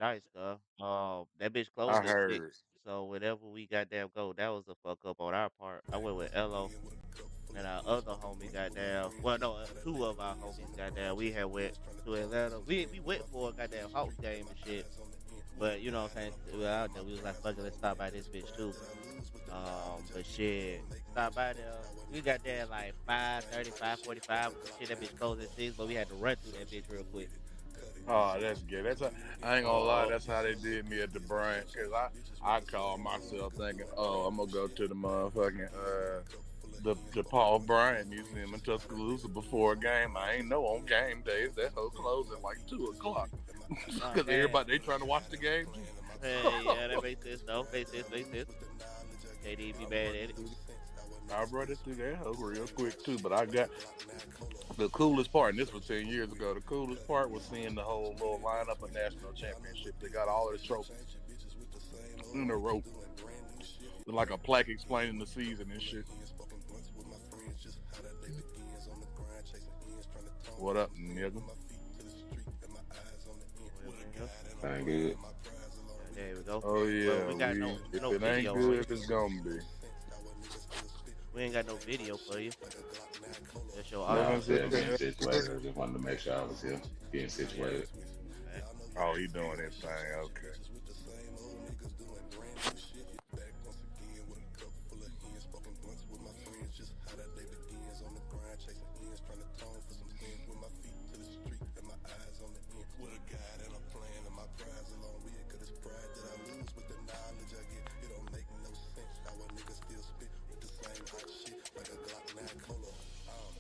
Nice stuff. That bitch I closed at six. heard. So whenever we goddamn go, that was a fuck up on our part. I went with Elo and our other homie goddamn. Well, no, two of our homies goddamn. We had went to Atlanta. We went for a goddamn Hawks game and shit. But you know what I'm saying? We were out there. We was like, fuck it, let's stop by this bitch too. But shit, stop by there. We got there like 5:30, 5:45 or some shit. That bitch closed at 6, but we had to run through that bitch real quick. Oh, that's good. I ain't gonna lie. Uh, That's how they did me at the Bryant. Cause I called myself thinking, oh, I'm gonna go to the motherfucking the Paul Bryant Museum in Tuscaloosa before a game. I ain't know on game days that whole closed at like 2 o'clock. oh Cause damn. everybody they trying to watch the game too. Hey, yeah, that makes sense though. Makes sense, makes sense. Can't even be mad at it. I brought it through that hoe real quick too, but I got the coolest part, and this was 10 years ago. The coolest part was seeing the whole little lineup of national championship. They got all of the trophies in a row, like a plaque explaining the season and shit. What up, nigga? Well, man, Thank good. there we go. Oh Well, yeah, we got we no if no it ain't video for you. good, it's gonna be. We ain't got no video for you. Just your Nah, audio. I'm When's it? still getting situated. I just wanted to make sure I was here, getting Yeah. situated. Okay. Oh, he doing his thing. Okay.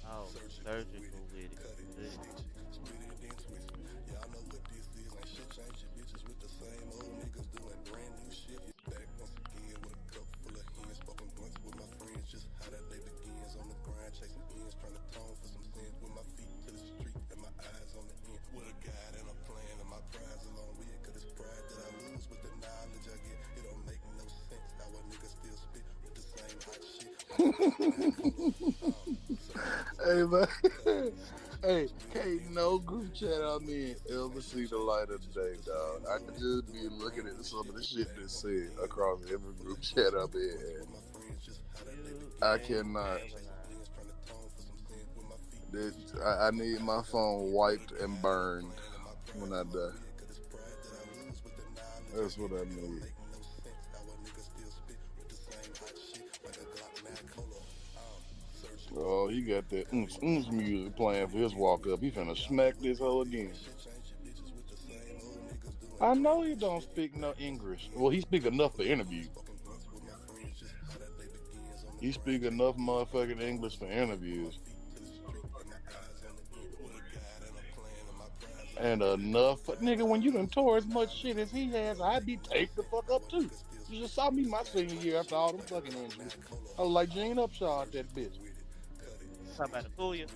Oh, surgical with it. Good. Hey man, hey, can't no group chat I'm in ever see the light of the day, dog. I just be looking at some of the shit that's said across every group chat I'm in. You I ain't cannot. never lying. I need my phone wiped and burned when I die. That's what I need. Oh, he got that music playing for his walk up. He finna smack this hoe again. I know he don't speak no English. Well, he speak enough for interviews. He speak enough motherfucking English for interviews. And enough nigga, when you done tore as much shit as he has, I'd be taped the fuck up too. You just saw me my senior year after all them fucking injuries. I was like Gene Upshaw at that bitch. Talk about the cool you.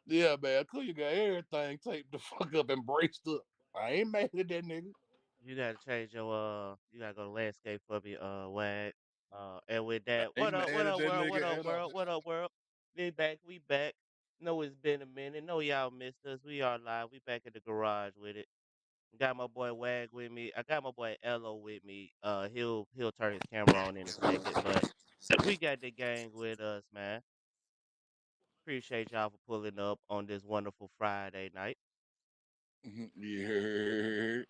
Yeah, man, cool, you got everything taped the fuck up and braced up. I ain't mad at that nigga. You gotta change your you gotta go to landscape for me, Wag. And with I that, ain't mad at what up, that world? What nigga up, at all. world? What up, world? We back. Know it's been a minute. Know y'all missed us. We are live. We back in the garage with it. Got my boy Wag with me. I got my boy Elo with me. He'll turn his camera on in a second, but we got the gang with us, man. Appreciate y'all for pulling up on this wonderful Friday night. Yeah.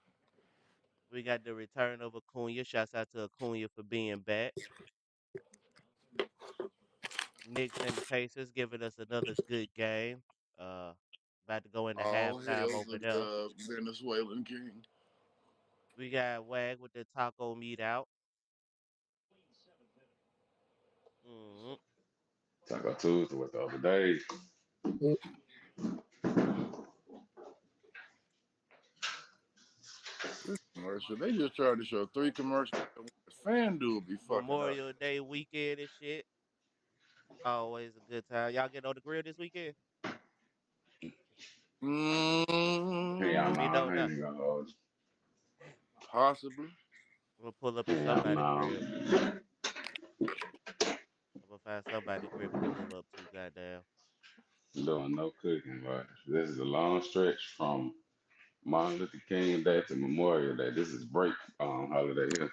We got the return of Acuna. Shouts out to Acuna for being back. Knicks and the Pacers giving us another good game. Uh, About to go into All halftime hail over there. the Venezuelan king. We got Wag with the taco meat out. hmm Taco Tuesday was the other day. Commercial. They just tried to show 3 commercials. FanDuel be fucking up. Memorial Day weekend and shit. Always a good time. Y'all get on the grill this weekend? Hell Let no, me know I ain't now. even gonna hold Possibly. I'm gonna pull up you. at Hell somebody no. crib. I'm gonna find somebody crib to pull up to. Goddamn. I'm doing no cooking, but this is a long stretch from Martin Luther King Day to Memorial Day. This is break holiday here.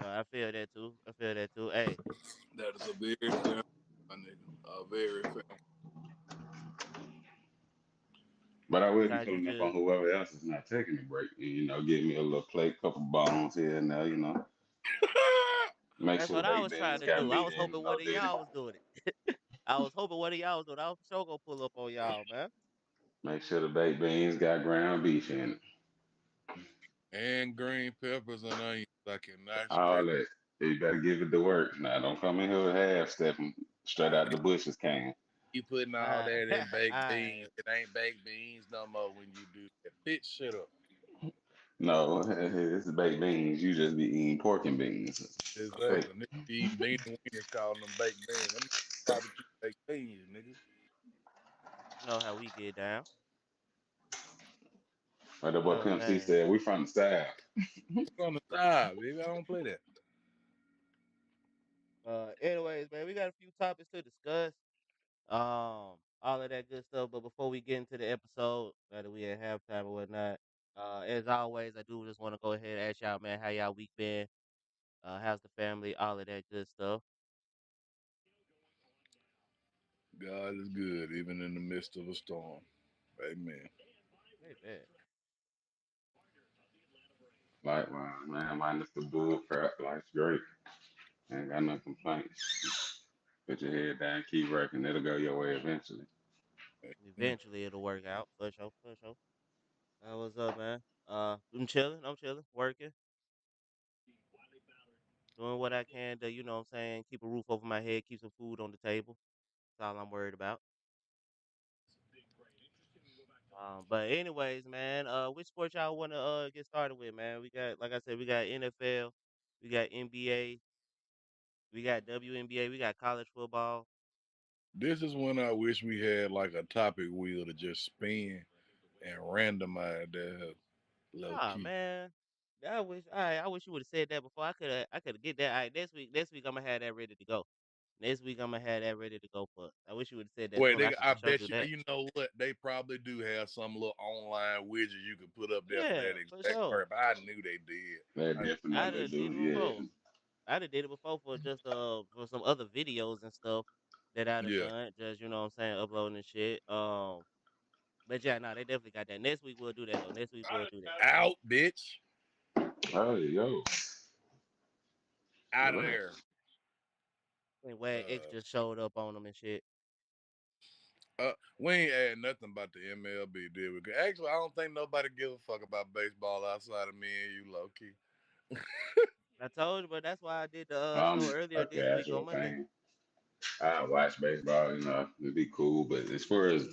No, I feel that too. I feel that too. Hey, That is a very family, my nigga. A very family. But I will be sometimes you pulling up on just whoever else is not taking a break. And, give me a little plate, couple bones here and there, Make that's sure the what I baked was trying beans to got do. I meat was in it, hoping no one of diddy. y'all was doing it. I was hoping one of y'all was doing it. I was for sure gonna pull up on y'all, man. Make sure the baked beans got ground beef in it. And green peppers and onions. I cannot All stress. that. You better give it the work. Now, don't come in here with half stepping straight I out the bushes can. keep putting all Alright. that in baked beans. Alright. It ain't baked beans no more when you do that. Bitch, shut up. No, it's baked beans. You just be eating pork and beans. Okay. Exactly. Nigga be eating beans and wieners calling them baked beans. Them barbecue baked beans, nigga. You know how we get down. Like the boy Oh Pimp C man. said, we from the South. It's on the side, baby. I don't play that. Anyways, man, we got a few topics to discuss. All of that good stuff. But before we get into the episode, now that we at halftime or whatnot, as always, I do just want to go ahead and ask y'all, man, how y'all week been? How's the family? All of that good stuff. God is good, even in the midst of a storm. Amen. Hey, man. Likewise, man, minus the bull crap, life's great. Ain't got no complaints. Put your head down, keep working. It'll go your way eventually. Amen. Eventually it'll work out. For sure, for sure. What's up, man? I'm chilling. I'm chilling. Working. Doing what I can to, you know what I'm saying, keep a roof over my head, keep some food on the table. That's all I'm worried about. But anyways, man, which sport y'all wanna get started with, man? We got, like I said, we got NFL, we got NBA, we got WNBA, we got college football. This is when I wish we had like a topic wheel to just spin and randomize that low Ah, key. man. I wish you would have said that before. I could get that. All right, next week I'm gonna have that ready to go. Next week I'm gonna have that ready to go for. I wish you would have said that Wait, sooner. I they, could I for sure bet do you, that. you know what? They probably do have some little online widget you could put up there for that Yeah, for exact sure. purpose. I knew they did. They I, I definitely done do, did it before. yeah. I done did it before for just for some other videos and stuff that I done yeah. done. Just, you know what I'm saying, uploading and shit. But yeah, no, they definitely got that. Next week we'll do that though. Next week we'll do that. Out, bitch. Oh, yo. Out of Relax. there. And Wag X Uh, just showed up on them and shit. we ain't add nothing about the MLB, did we? Actually, I don't think nobody gives a fuck about baseball outside of me and you, low key. I told you, but that's why I did the show I'm earlier a this week on casual Monday. fan. I watch baseball, it'd be cool, but as far as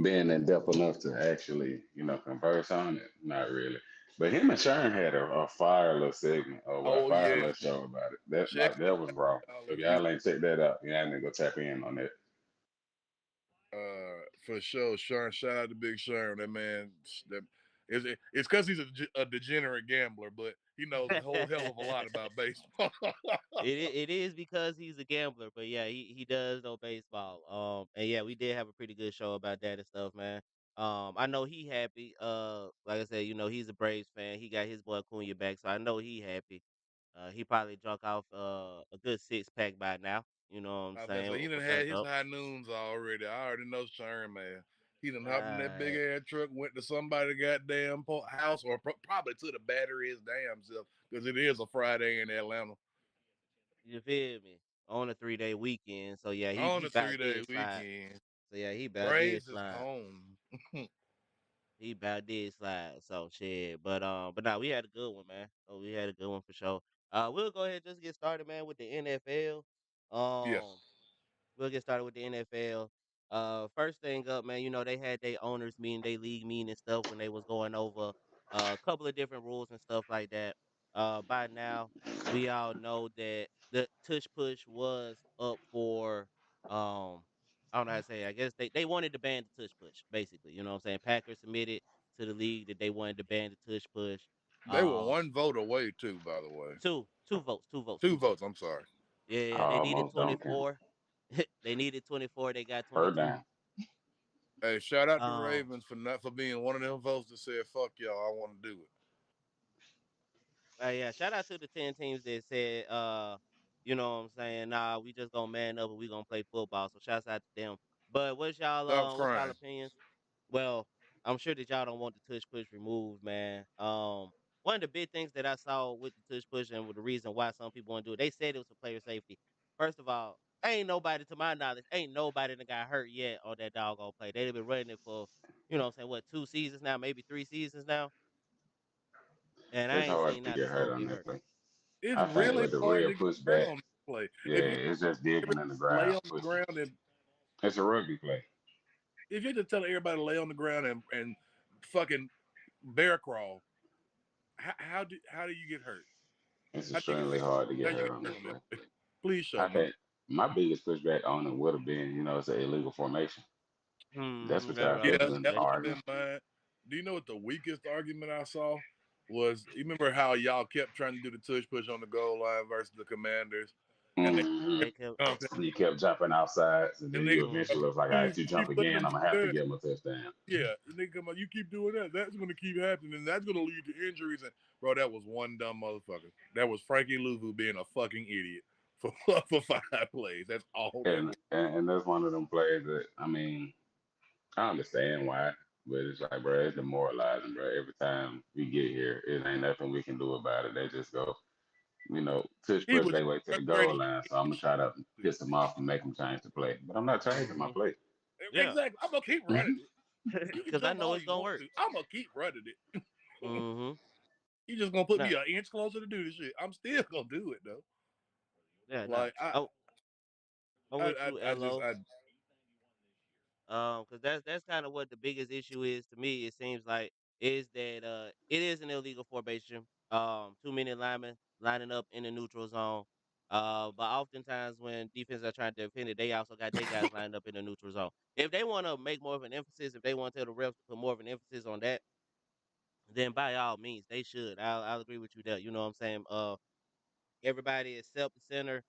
being in depth enough to actually, converse on it, not really. But him and Sharon had a fire little segment or what a Oh fire yeah, little show about it. That check like it that was raw. out If if you y'all ain't check that out, y'all need to go tap in on that. for sure. Sharon, shout out to Big Sharon. That man, that it's because he's a degenerate gambler, but he knows a whole hell of a lot about baseball. It is because he's a gambler, but yeah, he does know baseball. And yeah, we did have a pretty good show about that and stuff, man. I know he happy. Like I said, he's a Braves fan. He got his boy Cunha back, so I know he happy. He probably drunk off a good 6 pack by now. You know what I'm I bet so. He saying? done For had his sure. high noons already. I already know Sharon, man. He done hopped in that big Uh, ass truck, went to somebody's goddamn house, or probably to the battery his damn self, because it is a Friday in Atlanta you feel me? On a 3-day weekend, so yeah, he on he a about 3 day did slide. weekend. So yeah, he about did Braves is slide. home. He about did slide. So shit. But nah, we had a good one, man. Oh, we had a good one for sure. We'll go ahead and just get started, man, with the NFL. Yeah, Um We'll get started with the NFL. First thing up, man, they had their owners meeting, they league meeting and stuff when they was going over a couple of different rules and stuff like that. By now, we all know that the tush push was up for I don't know how to say it. I guess they wanted to ban the tush push, basically. You know what I'm saying? Packers submitted to the league that they wanted to ban the tush push. they were Um, one vote away too. By the way, two votes, two votes, two two votes. votes. I'm sorry. Yeah, they needed Almost don't count. 24. They needed 24. They got Her 22. down. Hey, shout out to Um, Ravens for being one of them folks that said, "Fuck y'all, I want to do it." yeah, shout out to the 10 teams that said, you know what I'm saying, nah, we just gonna man up and we gonna play football. So shouts out to them. But Stop what's y'all crying. opinions? Well, I'm sure that y'all don't want the tush push removed, man. One of the big things that I saw with the tush push and with the reason why some people want to do it, they said it was for player safety. First of all, ain't nobody, to my knowledge, ain't nobody that got hurt yet on that doggone play. They've been running it for, you know what I'm saying, what, 2 seasons now, maybe 3 seasons now, and I It's ain't hard seen to not a get hurt soul on get that hurt. play. It's I think really with the hard real to get hurt pushback, on this play. yeah, If you it's just digging in the lay ground, on the pushing. ground and It's a rugby play. if you just tell everybody to lay on the ground and fucking bear crawl, how do you get hurt? It's How do you get extremely hard to how get do you hurt get on hurt that on that play. play? Please show I me. think my biggest pushback on it would have been, it's an illegal formation. That's what y'all Yeah, Right. supposed to that That would shit. have argue. been mine. Do you know what the weakest argument I saw was? You remember how y'all kept trying to do the tush push on the goal line versus the Commanders, and they Hmm. They kept. jumping, You kept jumping outside, and and then they you Mhm. eventually was like, all right, you jump keep letting again, them I'm do gonna have to that. give him a touchdown. Yeah, and they come out. You keep doing that. That's going to keep happening, and that's going to lead to injuries. And bro, that was one dumb motherfucker. That was Frankie Louvu being a fucking idiot for for 5 plays. That's all that was. And that's one of them plays that I understand why, but it's like, bro, it's demoralizing, bro. Every time we get here, it ain't nothing we can do about it. They just go, tush He push was they way to the goal frustrated. line. So I'm gonna try to piss them off and make them change the play. But I'm not changing my Mhm. play. Yeah. Exactly. I'm gonna keep running it. You can Because I jump know all it's you gonna want work. to. I'm gonna keep running it. Mhm. You just gonna put Nah. me an inch closer to do this shit. I'm still gonna do it though. Yeah. Nah. Like I, Oh, I'm I, with I, you, I just, Lo. I Because that's kind of what the biggest issue is to me. It seems like is that it is an illegal formation. Too many linemen lining up in the neutral zone. But oftentimes when defense are trying to defend it, they also got their guys lined up in the neutral zone. If they want to make more of an emphasis, if they want to tell the refs to put more of an emphasis on that, then by all means they should. I'll agree with you there. You know what I'm saying? Everybody except the center,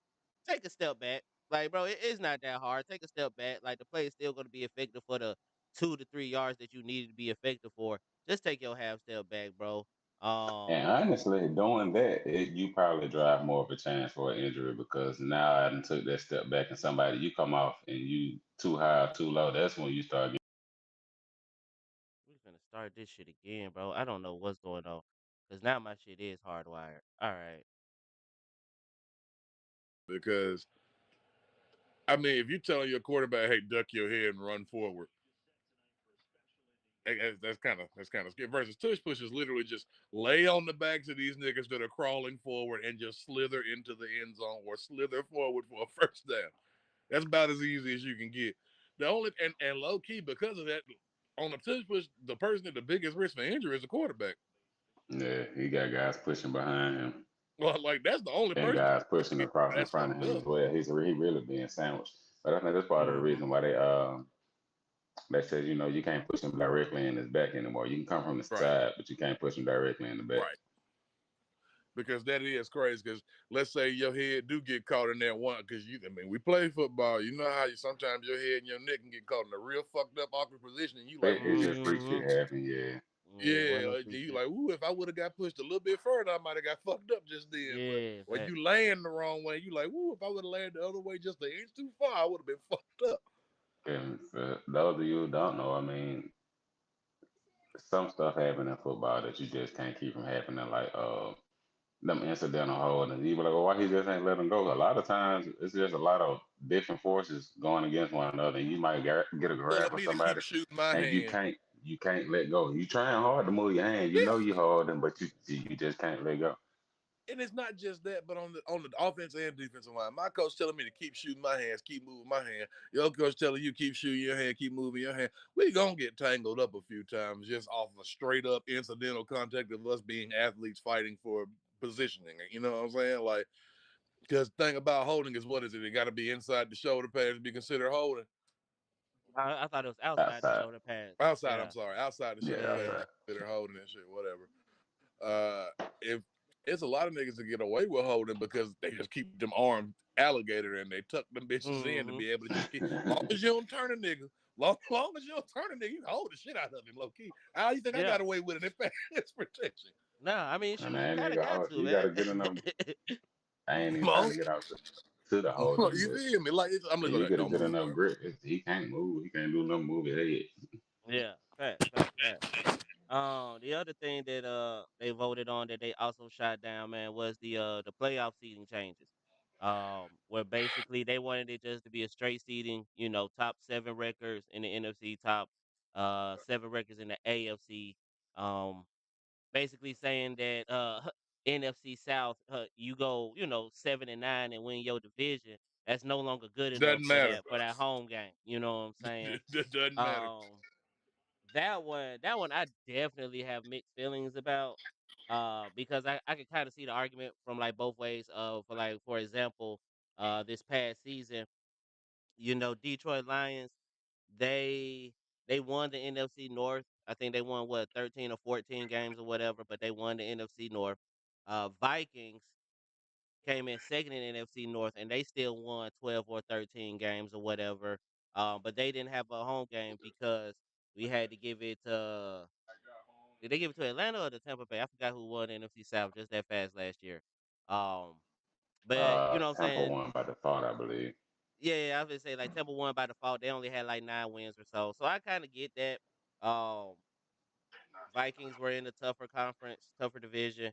take a step back. Like, bro, it's not that hard. Take a step back. Like, the play is still going to be effective for the 2 to 3 yards that you need to be effective for. Just take your half step back, bro. And Um, honestly, doing that, you probably drive more of a chance for an injury because now I done took that step back and somebody you come off and you too high or too low. That's when you start getting. we finna start this shit again, bro. I don't know what's going on. Cause now my shit is hardwired. All right. because I mean, if you're telling your quarterback, "Hey, duck your head and run forward," that's kind of scary. Versus tush push is literally just lay on the backs of these niggas that are crawling forward and just slither into the end zone or slither forward for a first down. That's about as easy as you can get. The only and low key because of that, on the tush push, the person at the biggest risk for injury is the quarterback. Yeah, he got guys pushing behind him Well, like that's the only and person guys pushing get across in that's front of fucked him up. as well. He really being sandwiched. But I think that's part of the Mm-hmm. reason why they said, you can't push him directly in his back anymore. You can come from the Right, side, but you can't push him directly in the back. right. Because that is crazy. Because let's say your head do get caught in that one. Because I mean, we play football. You know how sometimes your head and your neck can get caught in a real fucked up awkward position, and you like, It ooh, just freaks Mm-hmm. shit happen, yeah. Yeah, one yeah, of them like, free you shit. like, ooh, if I would have got pushed a little bit further, I might have got fucked up just then. But Yeah, when fact. you land the wrong way, you like, ooh, if I would have landed the other way just an inch too far, I would have been fucked up. And for those of you who don't know, I mean, some stuff happen in football that you just can't keep from happening, like them incidental holdings. You be like, well, why he just ain't let them go? A lot of times, it's just a lot of different forces going against one another, and you might get a Telling grab for me to keep somebody, shooting my and you hand. can't let go. You trying hard to move your hand, you Yeah, know you holding, but you just can't let go. and it's not just that, but on the offensive and defensive line, my coach telling me to keep shooting my hands, keep moving my hand. Your coach telling you keep shooting your hand, keep moving your hand. We gonna get tangled up a few times just off of straight up incidental contact of us being athletes fighting for positioning. You know what I'm saying? Like, because the thing about holding is what is it? It got to be inside the shoulder pads to be considered holding. I thought it was outside the Outside, shoulder pads. Outside, I'm Yeah. sorry, outside the shoulder yeah, pads Yeah. outside. to be considered holding and shit, whatever. If it's a lot of niggas that get away with holding because they just keep them arms alligator and they tuck them bitches in to Mm-hmm. be able to just keep. As long as you don't turn a nigga, Long as you're turning nigga, you can hold the shit out of him, low key. How you think I Yeah. got away with it in pass protection? No, I mean, And shoot, you that kind of got nigga, to, you man. gotta get enough. I ain't even trying Long, to get out to the holding, you but feel me? Like I'm if looking you at get a don't good move, enough bro. grip, he can't move. He can't do nothing. Move his head. Yeah, fact. The other thing that they voted on that they also shot down, man, was the playoff seeding changes. Where basically they wanted it just to be a straight seeding, top 7 records in the NFC, top 7 records in the AFC. Um, basically saying that NFC South, you go, 7-9 and win your division. That's no longer good enough Doesn't for matter. that home game. You know what I'm saying? Doesn't matter. Um, that one I definitely have mixed feelings about. Because I could kind of see the argument from like both ways. For example, this past season, Detroit Lions, they they won the NFC North. I think they won what 13 or 14 games or whatever, but they won the NFC North. Vikings came in second in NFC North, and they still won 12 or 13 games or whatever. But they didn't have a home game because we had to give it to. Did they give it to Atlanta or the Tampa Bay? I forgot who won the NFC South just that fast last year. Um, but you know what I'm Tampa saying? won by default, I believe. Yeah, I would say like Tampa won by default. They only had like 9 wins or so. So I kind of get that. Um, Vikings were in a tougher conference, tougher division.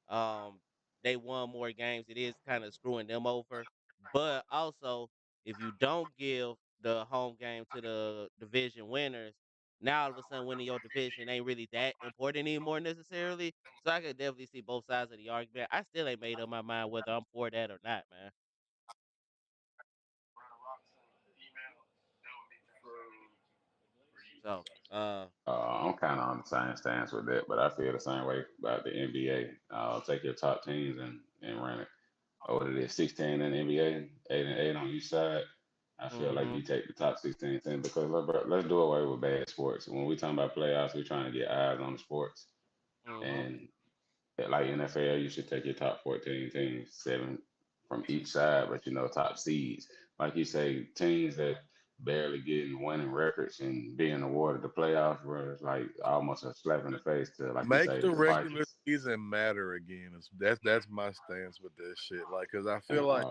Um, they won more games. It is kind of screwing them over. But also, if you don't give the home game to the division winners, now all of a sudden winning your division ain't really that important anymore necessarily. So I could definitely see both sides of the argument. I still ain't made up my mind whether I'm for that or not, man. So, I'm kind of on the same stance with that, but I feel the same way about the NBA. Take your top teams and run it. What it is, 16 in the NBA, 8 and 8 on each side. I feel like mm-hmm, you take the top 16 teams because let's do away with bad sports. When we talking about playoffs, we're trying to get eyes on the sports. mm-hmm, And like NFL, you should take your top 14 teams, 7 from each side, but top seeds. Like you say, teams that barely getting winning records and being awarded the playoffs where it's like almost a slap in the face to, like you Make say, the the regular Vikings. season matter again. That's my stance with this shit. Like, cause I feel And like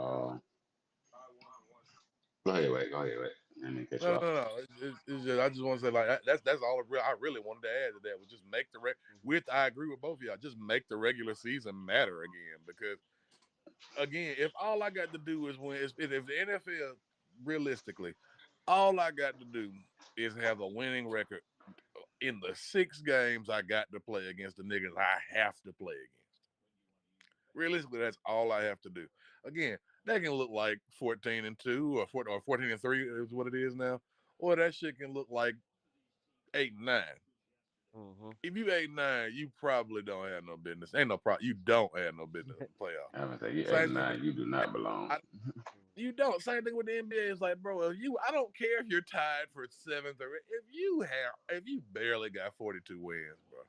go ahead, wait. Let me cut you no, off. no, no. It's just I just want to say like that's all I really wanted to add to that was just make the with I agree with both of y'all. Just make the regular season matter again because again, if all I got to do is win, if the NFL realistically, all I got to do is have a winning record in the 6 games I got to play against the niggas I have to play against. Realistically, that's all I have to do. Again, that can look like 14-2 or 14-3 is what it is now, or that shit can look like 8-9. mm-hmm. If you 8-9, you probably don't have no business. Ain't no problem. You don't have no business in the playoff. I'm gonna say you 8 Same and thing with 9, you do not belong. I, you don't. Same thing with the NBA. It's like, bro, if you I don't care if you're tied for 7th or if you barely got 42 wins, bro.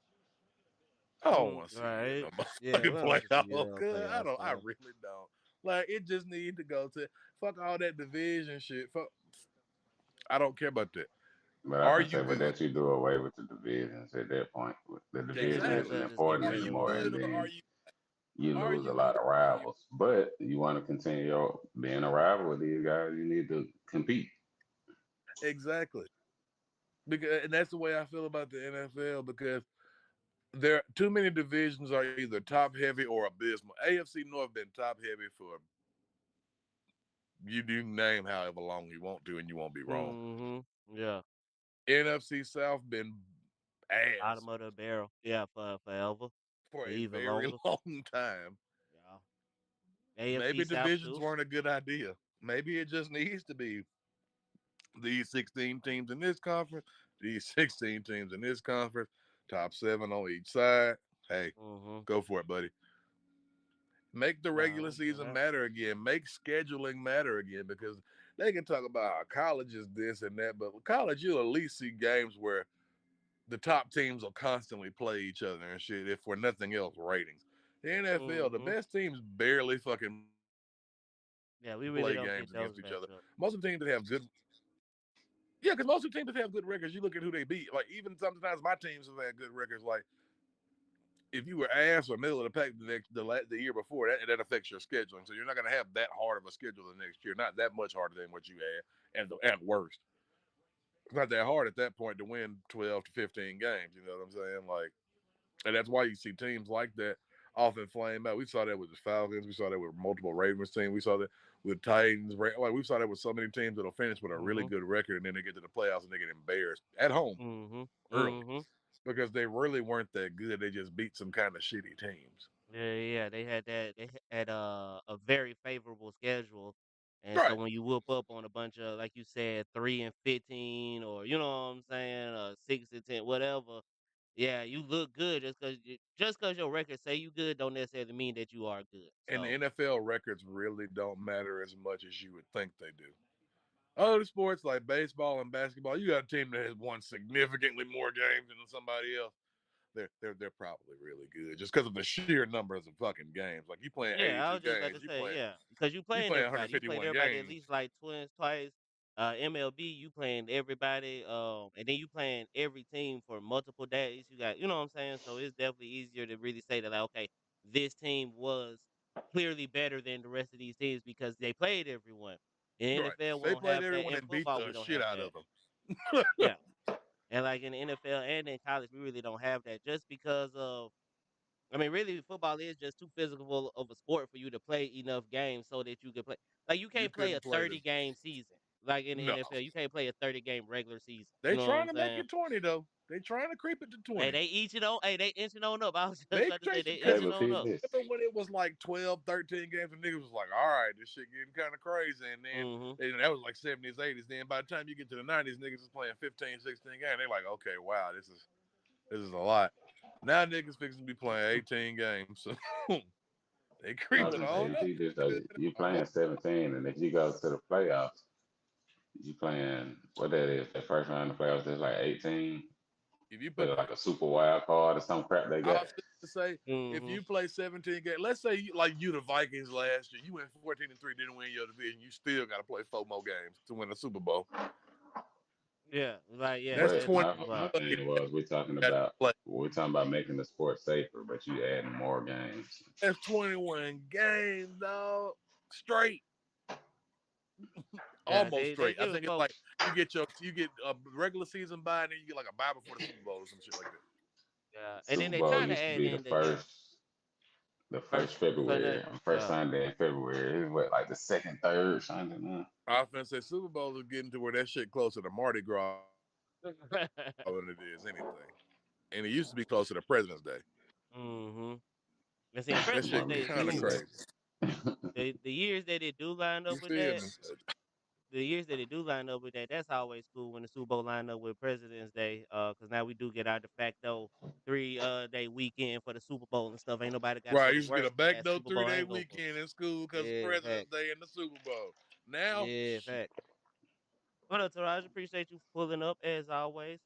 I don't want to see you in Right. no Yeah, we motherfucking don't want to see you in playoff. no Cause playoffs, I man. really don't. Like it just need to go to fuck all that division shit. Fuck, I don't care about that. But I Are can you say with good? that you do away with the divisions at that point. The You division might as Exactly. isn't well just give it important Are to you anymore, and good or then you are lose a you lot good? of rivals. But you want to continue being a rival with these guys, you need to compete. Exactly. Because and that's the way I feel about the NFL because there too many divisions are either top heavy or abysmal. AFC North been top heavy for you do name however long you want to and you won't be wrong. Mhm. Yeah. NFC South been ass Bottom of the barrel. Yeah, for forever. for For a even very longer. long time. Yeah. Maybe AFC South divisions too. weren't a good idea. Maybe it just needs to be these 16 teams in this conference, these 16 teams in this conference, top 7 on each side. Hey, Mhm. go for it, buddy. Make the Nah, regular we get season that. matter again. Make scheduling matter again because they can talk about how college is this and that, but college you'll at least see games where the top teams will constantly play each other and shit. If for nothing else, ratings. The NFL, the Mhm. best teams barely fucking play games against each other. Yeah, we Most really of the don't teams get that have those good matchups. Yeah, because most of the teams that have good records, you look at who they beat. Like even sometimes my teams have had good records. Like if you were ass or middle of the pack the year before, that affects your scheduling. So you're not going to have that hard of a schedule the next year. Not that much harder than what you had, and at worst, it's not that hard at that point to win 12 to 15 games. You know what I'm saying? Like, and that's why you see teams like that often flame out. We saw that with the Falcons. We saw that with multiple Ravens teams. We saw that with Titans. Like we saw that with so many teams that'll finish with a really Mhm. good record, and then they get to the playoffs and they get embarrassed at home Mhm. early Mhm. because they really weren't that good. They just beat some kind of shitty teams. Yeah, yeah, they had that. They had a very favorable schedule, and so Right. when you whoop up on a bunch of, like you said, 3-15, or you know what I'm saying, 6-10, whatever. Yeah, you look good just cause your record say you good don't necessarily mean that you are good. And the So NFL records really don't matter as much as you would think they do. Other sports like baseball and basketball, you got a team that has won significantly more games than somebody else. They're probably really good just because of the sheer numbers of fucking games. Like you playing yeah, I 82 was just about games, to say, yeah, because you playing you playing 151 everybody at games. least like twins twice. MLB, you playing everybody, and then you playing every team for multiple days. You got, you know what I'm saying? So it's definitely easier to really say that, like, okay, this team was clearly better than the rest of these teams because they played everyone. In Right? NFL, we They don't played have that. everyone In and beat football, we the don't shit have out that. of them. Yeah, and like in the NFL and in college, we really don't have that just because of I mean, really, football is just too physical of a sport for you to play enough games so that you can play. Like, you You can't play a couldn't play 30 this. game season. Like in the No, NFL, you can't play a 30-game regular season. You they know what trying I'm to make saying? it 20 though. They trying to creep it to Hey, 20. they inching on. Hey, they inching on up. I was just They about to say chasing they because Hey, inching but on peep up. this. remember when it was like 12, 13 games and niggas was like, all right, this shit getting kind of crazy. And then Hmm. that was like 70s, 80s. Then by the time you get to the 90s, niggas is playing 15, 16 games. They like, okay, wow, this is a lot. Now niggas fixing to be playing 18 games. So they I was creeping gonna on say, up. peep this though. You playing 17, and if you go to the playoffs, you playing what that is. That first round of playoffs is like 18 If you with put, like a super wild card or some crap they I got. was to say, if Hmm. you play 17 games, let's say like you the Vikings last year, you went 14-3, didn't win your division, you still got to play 4 more games to win a Super Bowl. Yeah, like yeah, That's But 20 my 20. my Well, fucking thing was we're talking about making the sport safer, but you adding more games. That's 21 games, dog. Straight. yeah, Almost they straight. I giving think it's folks. like you get a regular season bye, and then you get like a bye before the Super Bowl or some shit like that. Yeah, and then Super they Bowl trying to used to add be the in the first first February, Sunday. first Yeah. Sunday in February. It was what, like the second, third Sunday now. I was gonna say Super Bowl is getting to where that shit closer to Mardi Gras than it is anything. And it used to be closer to President's Day. Hmm. And see, That President's shit Martin Day Luther kind of King too. Day. crazy. The years that it do line You up with feel that, me? the years that it do line up with that, that's always cool when the Super Bowl line up with President's Day. Because now we do get our de facto 3 day weekend for the Super Bowl and stuff. Ain't nobody got to Right, go you to used to get work a for that backdoor Super Bowl 3 day hangover. weekend in school because of Yeah, President's fact. Day and the Super Bowl. Now, Yeah, fact. What up, Taraj? Appreciate you pulling up as always.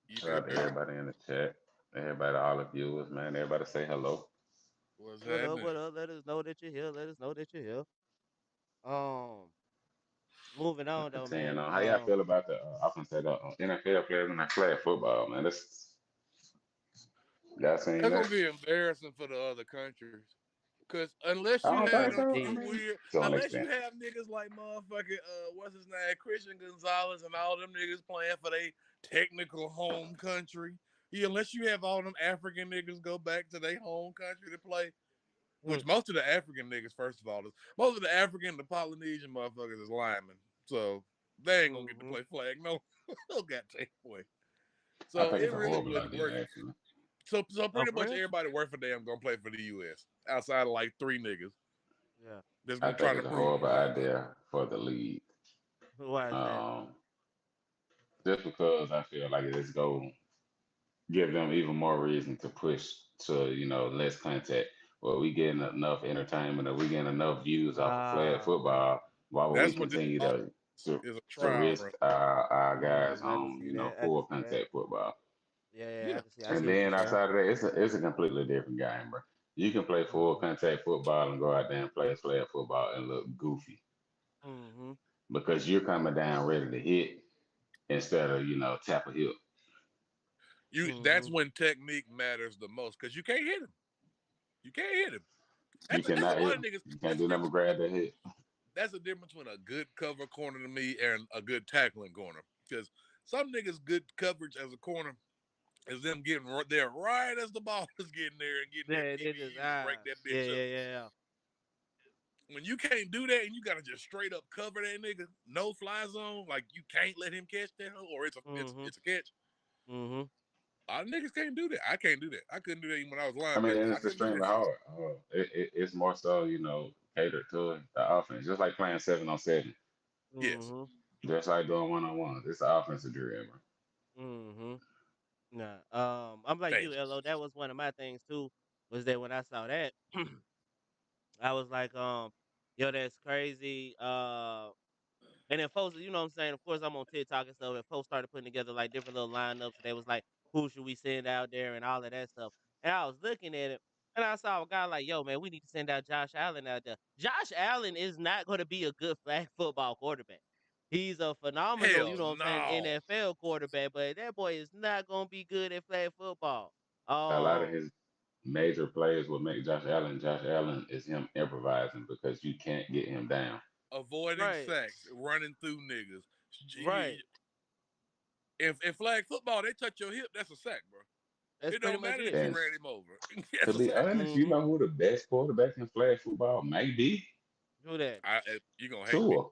Shout yeah, out to everybody in the chat, everybody, all the viewers, man. Everybody say hello. what's What up? happening? What up? Let us know that you're here. Let us know that you're here. Um, moving on though, Continuing man. on, how y'all feel about the? I can say the NFL players in that flag football, man. This y'all seen That's gonna that? be embarrassing for the other countries. Cause unless I you don't Yeah, have think that's so. I big. them mean, weird, to an unless you extent. have niggas like motherfucking what's his name, Christian Gonzalez and all them niggas playing for their technical home country. Yeah, unless you have all them African niggas go back to their home country to play, which Mm, most of the African niggas, first of all, most of the African, the Polynesian motherfuckers is linemen. So they ain't gonna get to mm-hmm. play flag. No, no got take away. I So think it it's a really horrible wouldn't idea, work. actually. So Oh, pretty for much real? everybody worth a damn gonna play for the US outside of like 3 niggas Yeah. that's I gonna think try to it's a prove horrible otherwise. idea for the league. Why is that? Um, just because I feel like it's going to give them even more reason to push to, less contact. Well, we getting enough entertainment or we getting enough views off of flag Ah, football. Why would we That's what this continue all to, is a to trial risk run. our guys yeah, I can on, see that. I can full see that. contact football? Yeah, yeah, Yeah. I And see what you're then saying. outside of that, it's a completely different game, bro. You can play full Mm-hmm. contact football and go out there and play flag football and look goofy Mm-hmm. because you're coming down ready to hit. instead of tap a hip. That's Mhm. when technique matters the most because you can't hit him. You can't hit him. You That's a cannot lot hit of him. niggas. You can't That's the do nothing but difference. grab that hip. That's the difference between a good cover corner to me and a good tackling corner. Because some niggas good coverage as a corner is them getting there right as the ball is getting there and getting that Yeah, they just EBU to break that yeah, bitch up. yeah, yeah. When you can't do that and you gotta just straight up cover that nigga, no fly zone, like you can't let him catch that hoe, or Mhm. it's a catch. Mhm. A lot of niggas can't do that. I can't do that. I couldn't do that even when I was I mean, linebacker. and I it's couldn't do extremely that shit. hard. It's more so, catered to the offense, just like playing 7-on-7, Yes. Mhm. just like doing 1-on-1. It's an offensive drill, bro. Mhm. Nah. I'm like Man. you, Lo. That was one of my things too. Was that when I saw that, I was like, yo, that's crazy. And then folks, you know what I'm saying? Of course, I'm on TikTok and stuff, and folks started putting together like different little lineups. And they was like, who should we send out there and all of that stuff. And I was looking at it, and I saw a guy like, yo, man, we need to send out Josh Allen out there. Josh Allen is not going to be a good flag football quarterback. He's a phenomenal, you Hell know what I'm saying, no. NFL quarterback, but that boy is not going to be good at flag football. A lot of Um, his major plays will make Josh Allen. Josh Allen is him improvising because you can't get him down. Avoiding right, sacks, running through niggas. right. If in flag football they touch your hip, that's a sack, bro. That's It pretty don't much matter that it. you And ran him over. to That's a be sack. honest, you Mm-hmm. know who the best quarterback in flag football may be? Who that? You gonna hate me? Tua.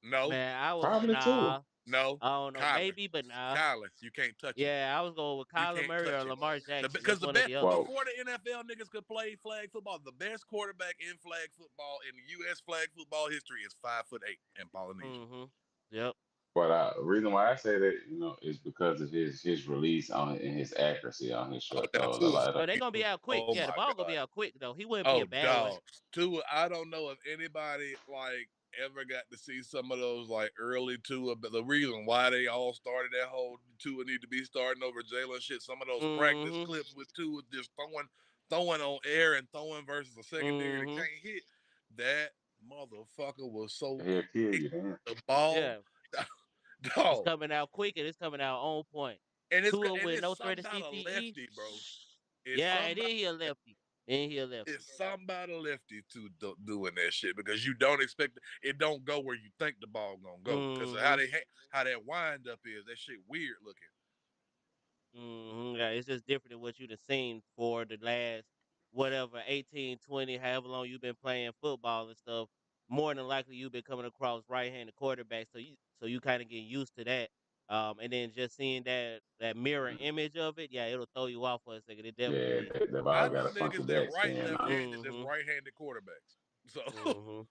No, Man, I was Probably Tua. nah. no, I don't know. Kyler, Maybe, but nah. Kyler, you can't touch him. Yeah, I was going with You Kyler can't Murray or touch him. Lamar Jackson. Because It's the one or best the other. Well, before the NFL niggas could play flag football, the best quarterback in flag football in the U.S. flag football history is 5'8" and Polynesian. Mm-hmm. Yep. but the reason why I say that, is because of his release on and his accuracy on his Oh short no, throws. A Tua. lot Oh, of they gonna be out quick. Oh Yeah, the my ball gonna god. be out quick though. He wouldn't be a Oh battling. dog. Tua. I don't know if anybody like ever got to see some of those like early Tua, but the reason why they all started that whole Tua need to be starting over Jalen shit. Some of those practice Mm-hmm. clips with Tua just throwing on air and throwing versus a secondary that Mm-hmm. can't hit. That motherfucker was so he'll kill quick. you then. The ball, Yeah. It's dog, coming out quick and it's coming out on point. and Tua and with it's no threat something of about a CTE. lefty, bro. It's Yeah, and something then he a lefty. Then he a lefty. It's something about a lefty to doing that shit because you don't expect it. Don't go where you think the ball gonna go because of Mm-hmm. how that wind up is. That shit weird looking. Mhm, yeah, it's just different than what you'd have seen for the last whatever 18, 20, however long you've been playing football and stuff. More than likely you've been coming across right-handed quarterbacks, so you kind of get used to that. And then just seeing that mirror image of it, yeah, it'll throw you off for a second. It Yeah, definitely. the I ball got know a funky niggas that right backspin left on it. handed that's Mhm. right handed quarterbacks. So Mhm.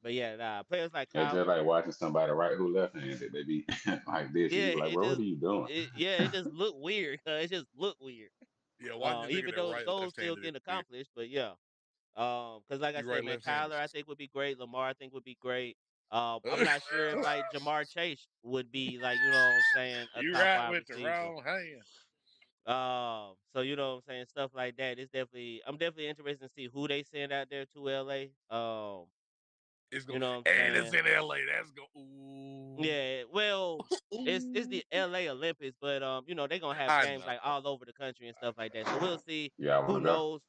But yeah, nah, players like It's just Kyler, like watching somebody right who left handed. They be like this, and yeah, you be like, it bro, what just are you doing? it just look weird. It just look weird. yeah, watching a nigga Even that though the right goals left still handed is getting weird. accomplished, but yeah. Because like I You said, right man, left handed. Kyler I think would be great. Lamar I think would be great. I'm not sure if like Jamar Chase would be like, you know what I'm saying, a you top right wide with the receiver. wrong hand. So you know what I'm saying, stuff like that. I'm definitely interested to see who they send out there to LA. It's going You know what I'm and it's saying? in LA. That's go ooh. Yeah, well, it's Ooh. the LA Olympics, but they're gonna have I games know. like all over the country and I stuff like know. that. So we'll see. Y'all want Who to go? knows?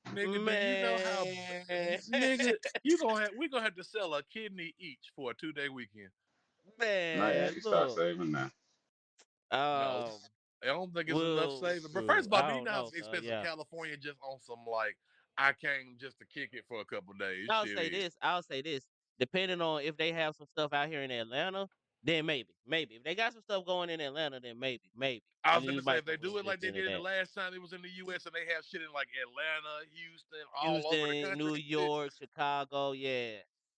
Nigga, do you know how Man. nigga you gonna have we gonna have to sell a kidney each for a 2-day weekend? No, you Man, actually start look. saving now. No. Um, I don't think it's enough well, saving. But first shoot, of all, I do you don't know how know, expensive yeah. California just on some like I came just to kick it for a couple days I'll shit say is. this. I'll say this. Depending on if they have some stuff out here in Atlanta, then maybe. If they got some stuff going in Atlanta, then maybe. I was You gonna say might if they can do it like look they into did the that. last time it was in the US and they have shit in like Atlanta, Houston, all over the Houston, country New and shit. York, Chicago, yeah.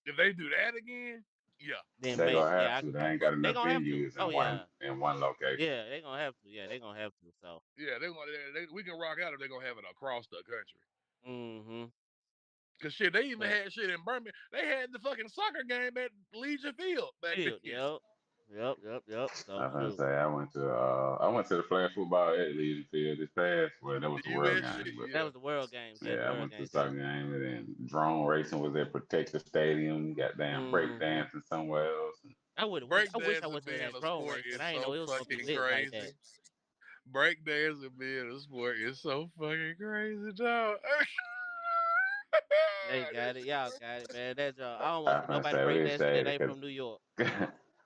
If they do that again, yeah. Then They maybe, gonna have yeah. to. They ain't got They enough gonna have to. venues Oh yeah, in one location. yeah. They gonna have to. Yeah, they gonna have to. So, Yeah, we can rock out if they're gonna have it across the country. mm-hmm. Cause shit, they even But had shit in Birmingham. They had the fucking soccer game at Legion Field back then. field, yep. So I was gonna shoot, say I went to the flag football at Legion Field this past. Well, that was The the world US shit, game, but that yeah. was the World Games. Yeah, the yeah, I World went to the Games. Yeah. soccer game, and then drone racing was at Protective Stadium. You got damn break Mm-hmm. dancing somewhere else. I would wish. I wish I went Breakdancing to being that a drone sport race because is I didn't know so it was gonna be fucking lit like that. crazy. Breakdancing being a sport is so fucking crazy, dog. They got it. Y'all got it, man. That job. I don't want to I'm see gonna nobody say we breakdancing that say ain't from New York.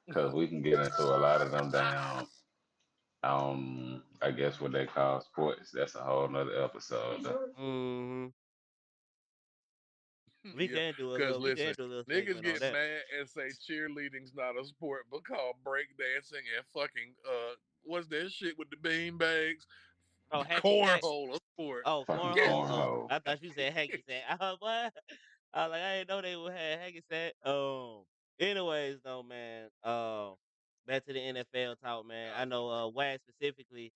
because we can get into a lot of them down. I guess what they call sports. That's a whole nother episode. Though. Hmm. We Yeah, can do a because little. We can listen, do a little niggas segment on get that. mad and say cheerleading's not a sport, but call breakdancing and fucking what's that shit with the bean bags? Oh, hacky sack. Cornhole a sport. Oh, Fucking Get cornhole. Oh, cornhole. I thought you said hacky sack. What? I was like, I didn't know they would have hacky sack. Anyways, though, man. Back to the NFL talk, man. I know, Wag specifically,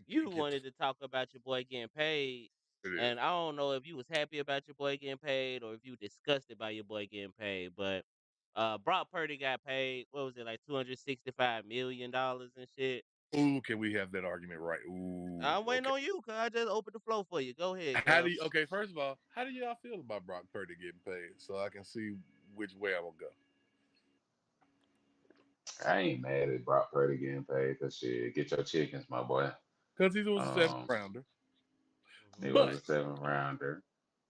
you get the wanted to talk about your boy getting paid, it is. and I don't know if you was happy about your boy getting paid or if you disgusted by your boy getting paid, but Brock Purdy got paid. What was it like $265 million and shit? Ooh, can we have that argument right? Ooh, I'm waiting okay. on you, cause I just opened the flow for you. Go ahead, How do cuz. you? Okay, first of all, how do y'all feel about Brock Purdy getting paid? So I can see which way I'm gonna go. I ain't mad at Brock Purdy getting paid because shit, get your chickens, my boy. Because he was a seventh Um, rounder, he Mhm. was a but 7th rounder,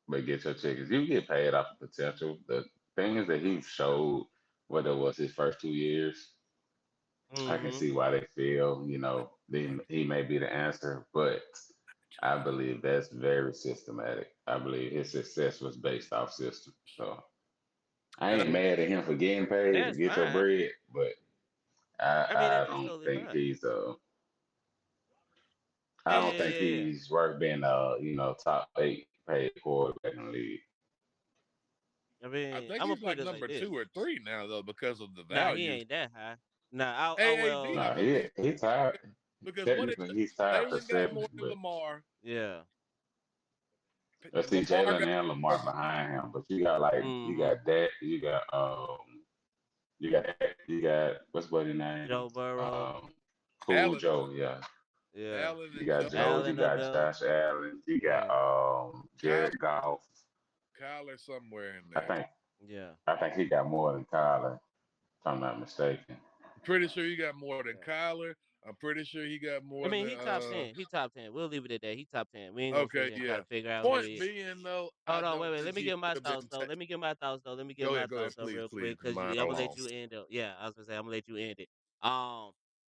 but get your chickens. You get paid off of potential. The thing is that he showed whether it was his first 2 years. I can Mhm. see why they feel, he may be the answer, but I believe that's very systematic. I believe his success was based off system. So I and ain't mad at him for getting paid to That's get your fine. bread, but I mean, I that's don't totally think fine. I Yeah, don't yeah, think yeah, yeah. he's worth being top 8 paid quarterback in the league. I I mean, think I'm gonna he's put like it like number this. 2 or 3 now though because of the Nah, he value. ain't that high. Nah, I AAV, I well, No, believe, he tied. because what is Technically, he's tied for Jalen got 70, more than but Lamar. yeah. let's see Lamar Jalen got and more Lamar than behind him. But you Mhm. got that, you got what's buddy name? Joe Burrow. Um, Cool Allen. Joe, yeah. Yeah. Allen You and got Joe Joe, Burrow. you Allen up got there. Josh Allen, you got Yeah. Kyle, Jared Goff. Kyler somewhere in I there. think Yeah. I think he got more than Kyler, if I'm not mistaken. I'm pretty sure he got more than Yeah. Kyler. I'm pretty sure he got I more mean, than he top 10. He top 10. We'll leave it at that. He top 10. We ain't gonna sit okay, here and try yeah. to figure out who Point he is. being though, I Hold on, don't wait. Let think me he get my should have thoughts been though. Let me get my go thoughts ahead, though please, real please, quick, because cause mine I'm gonna are let long. you end it. Yeah, I was gonna say I'm gonna let you end it.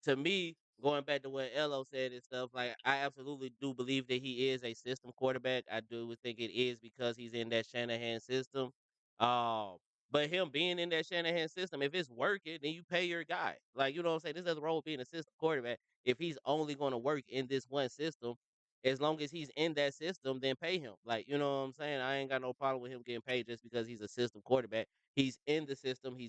To me, going back to what Elo said and stuff, like I absolutely do believe that he is a system quarterback. I do think it is because he's in that Shanahan system. Um, but him being in that Shanahan system, if it's working, then you pay your guy. Like you know what I'm saying. This doesn't role being a system quarterback. If he's only going to work in this one system, as long as he's in that system, then pay him. Like, you know what I'm saying? I ain't got no problem with him getting paid just because he's a system quarterback. He's in the system, and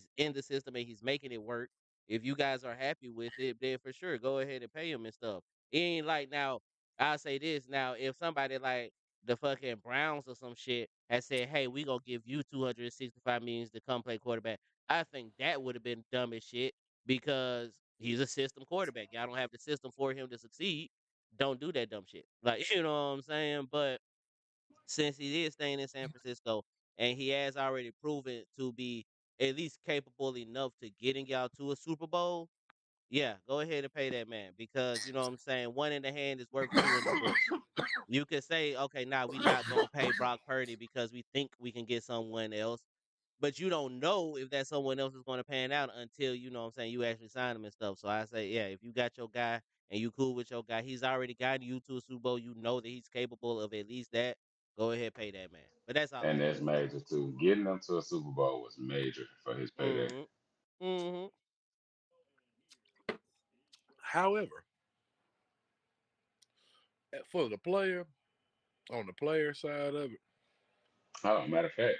he's making it work. If you guys are happy with it, then for sure go ahead and pay him and stuff. It ain't like now, I'll say this now, if somebody like the fucking Browns or some shit had said, hey, we gonna give you 265 millions to come play quarterback, I think that would have been dumb as shit because he's a system quarterback. Y'all don't have the system for him to succeed, don't do that dumb shit. Like, you know what I'm saying? But since he is staying in San Francisco and he has already proven to be at least capable enough to getting y'all to a Super Bowl, yeah, go ahead and pay that man because you know what I'm saying. One in the hand is worth two in the bush. You could say, okay, now we not gonna pay Brock Purdy because we think we can get someone else. But you don't know if that someone else is going to pan out until you know what I'm saying you actually sign him and stuff. So I say, yeah, if you got your guy and you cool with your guy, he's already gotten you to a Super Bowl. You know that he's capable of at least that. Go ahead, pay that man. But that's all I And wanted that's to say. major too. Getting them to a Super Bowl was major for his payday. Mm-hmm. Mm-hmm. However, for the player, on the player side of it, Oh, matter of fact,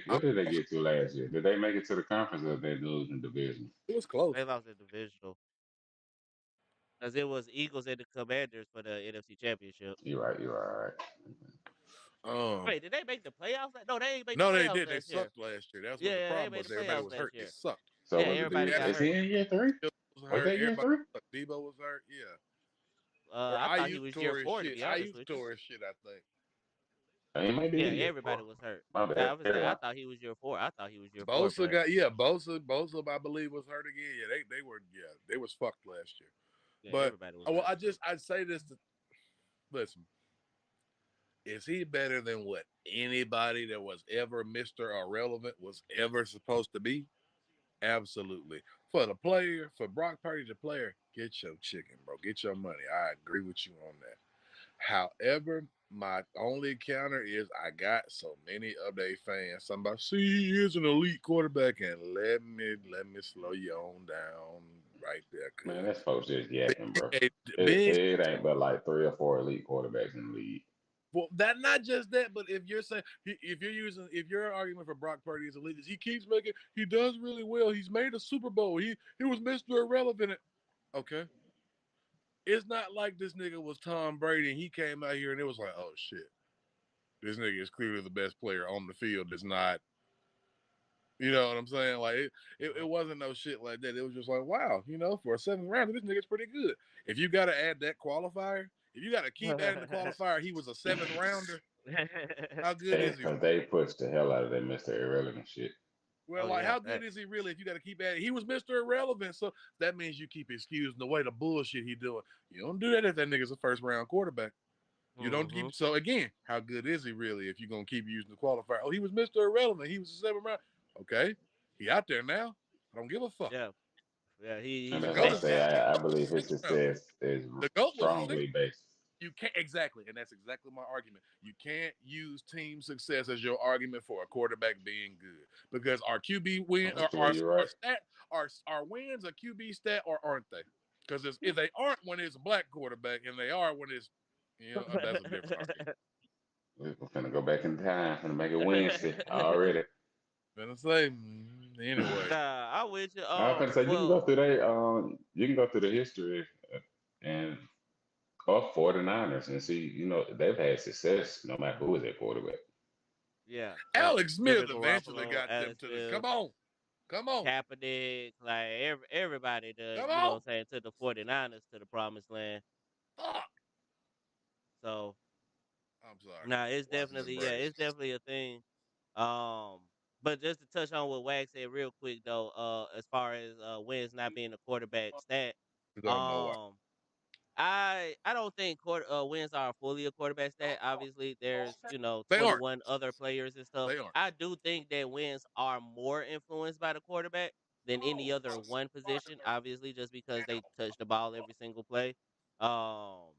I'm, what did they get to last year? Did they make it to the conference or did they lose in division? it was They close. lost the divisional because it was Eagles and the Commanders for the NFC Championship. You're right, all right. Um, Wait, did they make the playoffs? No, they ain't make the no, they playoffs did. They last year. sucked last year. That's what the Yeah, they problem made was. the Everybody playoffs was last hurt. They year. sucked. So Yeah, was it everybody got is hurt. he in year three? Was Was hurt. that year Everybody three? sucked. Debo was hurt. Yeah. Or I thought he Ayuk was year tore his 4, to shit. be honest Ayuk with you. tore his shit. I think. He may Yeah, be your everybody four. was hurt. My I bad. would say Carry I on. thought he was your four. I thought he was your four, Bosa but got Bosa I believe was hurt again. Yeah, they was fucked last year. yeah, But everybody was well, hurt. I'd say this to listen. Is he better than what anybody that was ever Mr. Irrelevant was ever supposed to be? Absolutely. For the player, for Brock Purdy, the player, get your chicken, bro. Get your money. I agree with you on that. However, my only counter is I got so many of their fans. Somebody see he is an elite quarterback, and let me slow you on down right there, Man, cuz that's folks just yapping, bro. being It ain't but like 3 or 4 elite quarterbacks in the league. well, that not just that, but if you're saying if your argument for Brock Purdy is elite, he does really well. He's made a Super Bowl. He was Mr. Irrelevant. Okay. It's not like this nigga was Tom Brady and he came out here and it was like, oh shit, this nigga is clearly the best player on the field. It's not, you know what I'm saying? Like it wasn't no shit like that. It was just like, wow, for a 7th rounder, this nigga's pretty good. If you got to add that qualifier, if you got to keep adding the qualifier, he was a 7th rounder. How good Hey, is he? because they pushed the hell out of that Mr. Irrelevant shit. Well, Oh like, yeah, how good facts. is he really? If you got to keep adding, he was Mr. Irrelevant, so that means you keep excusing away the bullshit he doing. You don't do that if that nigga's a 1st-round quarterback. You don't Mm-hmm. keep. So again, how good is he really? If you're gonna keep using the qualifier, oh, he was Mr. Irrelevant. He was a 7th round. Okay, he out there now. I don't give a fuck. Yeah, yeah. And He's The as I goat. say, established. I believe his 6th round. success is The goat was a 6th. strongly based. You can't exactly, and that's exactly my argument. You can't use team success as your argument for a quarterback being good because our QB win or Yeah, you're our right. stat our wins a QB stat or aren't they? Because if they aren't when it's a black quarterback and they are when it's that's a different argument. We're finna go back in time. Finna make it Wednesday already. Gonna say anyway. Nah, I with you. I was finna say you can go Well, through you can go through the history and of 49ers and see, they've had success no matter who is their quarterback. yeah, facts. Alex Jimmy Smith eventually Garoppolo, got them Alex to the Smith, come on, Kaepernick, like everybody that come on. took the 49ers to the promised land. Fuck. So I'm sorry. nah, it's The definitely it's Braves. definitely a thing. But just to touch on what Wax said real quick though, as far as wins not being a quarterback stat, I don't know why. um, I don't think wins are fully a quarterback stat. Obviously, there's They aren't. 21 other players and stuff. They aren't. I do think that wins are more influenced by the quarterback than any other one position. Obviously, just because they touch the ball every single play. Um,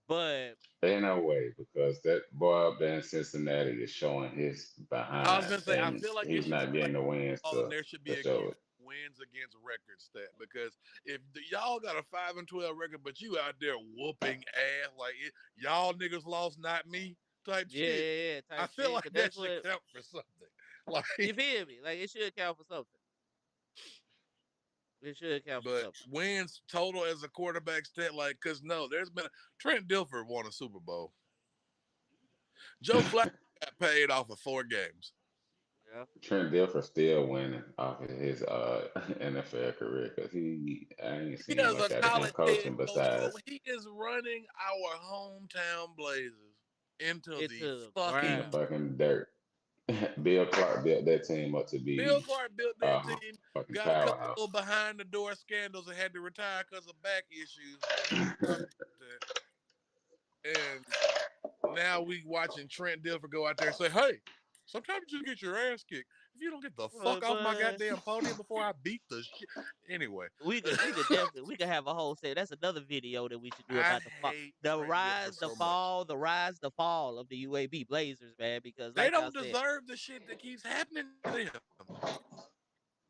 but Ain't no way because that boy up there in Cincinnati is showing his I was behind gonna say I and feel like it he's should be not like getting the wins all, and there should be to a show it. wins against record stat because if y'all got a 5-12 record, but you out there whooping ass like y'all niggas lost, not me type yeah, shit. yeah, yeah, I type feel shit. like Cause that that's should what count for something. Like, you feel me. Like it should count for something. It should count for but something. wins total as a quarterback stat, like, because no, there's been Trent Dilfer won a Super Bowl. Joe Flacco got paid off of 4 games. Yeah. Trent Dilfer still winning off of his NFL career because I ain't He seen is a much out of him college head coaching coach, bro. besides He is running our hometown Blazers into It's the the in the fucking. ground. fucking dirt. Bill Clark built that team up to Bill be Clark built that a team, fucking got a couple of powerhouse. behind the door scandals and had to retire because of back issues. And now we watching Trent Dilfer go out there and say, hey, sometimes you get your ass kicked. If you don't get the fuck off my But goddamn podium before I beat the shit. Anyway, we could definitely we could have a whole set. That's another video that we should do I about hate the Trent Dilfer rise, the so much. fall, the fall of the UAB Blazers, man. Because They like y'all don't said, deserve the shit that keeps happening to them.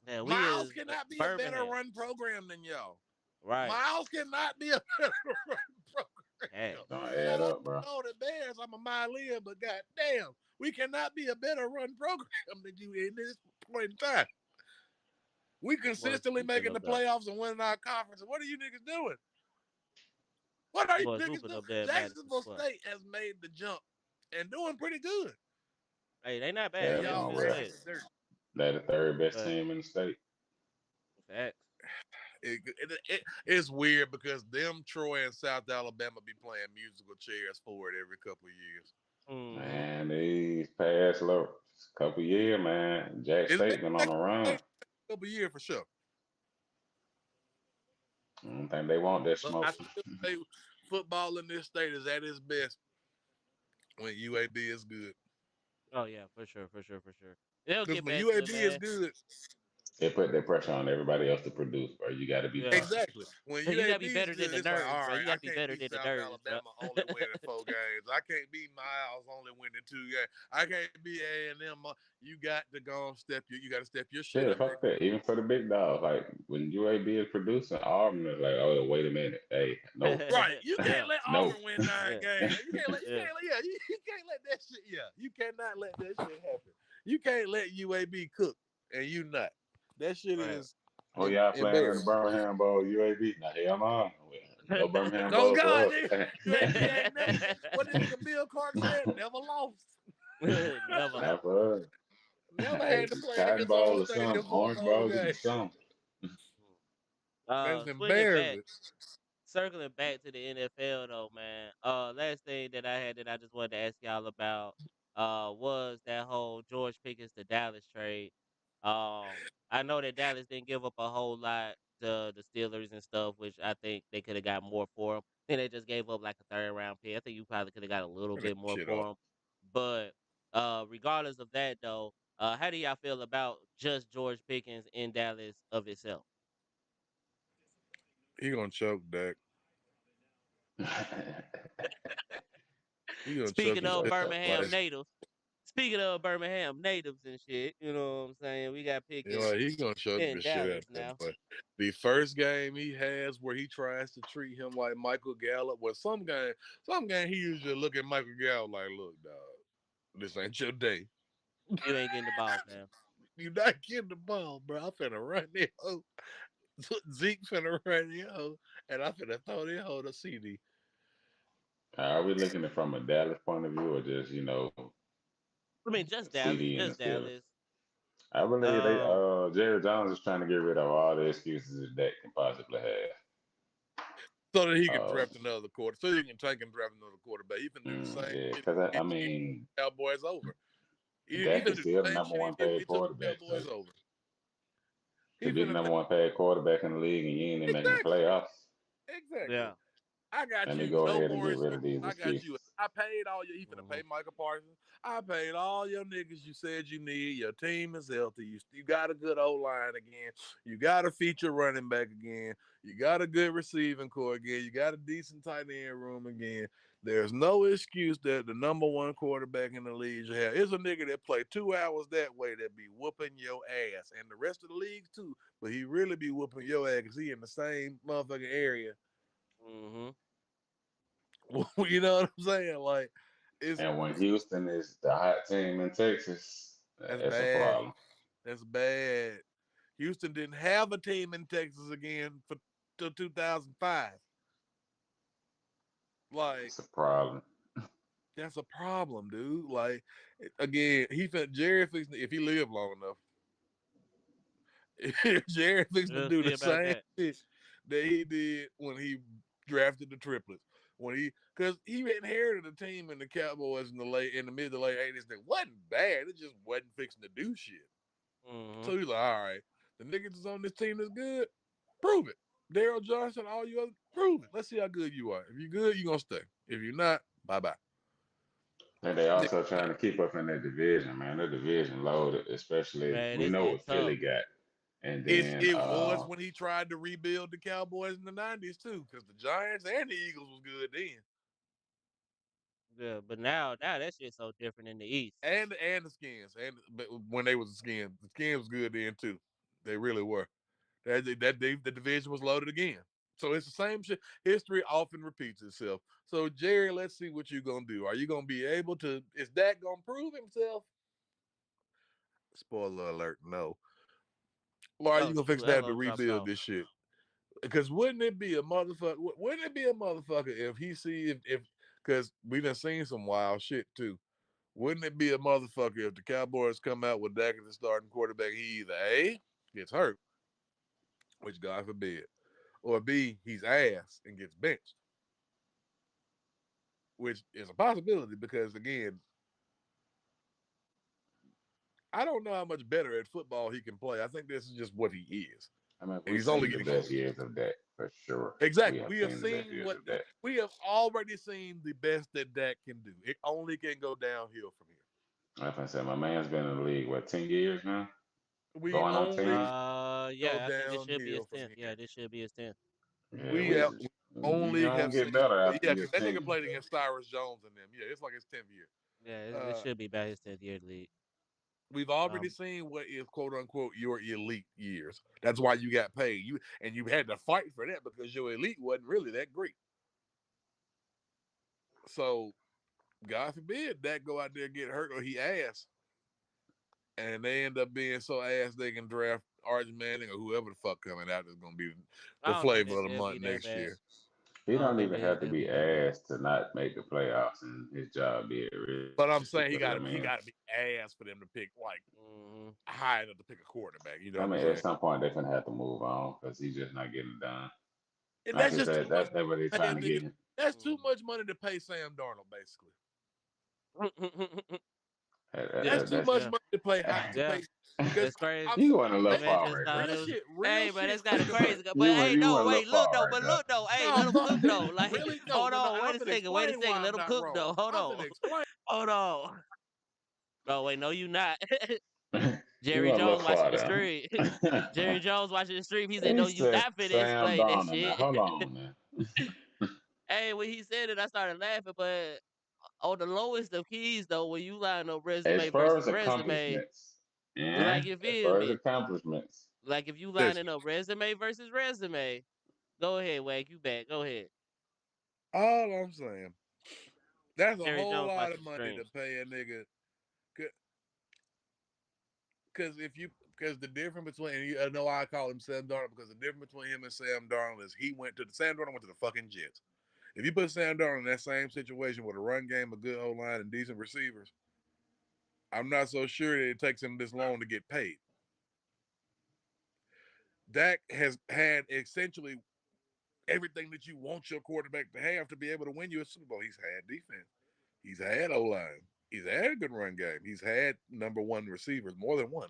man, we Miles is cannot be a better Birmingham, run program than y'all. right? Miles cannot be a better run program. Hey, Don't add Shout out up, bro. to all the Bears. I'm a Milean, but goddamn, we cannot be a better run program than you in this point in time. We boy, consistently swooping making the up there, playoffs and winning our conference. What are you niggas doing? What are you boy, niggas swooping doing? up there at Madison Jacksonville Square. State has made the jump and doing pretty good. Hey, they not And bad. Yeah, they're y'all doing Jacksonville well. dragging State, dirt. They're the third best but team in the state. facts. It's weird because them Troy and South Alabama be playing musical chairs for it every couple of years. Mm-hmm. Man, past couple years, man. Jack It's State been on the run. a couple years for sure. I don't think they want that But smoke. I still say football in this state is at its best when UAB is good. Oh yeah, for sure, for sure, for sure. They'll Because get when back to it, UAB is man. good, They put that pressure on everybody else to produce, bro. You got to be Yeah, better. exactly. When you gotta UAB be is better than good, the it's like, nerds, all bro. right, You I gotta be can't better beat than the South nerds, bro. Alabama only winning 4 games. I can't beat Miles only winning 2 games. I can't beat A&M. You got to go and you got to step your shit Yeah, up. fuck that. Even for the big dogs, like when UAB is producing, Auburn is like, oh, wait a minute. Hey, nope, Right. You Yeah, can't let nope. Auburn win 9 games. You yeah, can't let, yeah, you can't let that shit, yeah. You cannot let that shit happen. You can't let UAB cook and you not. That shit right. is Oh, y'all playing in the embarrassing. Birmingham Bowl, UAB? Nah, hell no. No Birmingham Oh Bowl God, for us. nigga, UAB ain't never. What the nigga Bill Clark said? Never lost. Never Not lost. for us. Never Hey, had to play in Cotton his own Bowl or stadium something, for a Orange bowl Bowl, give me game. some. That's Swinging back, embarrassing. circling back to the NFL though, man. Last thing that I had that I just wanted to ask y'all about, was that whole George Pickens to Dallas trade. I know that Dallas didn't give up a whole lot to the Steelers and stuff, which I think they could have got more for him. Then they just gave up like a third round pick. I think you probably could have got a little Turn that bit more shit off. for him. But regardless of that though, how do y'all feel about just George Pickens in Dallas of itself? He gonna choke, Dak. He gonna choke Speaking the You of gonna shit. choke. Birmingham Like, natives, speaking of Birmingham natives and shit, you know what I'm saying? We got Pickens he gonna choke in the shit out Dallas of that now. boy. The first game he has where he tries to treat him like Michael Gallup. Well, some game he usually look at Michael Gallup like, look, dog, this ain't your day. You ain't getting the ball, fam. You not getting the ball, bro. I'm finna run this hoe. Zeke finna run this hoe, and I'm finna throw this hoe to CD. Are we looking at it from a Dallas point of view or just, I mean, just Dallas, CD and the just Steelers? Dallas. I believe Um, Jerry Jones is trying to get rid of all the excuses that Dak can possibly have. So that he can Uh, draft another quarter. So he can take and draft another quarterback. He finna do the same yeah, shit because he I did to get mean, the Cowboys over. He Dak finna is do still the the same number shit he one did when paid he took the quarterback. So Cowboys over. to He be the finna number think one paid quarterback in the league and you ain't even making the exactly, playoffs, exactly. yeah. I got let me you. go No ahead and more get rid excuses. of these I got you. excuses. I paid all your. He finna Hmm. pay Michael Parsons. I paid all your niggas you said you need. Your team is healthy. You got a good O line again. You got a feature running back again. You got a good receiving core again. You got a decent tight end room again. There's no excuse that the number one quarterback in the league you have is a nigga that play 2 hours that way that be whooping your ass, and the rest of the leagues too. But he really be whooping your ass because he in the same motherfucking area. Hmm. You know what I'm saying? Like, it's And when Houston is the hot team in Texas, that's it's a bad. problem. That's bad. Houston didn't have a team in Texas again for till 2005. Like, It's a problem. that's a problem, dude. Like, again, Jerry fixing if he lived long enough, Jerry fixing to We'll do see the about same that. shit that he did when he drafted the triplets. Because he inherited a team in the Cowboys in the mid to late 80s that wasn't bad. It just wasn't fixing to do shit. Hmm. So he's like, all right, the niggas that's on this team that's good, prove it. Daryl Johnson, all you other, prove it. Let's see how good you are. If you're good, you're gonna stay. If you're not, bye bye. And they also trying to keep up in their division, man. Their division loaded, especially Man, we it's know getting what tough. Philly got. And It's then it was when he tried to rebuild the Cowboys in the '90s too, because the Giants and the Eagles was good then, Yeah, but now that shit's so different in the East. and the Skins, and but when they was the Skins was good then too. They really were. The division was loaded again. So it's the same shit. History often repeats itself. So Jerry, let's see what you're gonna do. Are you gonna be able to? Is that gonna prove himself? Spoiler alert, no. Or are Oh you gonna shoot, fix that to hello dropped rebuild off. this shit? Because wouldn't it be a motherfucker? Wouldn't it be a motherfucker if he see if because we done seen some wild shit too. Wouldn't it be a motherfucker if the Cowboys come out with Dak as the starting quarterback? He either A gets hurt, which God forbid, or B he's ass and gets benched, which is a possibility because again, I don't know how much better at football he can play. I think this is just what he is, I mean, and we've he's only seen the getting best closer. years of that for sure. We Exactly. have We have seen the best seen years what of that. we have already seen the best that Dak can do. It only can go downhill from here. Like I said, my man's been in the league, what, 10 years now? We Going on 10? only go Yeah, I think this should be his downhill from 10th. Yeah, here. this should be his 10th. Yeah, We have, we you only don't have get seen, better yeah, after because your that nigga 10. played against Cyrus Jones and them. Yeah, it's like his 10th year. Yeah, it Uh, should be about his 10th year in the league. we've already Um, seen what is quote unquote your elite years. That's why you got paid. You had to fight for that because your elite wasn't really that great. So God forbid that go out there and get hurt or he ass, and they end up being so ass they can draft Arch Manning or whoever the fuck coming out is gonna be I the don't think flavor that of the they'll be month that next bad. year. He I don't don't think even have to they'll be be that bad. asked to not make the playoffs, and his job be But I'm saying realistically. he I got mean, to be ass for them to pick like Hmm. high enough to pick a quarterback. You know I what I'm mean, at saying? some point they're gonna have to move on because he's just not getting it done. And Like that's I just too said, much that's what they're to pay a trying to get nigga. him. That's too much money to pay Sam Darnold. Basically, Yeah, that's too yeah, much money to play high to yeah. pay because It's crazy. I'm You saying going a The little man far just right thought there. it was. real Hey, but shit. that's kind Think of about crazy. it. But hey, You no, went a little wait, look far though, right but there. look though. Hey, No, let him fuck cook that. though. Like, Really? No, hold no, no. on, I'm wait a finna second, wait a explain second. why Let I'm him not cook wrong. though. Hold I'm finna on, explain. hold on. Oh wait, no, you not. You Jerry went a little Jones watching far the stream. Jerry there. Jones watching the stream. He said, He "No, you said not finna Sam explain that Darnold. Now shit." hold on now. Hey, when he said it, I started laughing. But on the lowest of keys, though, when you line up As resume far versus as resume, accomplishments, yeah, like you as feel far as me, accomplishments, like if you Listen, lining up resume versus resume, go ahead, Wag, you back, go ahead. all I'm saying, that's a Jerry whole Jones lot of watching the money to stream. pay a nigga. Because if you, because the difference between, and you, I know I call him Sam Darnold because the difference between him and Sam Darnold is Sam Darnold went to the fucking Jets. If you put Sam Darnold in that same situation with a run game, a good O line, and decent receivers, I'm not so sure that it takes him this long to get paid. Dak has had essentially everything that you want your quarterback to have to be able to win you a Super Bowl. He's had defense. He's had O line. He's had a good run game. He's had number one receivers, more than one.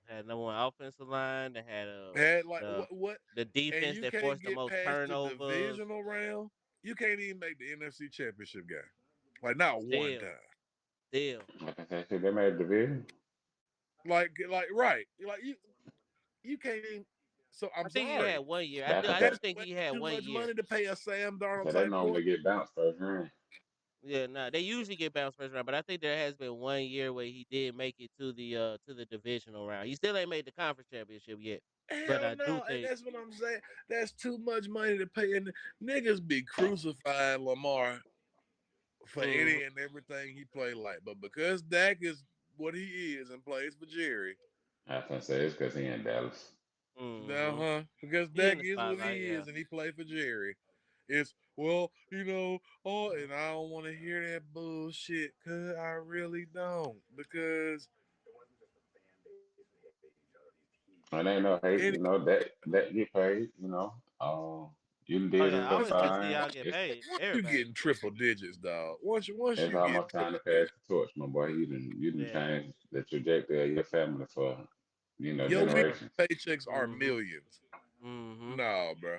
Had number one offensive line. They had Had like the what? the And defense you that can't forced the get most past the turnovers. divisional round. You can't even make the NFC Championship game. Like not one Still, time. still. like I said, shit, they made the division. Like right. Like you can't even. So I'm I think he had sorry. 1 year. That's I what do That's that. think way he had too one much year. money to pay a Sam Darnold So they type normally quarterback. get bounced first round. Yeah, nah, they usually get bounced first round, but I think there has been 1 year where he did make it to the divisional round. He still ain't made the conference championship yet, but Hell I do no, and think. that's what I'm saying. That's too much money to pay. And niggas be crucifying Lamar for Hmm. any and everything he play like. But because Dak is what he is and plays for Jerry, I can say it's because he in Dallas. Hmm. uh-huh. Because He in Dak the is what spotlight, he yeah. is and he played for Jerry. It's oh, and I don't want to hear that bullshit, cause I really don't. Because And ain't no hate, any that get paid, you Oh did yeah, I always like to see fine. y'all get It's paid. once you Everybody. get in triple digits, dog. Once it's you get in almost time to triple pass digits, the torch, my boy. You didn't Yeah, change the trajectory of your family for, your for weekly sure. generations. paychecks are Hmm. millions. Hmm. Nah, bro.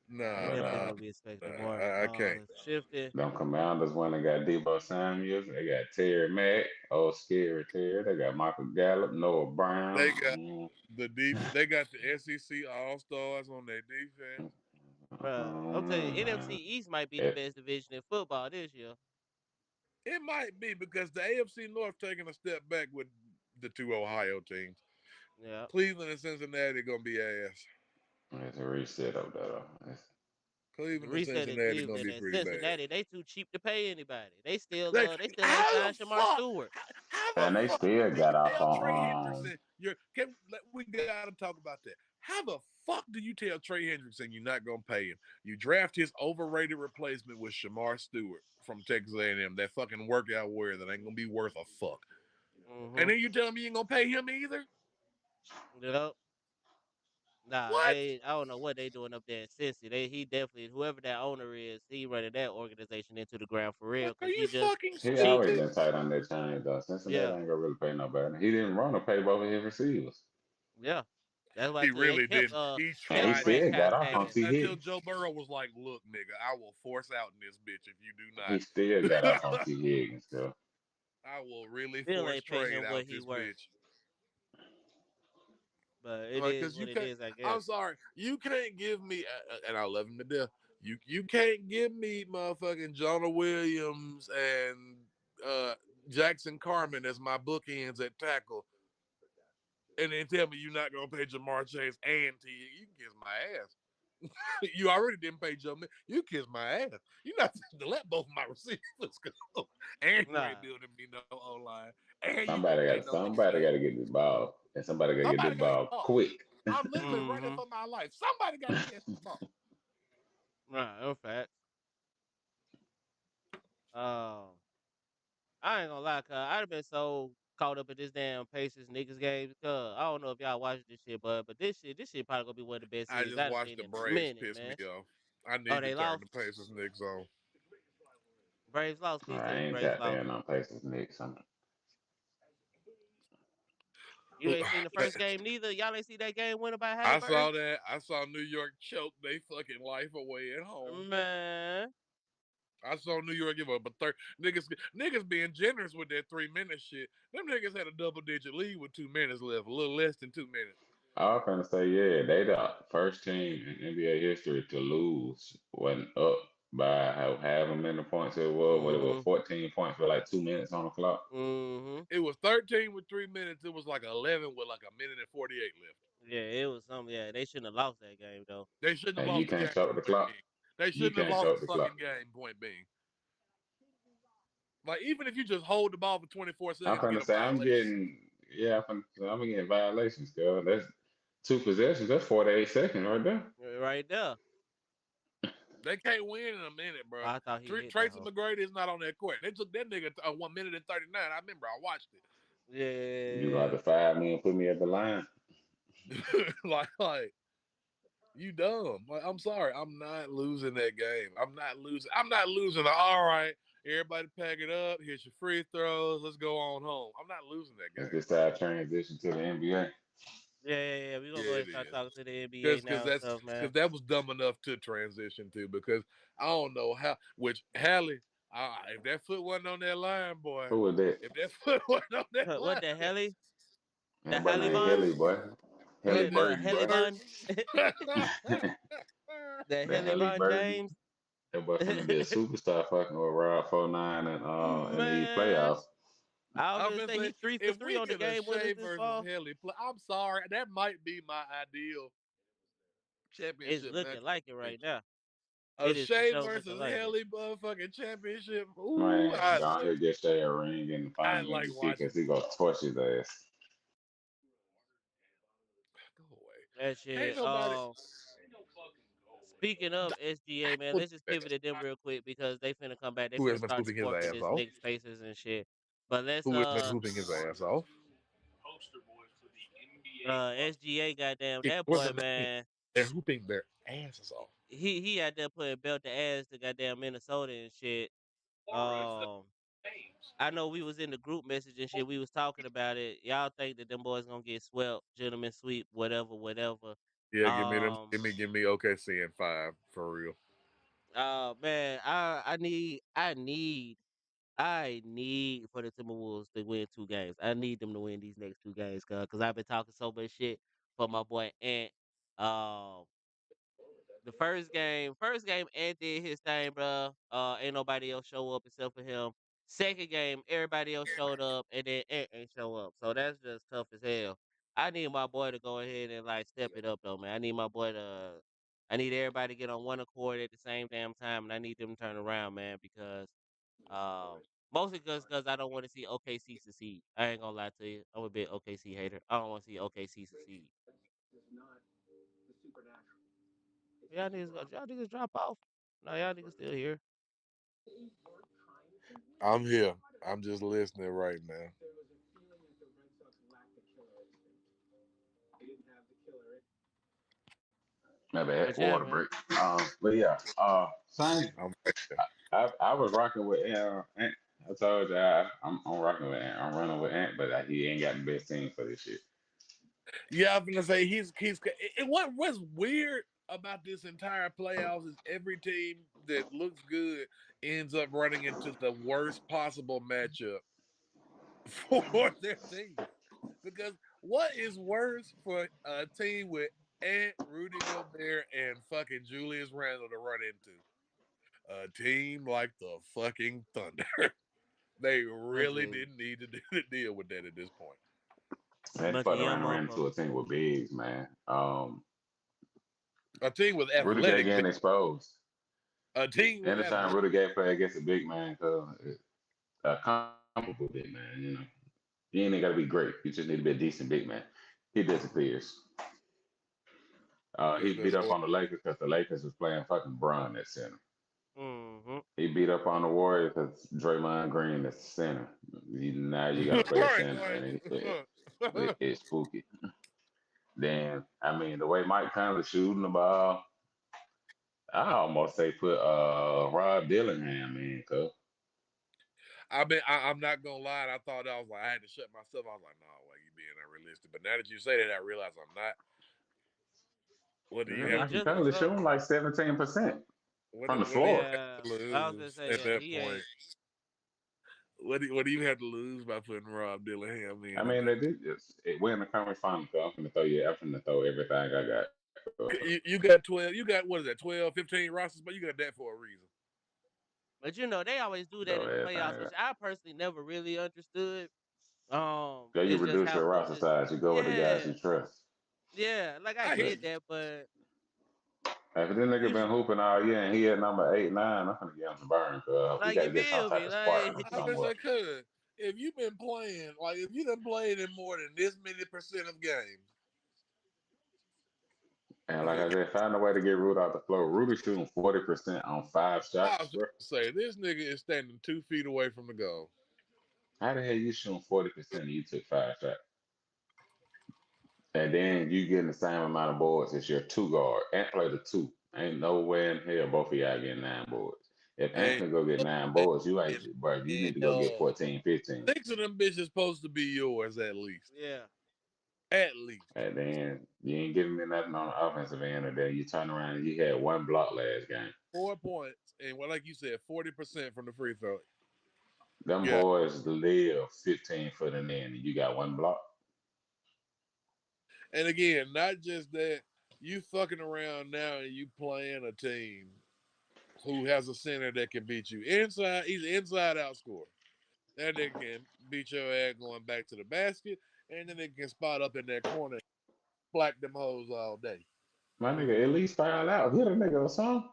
They Nah, But definitely nah, gonna be expecting nah. more. I can't. It's shifted. them Commanders when they got Debo Samuels, they got Terry Mack, old scary Terry. They got Michael Gallup, Noah They Brown. got they got the SEC All Stars on their defense. Bruh, I'm telling you, NFC Man. East might be the It, best division in football this year. It might be because the AFC North taking a step back with the two Ohio teams. Yeah. Cleveland and Cincinnati gonna be ass. it's a reset up there. Though. The Cleveland and reset in Cincinnati gonna Cleveland be and pretty bad. Cincinnati, they too cheap to pay anybody. Like, They still ain't how the signed Shamar fuck? Stewart. How And the they fuck still do you got off tell Trey on. Hendrickson? We gotta talk about that. How the fuck do you tell Trey Hendrickson you're not gonna pay him? You draft his overrated replacement with Shamar Stewart from Texas A&M, that fucking workout warrior that ain't gonna be worth a fuck. And Mm-hmm. then you tell me you ain't gonna pay him either? Yep. Nah, What? they I don't know what they doing up there in Cincy. He definitely whoever that owner is, he running that organization into the ground for real Like, are because you he just fucking He he always stupid? been tight on that chain though. Cincinnati yeah ain't gonna really pay no better. He didn't run to pay both of his receivers, yeah. That's why I He tell you they really kept didn't. He and he kept tried it still got franchise off on tagging. T. until Higgins. Joe Burrow was like, "Look, nigga, I will force out in this bitch if you do He not. still got off on T. Higgins, though. I will really Still force ain't pay trade him what out he this worth, bitch." but it Like, is cause what you it can't. is, I I'm guess. sorry, you can't give me, and I love him to death. You can't give me motherfucking Jonah Williams and uh, Jackson Carmen as my bookends at tackle, and then tell me you're not gonna pay Jamar Chase and T. You can kiss my ass. You already didn't pay Joe. You kiss my ass. You're not to let both of my receivers go, and you ain't Nah. building me no O line, and you gonna Somebody pay got no D somebody got line. to get this ball, and somebody got to get Somebody this got to get the ball ball. quick. I'm literally running Mm-hmm. for my life. Somebody got to catch the ball. Right, in fact. Um I ain't gonna lie, cuz I'd have been so caught up in this damn Pacers niggas game because I don't know if y'all watched this shit, but this shit probably gonna be one of the best I series just I've watched seen the in a Braves minute, piss me man. off. I Oh, need to they turn the lost? Pacers Knicks on. Braves lost? Who you I said the ain't Braves tapped lost? in on Pacers Knicks. You ain't seen the first game neither? Y'all ain't see that game winner by I Halliburton? saw that. I saw New York choke they fucking life away at home. Man. I saw New York give up a third. Niggas being generous with that 3 minute shit. Them niggas had a double digit lead with 2 minutes left, a little less than 2 minutes. I was gonna say, yeah, they the first team in NBA history to lose when up by however many points it was. What it was, Mm-hmm. 14 points with like 2 minutes on the clock. Mm-hmm. It was 13 with 3 minutes. It was like 11 with like a minute and 48 left. Yeah, it was something. Yeah, they shouldn't have lost that game though. They shouldn't have And you lost the can't game. choke the Point clock. being, they You shouldn't have can't lost the choke the fucking clock. game. Point being, like even if you just hold the ball for 24 I'm seconds, get gonna a say I'm violation. getting I'm getting violations, girl. That's two possessions. That's 48 seconds right there. Right there. They can't win in a minute, Oh, bro. I thought he hit that Tracy hoe. McGrady is not on that court. They took that nigga 1 minute and 39. I remember. I watched You gonna have to Yeah. fire me and put me at the line. it. like you dumb. Like I'm sorry. I'm not losing that game. I'm not losing. I'm not losing. All right, everybody pack it up. Here's your free throws. Let's go on home. I'm not losing that Is game. this our transition to the NBA? Yeah. We're gonna Yeah, go ahead it and start is. talking to the NBA Because now and that's stuff, man. because that was dumb enough to transition to. Because I don't know how. Which Hallie, if that foot wasn't on that line, boy, Who was that? if that foot wasn't on that What line, the heli? The That boy named Helibon? Helly, boy. Helly that The nigga Burton, boy. bird. Helibon? The That Helly Helibon Burton. James? That boy finna be a superstar fucking with Rob 49 and in the Man. playoffs. I was I'm gonna gonna say he say, three for if three we on the get a game winners Shea this versus fall. Haley play, I'm sorry, that might be my ideal It's championship looking match. like it right now. A It is for Shea sure looking versus like it. Haley motherfucking championship. Ooh, Man, go ahead get Shay a ring in the I finals like MVP watching. because he gonna torch his ass. Go away. That Ain't shit. nobody. Speaking of SGA, man, let's just pivot to them real quick because they finna come back. They Who finna has been start the hooping his court for ass this off? Knicks Pacers and shit. But let's Who has been hooping his ass off? SGA, goddamn It that boy, wasn't that mean. man. They're hooping their asses off. He out there putting belt to ass to goddamn Minnesota and shit. Um, I know we was in the group message and shit. We was talking about it. Y'all think that them boys gonna get swept, gentlemen sweep, whatever, whatever. Yeah, give me them. Um, Give me OKC in 5 for real. man, I need for the Timberwolves to win 2 games. I need them to win these next 2 games, cause I've been talking so much shit for my boy Ant. Um, the first game, Ant did his thing, bro. Ain't nobody else show up except for him. Second game, everybody else showed up, and then Ant ain't show up. So that's just tough as hell. I need my boy to go ahead and like step it up though, man. I need my boy to. I need everybody to get on one accord at the same damn time, and I need them to turn around, man, because um, mostly because I don't want to see OKC succeed. I ain't gonna lie to you. I'm a big OKC hater. I don't want to see OKC succeed. Y'all niggas drop off. No, y'all niggas still here. I'm here. I'm just listening right now. My bad, But yeah, water man. break. But yeah, same. I'm back there. I was rocking with Ant. I told you I'm rocking with Ant. I'm running with Ant, but he ain't got the best team for this shit. Yeah, I'm gonna say he's. What's weird about this entire playoffs is every team that looks good ends up running into the worst possible matchup for their team. Because what is worse for a team with Ant, Rudy Gobert, and fucking Julius Randle to run into? A team like the fucking Thunder. They Bunch really of didn't need to deal with that at this point. They bunch of fucked young around and ran into a motherfuckers. team with bigs, man. A team with Rudy Gay athletic, getting exposed. a team with Anytime athletic. Rudy Gay play against a big man, a comparable big man, you ain't got to be great. You just need to be a decent big man. He disappears. He beat up Disrespectful. on the Lakers because the Lakers was playing fucking Bron at center. Mm-hmm. He beat up on the Warriors because Draymond Green is center. Now you got to play a Right, center, like and it's spooky. Then I mean the way Mike Conley shooting the ball, I almost say put Rob Dillingham in, cuz. I'm not gonna lie. I thought I was like I had to shut myself. I was like, no, way, you being unrealistic. But now that you say that, I realize I'm not. What do I you Yeah, have? mean, like he just for currently some. shooting like 17% from the What do you floor. have Yeah, to I was gonna lose say at yeah. that He point? ain't. What do you have to lose by putting Rob Dillingham I in at mean, that? they did just we're in the conference final, so I'm finna throw everything I got. You got 12. You got what is that? 12, 15 rosters, but you got that for a reason. But they always do that Throw in the everything playoffs, I which got. I personally never really understood. Yeah, you It's just reduce how your roster much. size. You go with the guys Yeah, you trust. yeah. Like I I hear get you. that, but If this nigga you been should, hooping all year and he at number 8, 9, I'm gonna get him some burn, cuz we like, got you to get some feel type me, of spark like. from I was somewhere. like, could if you've been playing, like if you done played in more than this many percent of games, And like okay, I said, find a way to get Rudy out the floor. Rudy shooting 40% on 5 shots, I was bro. just gonna say this nigga is standing 2 feet away from the goal. How the hell you shooting 40% and you took 5 shots? And then you getting the same amount of boards as your two guard and play the two. Ain't no way in hell both of y'all getting 9 boards. If Ant And can go get look 9 boards, you in ain't, bro. You need to go get hell, 14, 15. 6 of them bitches supposed to be yours at least. Yeah. At least And then you ain't giving me nothing on the offensive end. And then you turn around and you had 1 block last game. 4 points, and well, like you said, 40% from the free throw. Them Yeah, boys live 15 foot in there, and you got 1 block. and again, not just that. You fucking around now and you playing a team who has a center that can beat you inside. He's an inside out scorer. That nigga can beat your ass going back to the basket, and then they can spot up in that corner, and black them hoes all day. My nigga, at Mm-hmm. least foul out. Hit a nigga or something.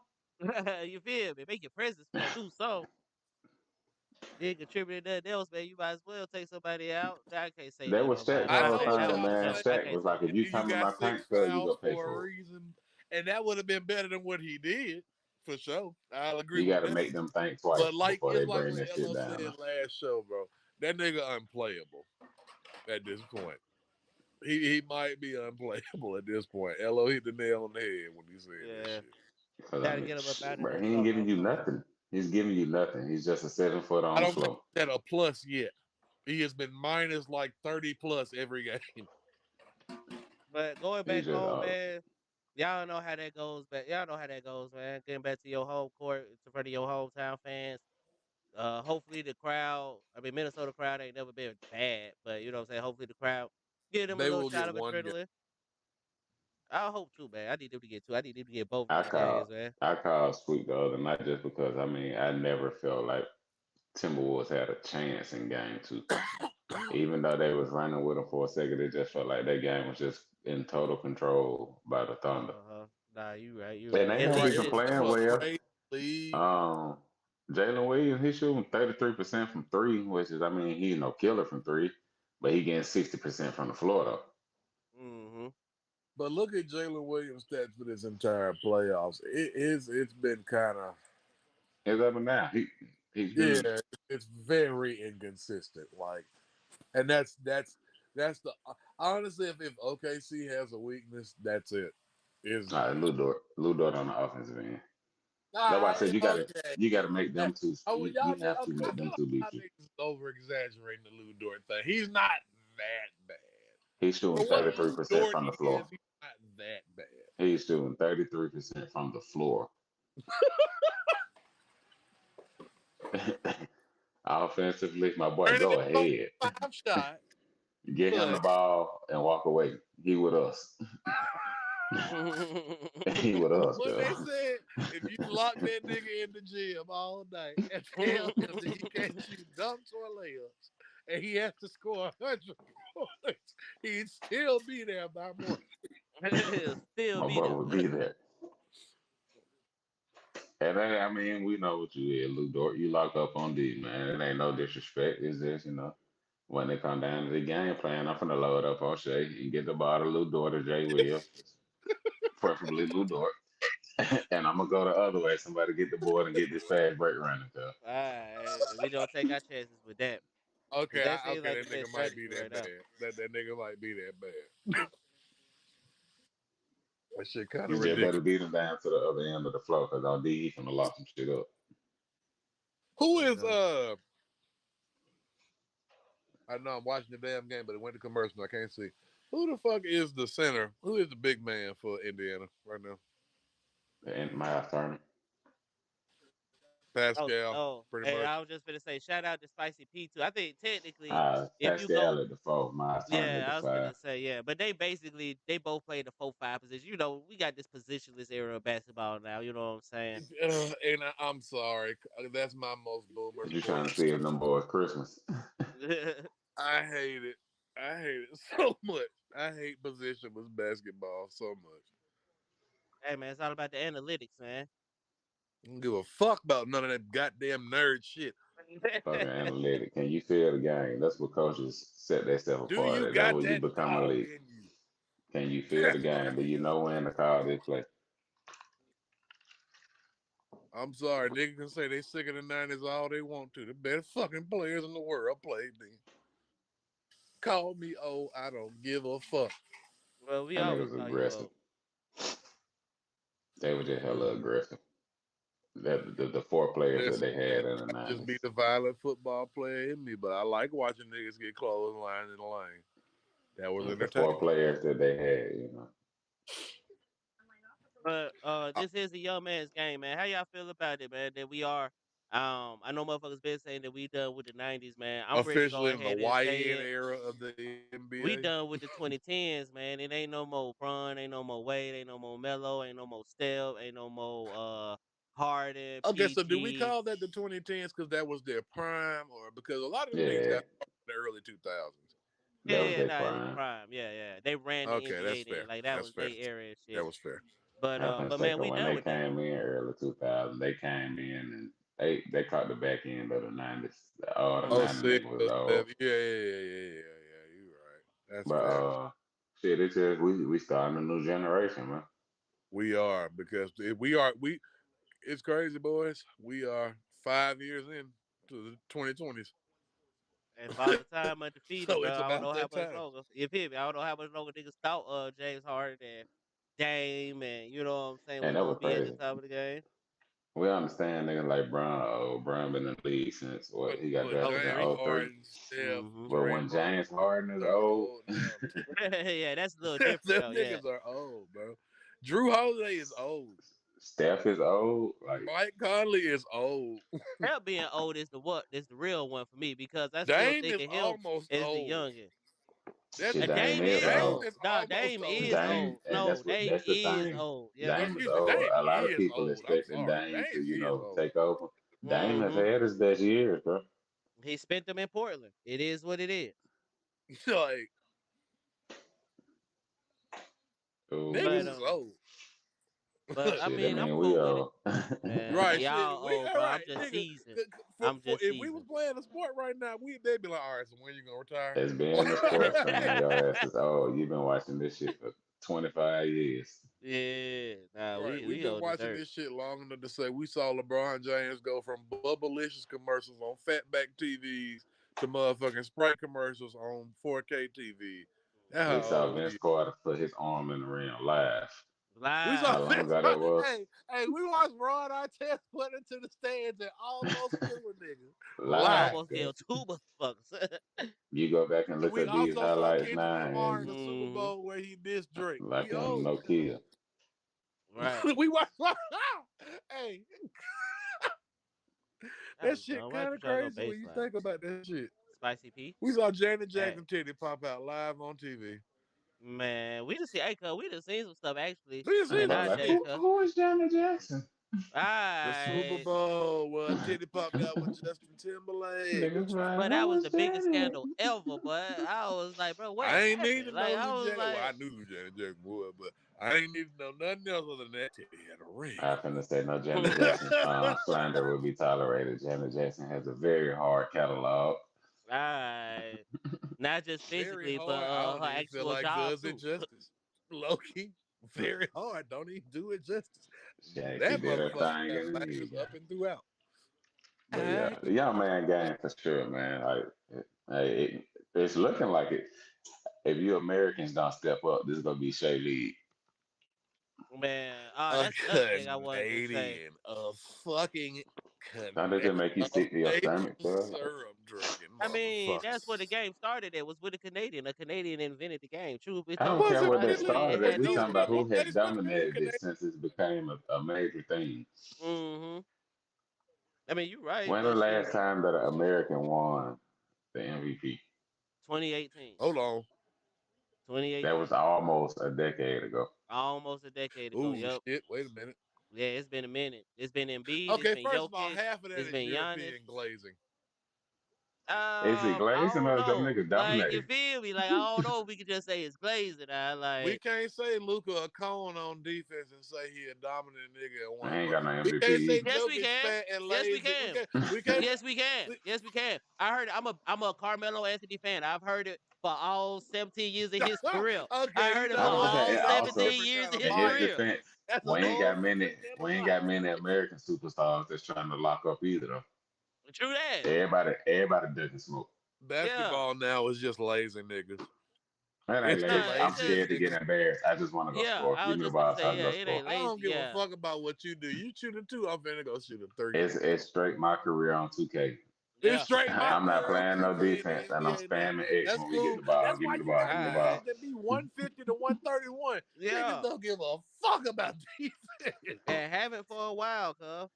You feel me? Make your presence felt. Do so. Then contributed nothing else, man. You might as well take somebody out. I can't say That nothing was on my Shaq I my whole know bad. what That time, was a y'all man. joke. saying. I Shaq can't was say like, if nothing. you You come in got my 6 paint, cuz you fouls gonna pay for a for it. reason, and that would have been better than what he did, for sure. I'll agree You with got to that. make them think But twice like before it's they like bring what that shit Elo down. said last show, bro. That nigga unplayable at this point. He might be unplayable at this point. Elo hit the nail on the head when he said that Yeah. shit. Because I Gotta mean, get him up shit, out of bro, there he ain't giving you somehow. nothing. He's giving you nothing. He's just a 7 foot I on the don't think floor. he's at a plus yet. He has been minus like 30 plus every game. But going He's back just home, man, y'all know how that goes. But y'all know how that goes, man. Getting back to your home court in front of your hometown fans. Hopefully the crowd. I mean, Minnesota crowd ain't never been bad, but you know what I'm saying. Hopefully the crowd give them a They little will shot get of one game. adrenaline. I hope too, man. I need them to get two. I need them to get both I these games, called man. I called sweep the other night just because I mean I never felt like Timberwolves had a chance in game 2. Even though they was running with them for a second, it just felt like that game was just in total control by the Thunder. Nah, you right. You And right. they And You haven't want it, even you it want to playing know a well. crazy league? Jalen Williams, he's shooting 33% from three, which is I mean he's no killer from three, but he getting 60% from the floor though. mm-hmm. But look at Jalen Williams' stats for this entire playoffs. It's been kind of It's up and down. He's been yeah, it's very inconsistent. Like, and that's the honestly, if OKC has a weakness, that's it. Is Lou Dort on the offensive end. That's why I nah, said okay. you gotta make them two. Oh, well, y'all You just have to okay. I make them feel like two y'all beefy. niggas is over exaggerating the Lou Dort thing. He's not that bad. He's For shooting what 33% Dort from the is, floor. he's not that bad. He's shooting 33% from the floor. Offensively, my boy, Turning go it over ahead. 5 shots, Get him the but ball and walk away. He with us. He with us, what they girl. said, if you lock that nigga in the gym all night and tell him that he can't shoot dunks or layups and he has to score 100 points, he'd still be there by morning. He'll still My be boy there. would be there. And then, I mean, we know what you is, Lou Dort. You lock up on D, man. It ain't no disrespect. It's just, when they come down to the game plan, I'm finna load up on Shay and get the ball to Lou Dort or Jay Will, preferably Lou Dort. And I'm gonna go the other way. Somebody get the board and get this fast break running, cuz. We don't take our chances with that. Cause Okay, that seems okay, like the that best nigga might strategy be right that now. bad. That nigga might be that bad. That shit kind of You just better ridiculous. beat him down to the other end of the floor, cause on D he finna lock some shit up. Who For is sure. I know I'm watching the damn game, but it went to commercial. I can't see. Who the fuck is the center? Who is the big man for Indiana right now? And Miles Turner. Pascal, Oh, pretty and much. I was just gonna say, shout out to Spicy P too. I think technically, if you Pascal go, at the four, Miles Turner at yeah, the I was gonna five. say, yeah, but they both play the 4-5 position. We got this positionless era of basketball now. You know what I'm saying? And I'm sorry, that's my most boomer Cause you sports. trying to see if them boys Christmas. I hate it. I hate it so much. I hate positionless basketball so much. Hey man, it's all about the analytics, man. I don't give a fuck about none of that goddamn nerd shit. Fucking analytic. Can you feel the game? That's what coaches set themselves Do apart you at. That's got where you that become dog elite. in you? Can you feel the That's what game? I Do you care know about. when to call this play? I'm sorry, nigga can say they sick of the 90s all they want to. The best fucking players in the world played then. Call me old, I don't give a fuck. Well, we That always niggas call you aggressive. old. They were just hella aggressive. The four players that Listen, they man, had in the I just be nineties. the violent football player in me, but I like watching niggas get clotheslined in the lane. That was The four entertaining. players that they had. But Uh, this is a young man's game, man. How y'all feel about it, man? That we are, I know motherfuckers been saying that we done with the '90s, man. I'm ready to go Officially in the ahead and say YN it. era of the NBA. We done with the 2010s, man. It ain't no more Bron, ain't no more Wade, ain't no more Melo, ain't no more Steph, ain't no more Harden, Okay, so do we PG. call that the 2010s because that was their prime, or because a lot of them niggas Yeah, got started in the early 2000s? that Yeah, was yeah, their no, it was prime. prime. Yeah, yeah. They ran the Okay, that's NBA then, fair. like that That's was fair. their era and That shit. was fair. I can But say man, 'cause we when done they with that. came in early 2000, they came in and they caught the back end of the '90s. All the Oh, '90 six, niggas was oh, old. seven. Yeah, yeah, yeah, yeah, yeah, yeah. You're right. That's But fair. shit, it's just we starting a new generation, man. We are because if we are we. It's crazy, boys. We are 5 years in to the 2020s, And Father Time undefeated, so bro. it's I don't about know how that much time. longer. You feel me? I don't know how much longer niggas thought James Harden and Dame and you know what I'm saying And was that gonna was be at the crazy. top of the game. We understand niggas like Brown. Oh, Brown been in the league since what he got But drafted in '03. James '03. Harden, Steph, Mm-hmm. But when Draymond, James Harden is them are old, old now too. Yeah, that's a little Them different though. Yeah, niggas are old, bro. Drew Holiday is old. Steph is old, like Mike Conley is old. Steph being old is the what is the real one for me because I still Dame think is of him almost as the old. youngest. That's shit, A Dame Dame is is Dame old. old. is Nah, almost Dame old. is Dame, old. and No, Dame that's the is thing. old. Well, Yeah. Dame is excuse me, old. Dame A lot of is people old. I'm expecting sorry, Dame to, Dame is old. take over. Dame has Mm-hmm. had his best years, bro. He spent them in Portland. It is what it is. Like niggas But Oh is old. I shit, that mean I'm mean we cool with it. are. Man, Right, shit. y'all We old, all bro. I'm right, just nigga. seasoned. For I'm just if we was seasoned. playing a sport right now, they'd be like, all right, so when you gonna retire? As being a sports fan, your ass is old. You've been watching this shit for 25 years. Yeah, nah, Right, we we've been old as watching dirt. this shit long enough to say we saw LeBron James go from Bubblicious commercials on fatback TVs to motherfucking Sprite commercials on 4K TV. That's We how saw old Vince we. Carter put his arm in the ring live. We saw How Live. long ago that was? we watched Ron Artest put into the stands and almost kill a nigga And live. Live, almost girl. killed two motherfuckers. You go back and look We at these also saw highlights Kendrick now, Lamar in and the Super hmm Bowl where he dissed Drake. like We him, old no kill. Right. we watched. Hey, That that was shit dumb. Why'd kind you of try to go crazy when you baseline? think about that shit. Spicy P. We saw Janet Hey, Jackson titty pop out live on TV. man, we just see, hey, cuz, we just seen some stuff actually So you I see ain't that gonna lie. nowadays, shit? cuz. Who is Janet Jackson? The Super Alright. Bowl where titty popped out with Justin Timberlake. Niggas like, But that who was is the biggest Janet? scandal ever, but I was like, bro, what I ain't need happened? to Like, know I who was Janet. Well, I like, knew who Janet Jackson was, but I ain't need to know nothing else other than that titty had a ring. I finna say no Janet Jackson slander will be tolerated. Janet Jackson has a very hard catalog. alright. Not just Very physically, but hard. I don't her even feel actual like job does it too. justice. Loki, very hard. Don't even do it justice. She That did her motherfucker thing got in the layers league. up and throughout. But yeah, the young man game for sure, man. It's looking like it. If you Americans don't step up, this is gonna be Shea League. Man, A that's another thing I wanted to say. Canadian, a fucking Don't they Canadian, just make you a sick to your maple stomach, bro? Like, syrup drinking I mean, motherfucker. that's where the game started. It was with a Canadian. A Canadian invented the game. Truth be I don't told, care Was where it they surprisingly, really? it started at. had We no talking about These roots. who people, has they supposed to be dominated it Canadian. since it became a major thing. Hmm I mean, you're right, When the but last shoot, time that an American won the MVP? 2018, Hold on. That 2018, was almost a decade ago. almost a decade ago. Ooh, Yep. shit. Wait a minute. Yeah, it's been a minute. It's been Embiid. It's Okay, been first of all, Jokic. half of that It's is been Giannis. European glazing. Is it I glazing don't or them know. niggas Like, you dominating? feel me? Like, I don't know if we could just say it's glazing. I We like. can't say Luca a cone on defense and say he a dominant nigga and I one. ain't got no We MVP can't say either. Yes, we Jokic can. fat and Yes, we lazy. We can. can't. We can't. Yes, we can. We, Yes, we can. I heard it. I'm a Carmelo Anthony fan. I've heard it for all 17 years of his career. I okay, you heard it know for I was what? saying, all and That's a also 17 different years kind of of in his his bias. career. defense, That's a we ain't whole got different many kind of we ain't got bias. many American superstars that's trying to lock up either though. True that. Everybody doesn't smoke. Yeah. Basketball now is just lazy niggas. That ain't It's the lazy. I'm It's just scared laziest to get niggas. embarrassed. I just want to go yeah. score. I Give was me the just gonna ball so say I can yeah. go It score. ain't I don't lazy. give a Yeah. fuck about what you do. You shooting two, I'm finna go shoot a three. It's straight my career on 2K. It's Yeah. straight my I'm not career on playing no 2K in the defense, and I'm NBA now. spamming X That's when we get cool. the ball. That's Give why me the you ball. got Give me the these Alright. ball. niggas that be 150 to 131. Niggas Yeah. don't give a fuck about defense. And haven't for a while, cuz.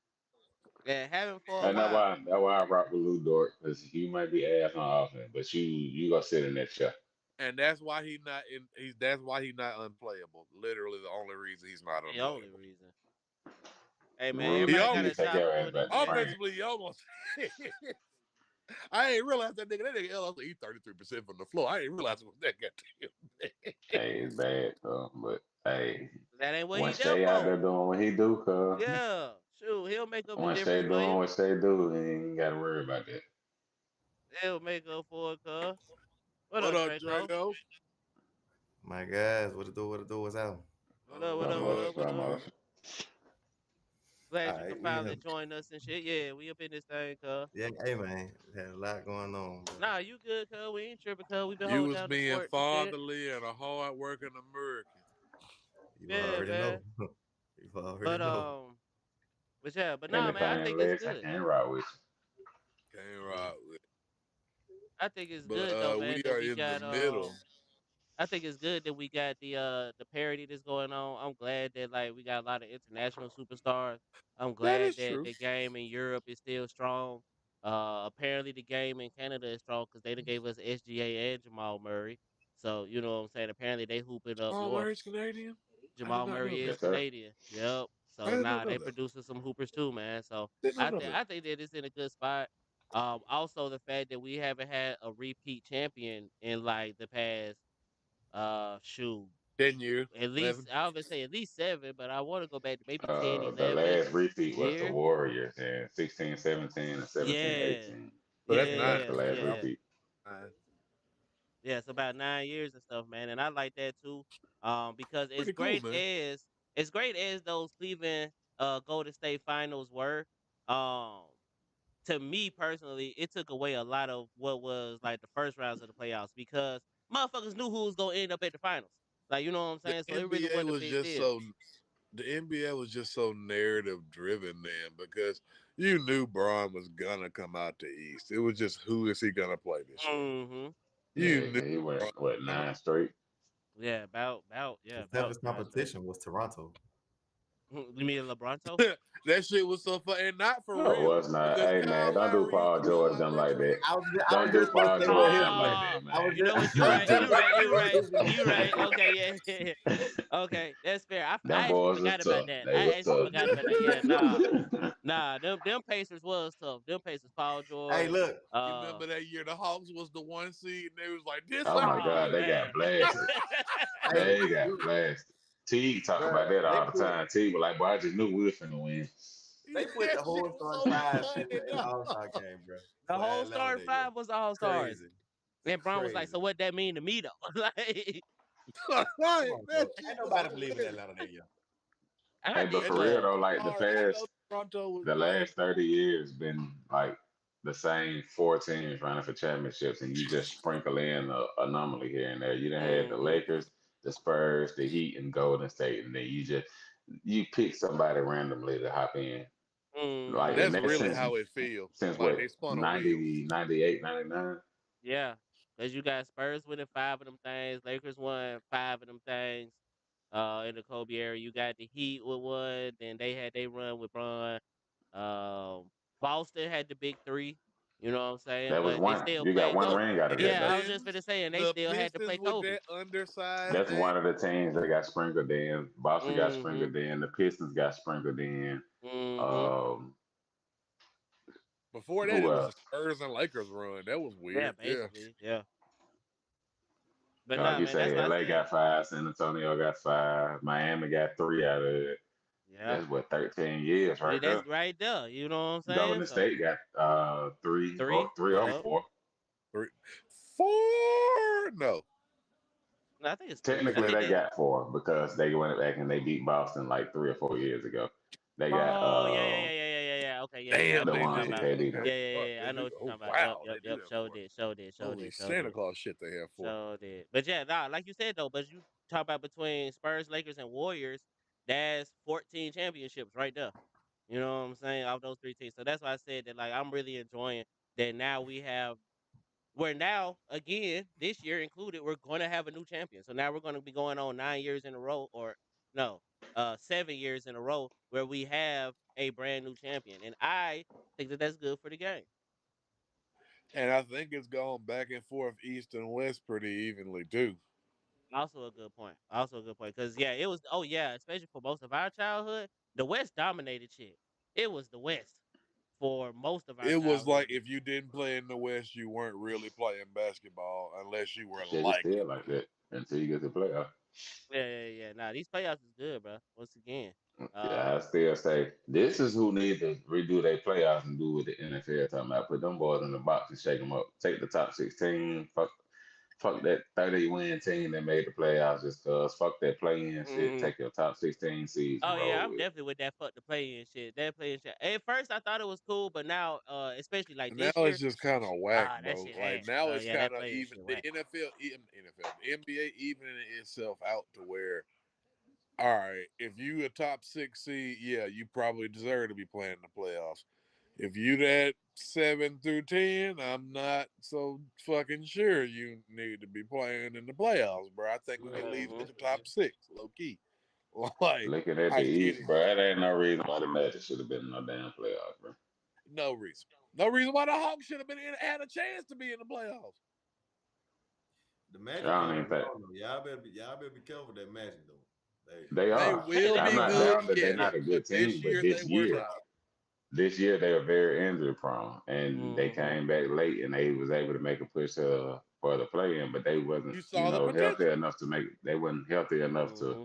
And haven't for a And while. that's why I rock with Lou Dort because you might be ass on offense, but you gonna sit in that chair. And that's why he's not in. That's why he's not unplayable. Literally, the only reason he's not The only unplayable. reason. Hey man, Rudy, He everybody almost gotta take stop your ass doing this back to shit. France. offensively, he almost. I ain't realized that nigga. That nigga LLC, he 33% from the floor. I ain't realize it was that goddamn. Hey, it's bad, but hey, That ain't what when he there Shay out there for. doing what he do, Yeah. Shoot, he'll make up the when difference Shay for doing you. what Shay do, he ain't got to worry about that. He'll make up for it, cuz. What What up, up, Draco? Draco? My guys, what it do, what's out? What up, Oh, what So up, what much, up, nothing, what so up? much. man. Glad you Alright, could we finally here. join us and shit. Yeah, we up in this thing, cuz. Yeah, hey man, had a lot going on, but Nah, you good, cuz. We ain't tripping, cuz. We been You holding was down the being fort and shit. fatherly and a hard-working American. you Yeah, already know. man. You already But know. yeah, but nah, man, I Anything think it's less, I good. can't rock with Can't rock with. I think it's But good though, man, we that are we in the got middle. I think it's good that we got the parity that's going on. I'm glad that like we got a lot of international superstars. I'm That glad is that true. the game in Europe is still strong. Apparently the game in Canada is strong because they done gave us SGA and Jamal Murray. So you know what I'm saying. Apparently they hooping up Jamal north. Murray's Canadian. I did Jamal not know Murray you. is that. Yes, sir. Canadian. Yep. I So did not nah, know they that. producing some hoopers too, man. So Did not know that. I think that it's in a good spot. Also the fact that we haven't had a repeat champion in like the past shoot 10 years, at least 11. I would say at least 7, but I want to go back to maybe 10, The 11 last repeat was the years. Warriors in 16, 17, and 17, Yeah, 18. So that's yeah, Yeah, that's nine. the yeah. So last yeah, repeat. Nine. yeah. It's about 9 years and stuff, man. And I like that too, because Pretty cool, man. as great as those Cleveland Golden State Finals were, um, to me personally, it took away a lot of what was like the first rounds of the playoffs because motherfuckers knew who was gonna end up at the finals. Like, you know what I'm The saying? So it really NBA wasn't a was big just deal. so the NBA was just so narrative driven then because you knew Braun was gonna come out the East. It was just who is he gonna play this year? Mm-hmm. You Yeah, knew 'cause he Braun went what was 9 straight. Yeah, The about toughest 9 straight. competition was Toronto. You mean LeBronto? coming. That shit was so fun, and not for No, it real was not. because Hey man, Kyle don't do Lowry used Paul to go George out them there like that. trash. I was Don't do just gonna Paul say what George his them like man. that, Oh, I was man. you know what? just You I was right. just You gonna right. say You what right. his man. You right. Okay, yeah. Okay, that's fair. I Them actually boys was forgot about tough. that. They I was actually tough, forgot about that. Yeah, nigga. nah. Them Pacers was tough. Them Pacers, Paul Hey, George. look, You Uh, remember that year the Hawks was the 1 seed, and they was like, "This Oh our my oh God, year." they got man. blasted. hey, They got look, blasted. T talk bro. about that They all the put time. T was like, boy, I just knew we was finna win. they put That the shit whole was starting so five in funny, the dog. All Star game, bro, The for whole Atlanta starting that year. five was all stars. Crazy, And Brown was like, "So crazy. what that mean to me though?" Like, Come Like, on, that bro. shit Ain't was nobody believe in hilarious. Atlanta that year. I Hey, but And for did don't real though. though, get like me the hard. I know past, Toronto was the trash. last 30 years been like the same 4 teams running for championships, and you just sprinkle in a anomaly here and there. You done had the Mm-hmm. Lakers, the Spurs, the Heat, and Golden State, and then you pick somebody randomly to hop in. Like, Mm-hmm. and That's that's really how it feels. since Like what they spun a wheel. 90, 98, 99. Yeah, because you got Spurs winning 5 of them things, Lakers won 5 of them things. In the Kobe era, you got the Heat with one. Then they had they run with Bron. Um, Boston had the big three. You know what I'm saying? That was But they one. still You got played one Kobe. ring out of that Yeah, though. I was just gonna Pistons, say, and they the still had to play Pistons with Kobe. that undersized That's one thing. of the teams that got sprinkled in. Boston got Mm-hmm. sprinkled in. The Pistons got sprinkled in. Mm-hmm. Um, Before that, who it was a else? Spurs and Lakers run. That was Yeah, weird. Yeah. basically. Yeah. But Like nah, you man, that's say, what I LA said. got five, San Antonio got five, Miami got three out of it. Yeah. That's what 13 years See, right that's there. right there. You know what I'm saying? Golden So State got three. three or Yep. four. Three, four. No. No, I think it's three. I Technically, think they they. got four because they went back and they beat Boston like 3 or 4 years ago. They got Oh yeah. Okay, yeah. I Damn, know the what they you're one talking who about. did. KD. Okay. All right, Yeah. they I know do. what you're Oh talking about. wow, they do have Show four. did. Holy Show Santa did. Claus shit, they have four. Show did. But yeah, nah, like you said though. But you talk about between Spurs, Lakers, and Warriors. That's 14 championships right there. You know what I'm saying? Of those 3 teams. So that's why I said that. Like I'm really enjoying that. Now we have. We're now again this year included. We're going to have a new champion. So now we're going to be going on 9 years in a row, or no, 7 years in a row where we have a brand new champion, and I think that that's good for the game. And I think it's gone back and forth east and west pretty evenly too. Also a good point. Also a good point because yeah, it was. Oh yeah, especially for most of our childhood, the West dominated shit. It was the West for most of our It was like childhood. if you didn't play in the West, you weren't really playing basketball unless you were Shit is like it. still like that until you get to playoff. Yeah. Nah, these playoffs is good, bro. Once again, Yeah, I um, still say this is who need to redo their playoffs and do what the NFL talking about. Put them boys in the box and shake them up. Take the top 16. Fuck that 30 win team that made the playoffs just cause. Fuck that play in shit. mhm. Take your top 16 seeds and Oh yeah, roll I'm with it. definitely with that fuck the play in shit. That play in shit. At first I thought it was cool, but now especially like Now this it's year, just kind of whack, that bro. shit Like ass. now it's Yeah, kind that of play in even shit the whack. NFL, the NBA evening itself out to where, all right, if you a top 6 seed, yeah, you probably deserve to be playing the playoffs. If you that 7 through 10, I'm not so fucking sure you need to be playing in the playoffs, bro. I think we can Look, leave Hmm. with the top 6, low key. Like Looking at the I get East, it, bro, that ain't no reason why the Magic should have been in no damn playoffs, bro. no reason, no reason why the Hawks should have been had a chance to be in the playoffs. the I Magic don't coming even think along though. Y'all better be careful with that Magic though. They they They are. will Let I'm me be not go. good, doubting that they're yes, not a but good this team, but year they were not. this year they were very injury prone, and they Hmm. came back late, and they was able to make a push for the play in, but they wasn't, You saw the healthy potential. enough to make. They wasn't healthy enough Hmm.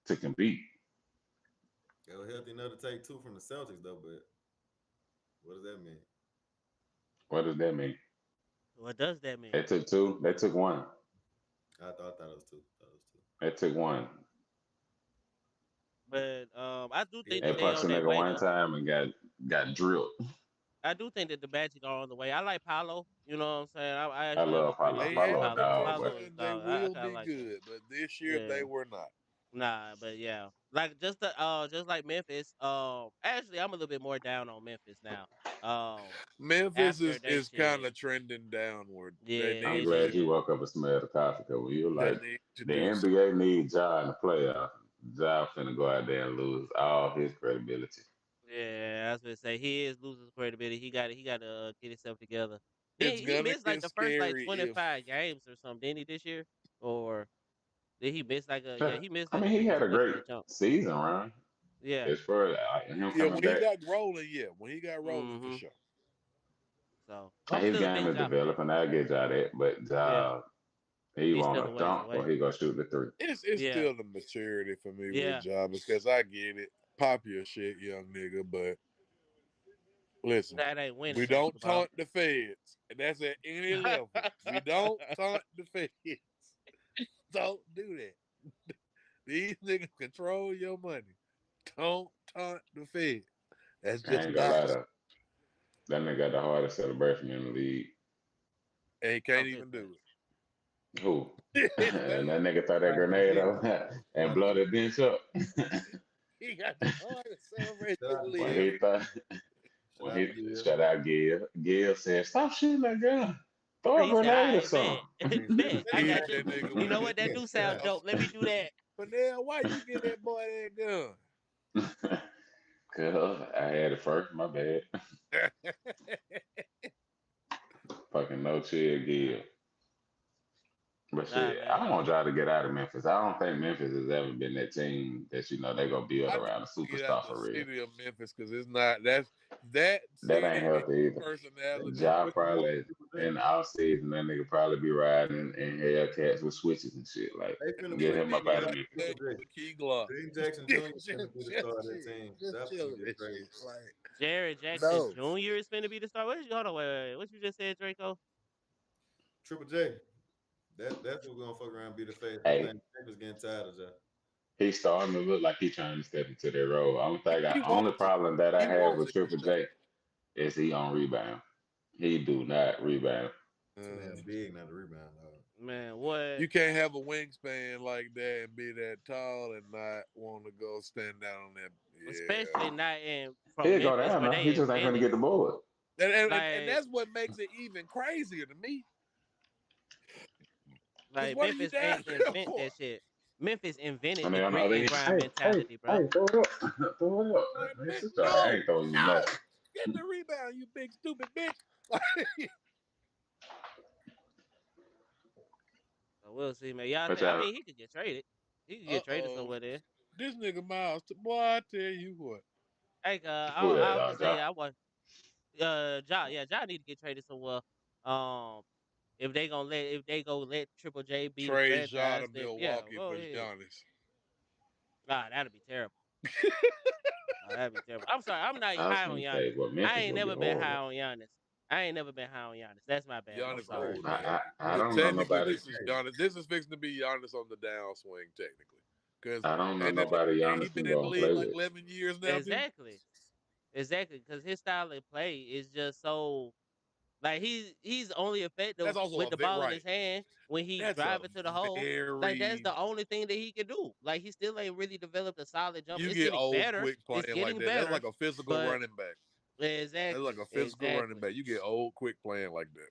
to compete. they were healthy enough to take two from the Celtics though, but what does that mean? What does that mean? What does that mean? They took two. They took one. I thought it was two. Thought it was two. They took one. But I do Yeah, think They that they punched on a their nigga way one though. time and got drilled. I do think that the Magic are on the way. I like Paolo. You know what I'm saying? I I actually have a love pretty Paulo. They decent Paulo a have Paolo. dog, potential boy. Paolo is and they dog. I will kind of be like him. good, but this year they Yeah. were not. Nah, but yeah, like just like Memphis. Actually, I'm a little bit more down on Memphis now. Memphis After they is kind shit, of trending downward. They yeah, I'm need they to glad you did. woke up and smelled the coffee because when you they like need to the do something. NBA needs Ja in the playoff. Ja finna go out there and lose all his credibility. Yeah, I was gonna say he is losing credibility. He got to get himself together. Then It's he gonna missed like get the first like scary if 25 games or something, didn't he this year? Or did he miss like a yeah? Yeah, He missed I like mean, a he pretty had a great significant chunk. season, Ryan. Yeah. As far as him yeah coming when he back, got rolling, yeah. When he got rolling for Mm-hmm. sure. So and I'm his still a game big is Ja fan. developing. I get Ja that, but Yeah, Ja, he he's want still a to ways dunk or away. he gonna shoot the three. It's Yeah, still the maturity for me with yeah. Ja because I get it. Pop your shit, young nigga, but listen, That ain't winning, we Mr. don't Cabal. taunt the feds, and that's at any level. We don't taunt the feds. Don't do that. These niggas control your money. Don't taunt the feds. That's I just ain't gonna not. lie though, that nigga got the hardest celebration in the league. And he Oh, can't this even man. do Who? it. And that nigga throw that Like he grenade did. up and Like blow he the bench up. He got the hardest celebration shout in out the to when league. he Gil. thought, Shout when out he to Gil. shut out Gil, Gil said, "Stop shooting that gun. Throw a He said, "All grenade or right, something." bet, Bring bet. I Hit got back you. that nigga You with know the what? That do sound damn. dope. Let me do that." But now, why you get that boy that Cause I had it first. My bad. gun? Fucking no chill, Gil. But Nah, shit, I man. want y'all to get out of Memphis. I don't think Memphis has ever been that team that they gonna build I think around a get out superstar the for real. city of Memphis because it's not that That ain't city and healthy either. personality. Ja What you want probably from Triple J? in the off season, that nigga probably be riding in Hellcats with switches and shit. Like, They finna He put get him up Kenny out in of got Memphis. that Triple J. with Key Glock. Jaden Jackson Jr. is finna be the star of that team. Just That finna chilling get and crazy. shit. Like Jared Jackson no, Jr. is finna be the star. Hold on, wait. What you just said, Draco? Triple J. That's who's gonna fuck around and be the face. I Hey, think Memphis getting tired of Ja. he's starting to look like he's trying to step into that role. he Only wants it. problem that I He have wants with it for Triple sure. J is he on rebound. He do not rebound. Too damn big not to rebound, dog. Man, what? You can't have a wingspan like that and be that tall and not want to go stand down on that. Especially Yeah, not in from He'll go Memphis down where now. He they just ain't gonna invented. get the board. and Like that's what makes it even crazier to me. Because Like what are you Memphis down ain't there invent for? that shit. Memphis invented And the then grit another, and hey, grind hey, mentality, bro. hey, throw it up, throw it Like, up. Man, bitch, sit your, I no, ain't throwing you no, nothing. get the rebound, you big stupid bitch. Like, So we'll see, man. Y'all But think? I y'all, mean, he could get traded. He could get traded somewhere there. this nigga Miles, boy, I tell you what. Like, who that I was gonna dog? say, Ja? I want, Ja need to get traded somewhere. Um, if they go let Triple J be the Trade Ja to franchise, then yeah, Milwaukee go for ahead. Giannis. That'd be terrible. That'd be terrible. I'm sorry, I'm not I was high on gonna Giannis. say, well, I Memphis ain't would be never been high horrible. on Giannis. I ain't never been high on Giannis. That's my bad. I'm Giannis sorry. old, man. I don't know Technically, nobody. this is Giannis. This is fixing to be Giannis on the downswing, technically. Because I don't know and then nobody he Giannis been can in go the and league play like with. 11 years now, too. Exactly. Exactly. Because his style of play is just so like he's only effective That's also with a the bit ball in right. his hand when he That's a drive it to the hole. Like that's very the only thing that he can do. Like he still ain't really developed a solid jumper. you It's get getting old better. quick It's playing like getting that. That's better. like a physical But running back. That's like exactly, a physical running exactly. back. You get old quick playing like that.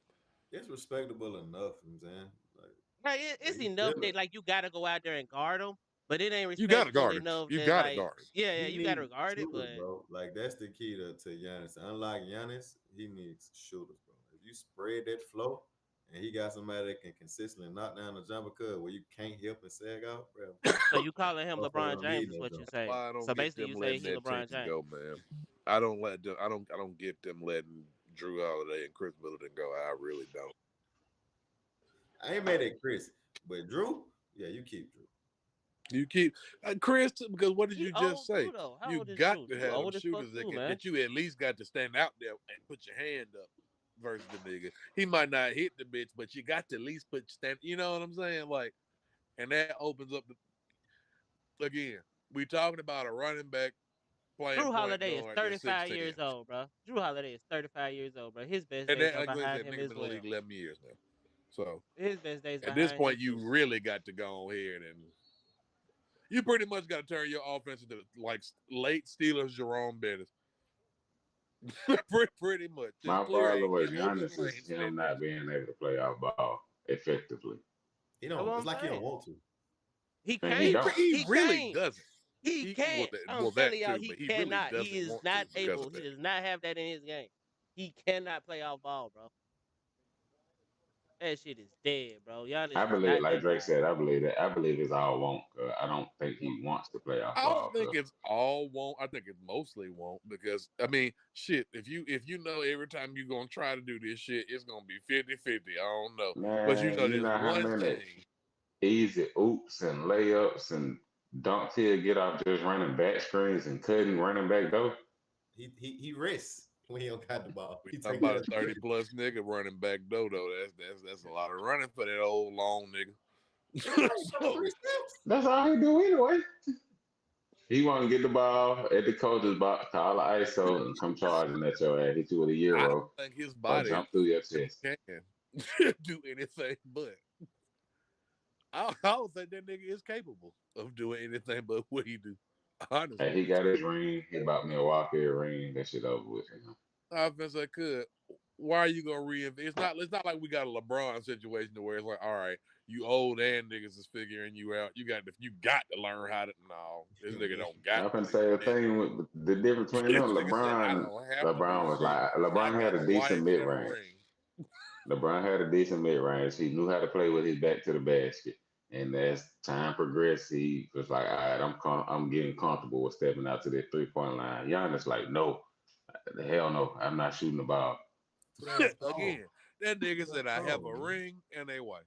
It's respectable enough, you know what I'm saying? Like Like it's he enough feeling. that like you got to go out there and guard him, but it ain't You got to respectable guard him. enough You that got to like guard him. yeah, He you got to needs guard it. shooters, But bro. Like that's the key to Giannis. Unlike Giannis, he needs shooters, bro. If you spread that flow and he got somebody that can consistently knock down the jumper cut where you can't help and sag out, bro. so you calling him Motherfucker LeBron don't need James is no what you jumper. saying. Why I don't So get basically, them you say letting he that LeBron team James. go, man. I don't let them. I don't get them letting Drew Holiday and Chris Middleton go. I really don't. I ain't mad at Chris, but Drew, yeah, you keep Drew. You keep Chris because what did He you just old say? too though. How You old is got Drew? to Drew have them old as fuck shooters too, man. that you at least got to stand out there and put your hand up versus the nigga. He might not hit the bitch, but you got to at least put stand. You know what I'm saying? Like, and that opens up again. We talking about a running back playing Drew point Holiday is guard that's 35 6'10". years old, bro. Drew Holiday is 35 years old, bro. His best And days that, are like I behind said, him nigga as been in the well. league 11 years now. So His best days at this behind him point, too. you really got to go ahead and you pretty much got to turn your offense into like late Steelers Jerome Bettis. pretty much. Just My clear problem and with get open Giannis is lanes. him not being able to play off ball effectively. He That's don't. what It's I'm like he don't saying. want to. He And he can't. don't. He He really can't. doesn't. He He can't. I'm well that telling y'all, too, he but he really cannot. He doesn't is want to not because able. of He that. does not have that in his game. He cannot play off ball, bro. That shit is dead, bro. Giannis I is believe, not like that Drake guy. said, I believe that. I believe it's all want. I don't think he wants to play off I don't ball. think it's all won't. I think it mostly won't because I mean, shit. If you know every time you're gonna try to do this shit, it's gonna be 50-50. I don't know, but you Man, know you there's know how one many thing. easy oops and layups and dunks he'll get off just running back screens and cutting running back though. He rests when he don't got the ball. We He talking take about a that. 30+ nigga running back dodo. That's a lot of running for that old long nigga. So, That's all he do anyway. He want to get the ball at the coach's box, call the ISO, and come charging at your ass, hit you with a I don't euro, think his or body jump through your chest. can do anything but. I don't think that nigga is capable of doing anything but what he do. Hey, Honestly, he got his ring. He bought Milwaukee a ring. That shit over with. offense I could. Why are you gonna reinvent? It's not like we got a LeBron situation to where it's like, all right, you old and niggas is figuring you out. You got to learn how to. No, this nigga don't got I to can do say the that. thing with the difference between This them. nigga said, I don't have to do LeBron was shit. like I LeBron had got a a decent wife mid and a range. ring. LeBron had a decent mid range. He knew how to play with his back to the basket. And as time progressed, he was like, all right, I'm getting comfortable with stepping out to the 3-point line. Giannis like, no, the hell no, I'm not shooting the ball. Too damn strong. Again, that nigga Too damn said, I have a strong, man. ring and a wife.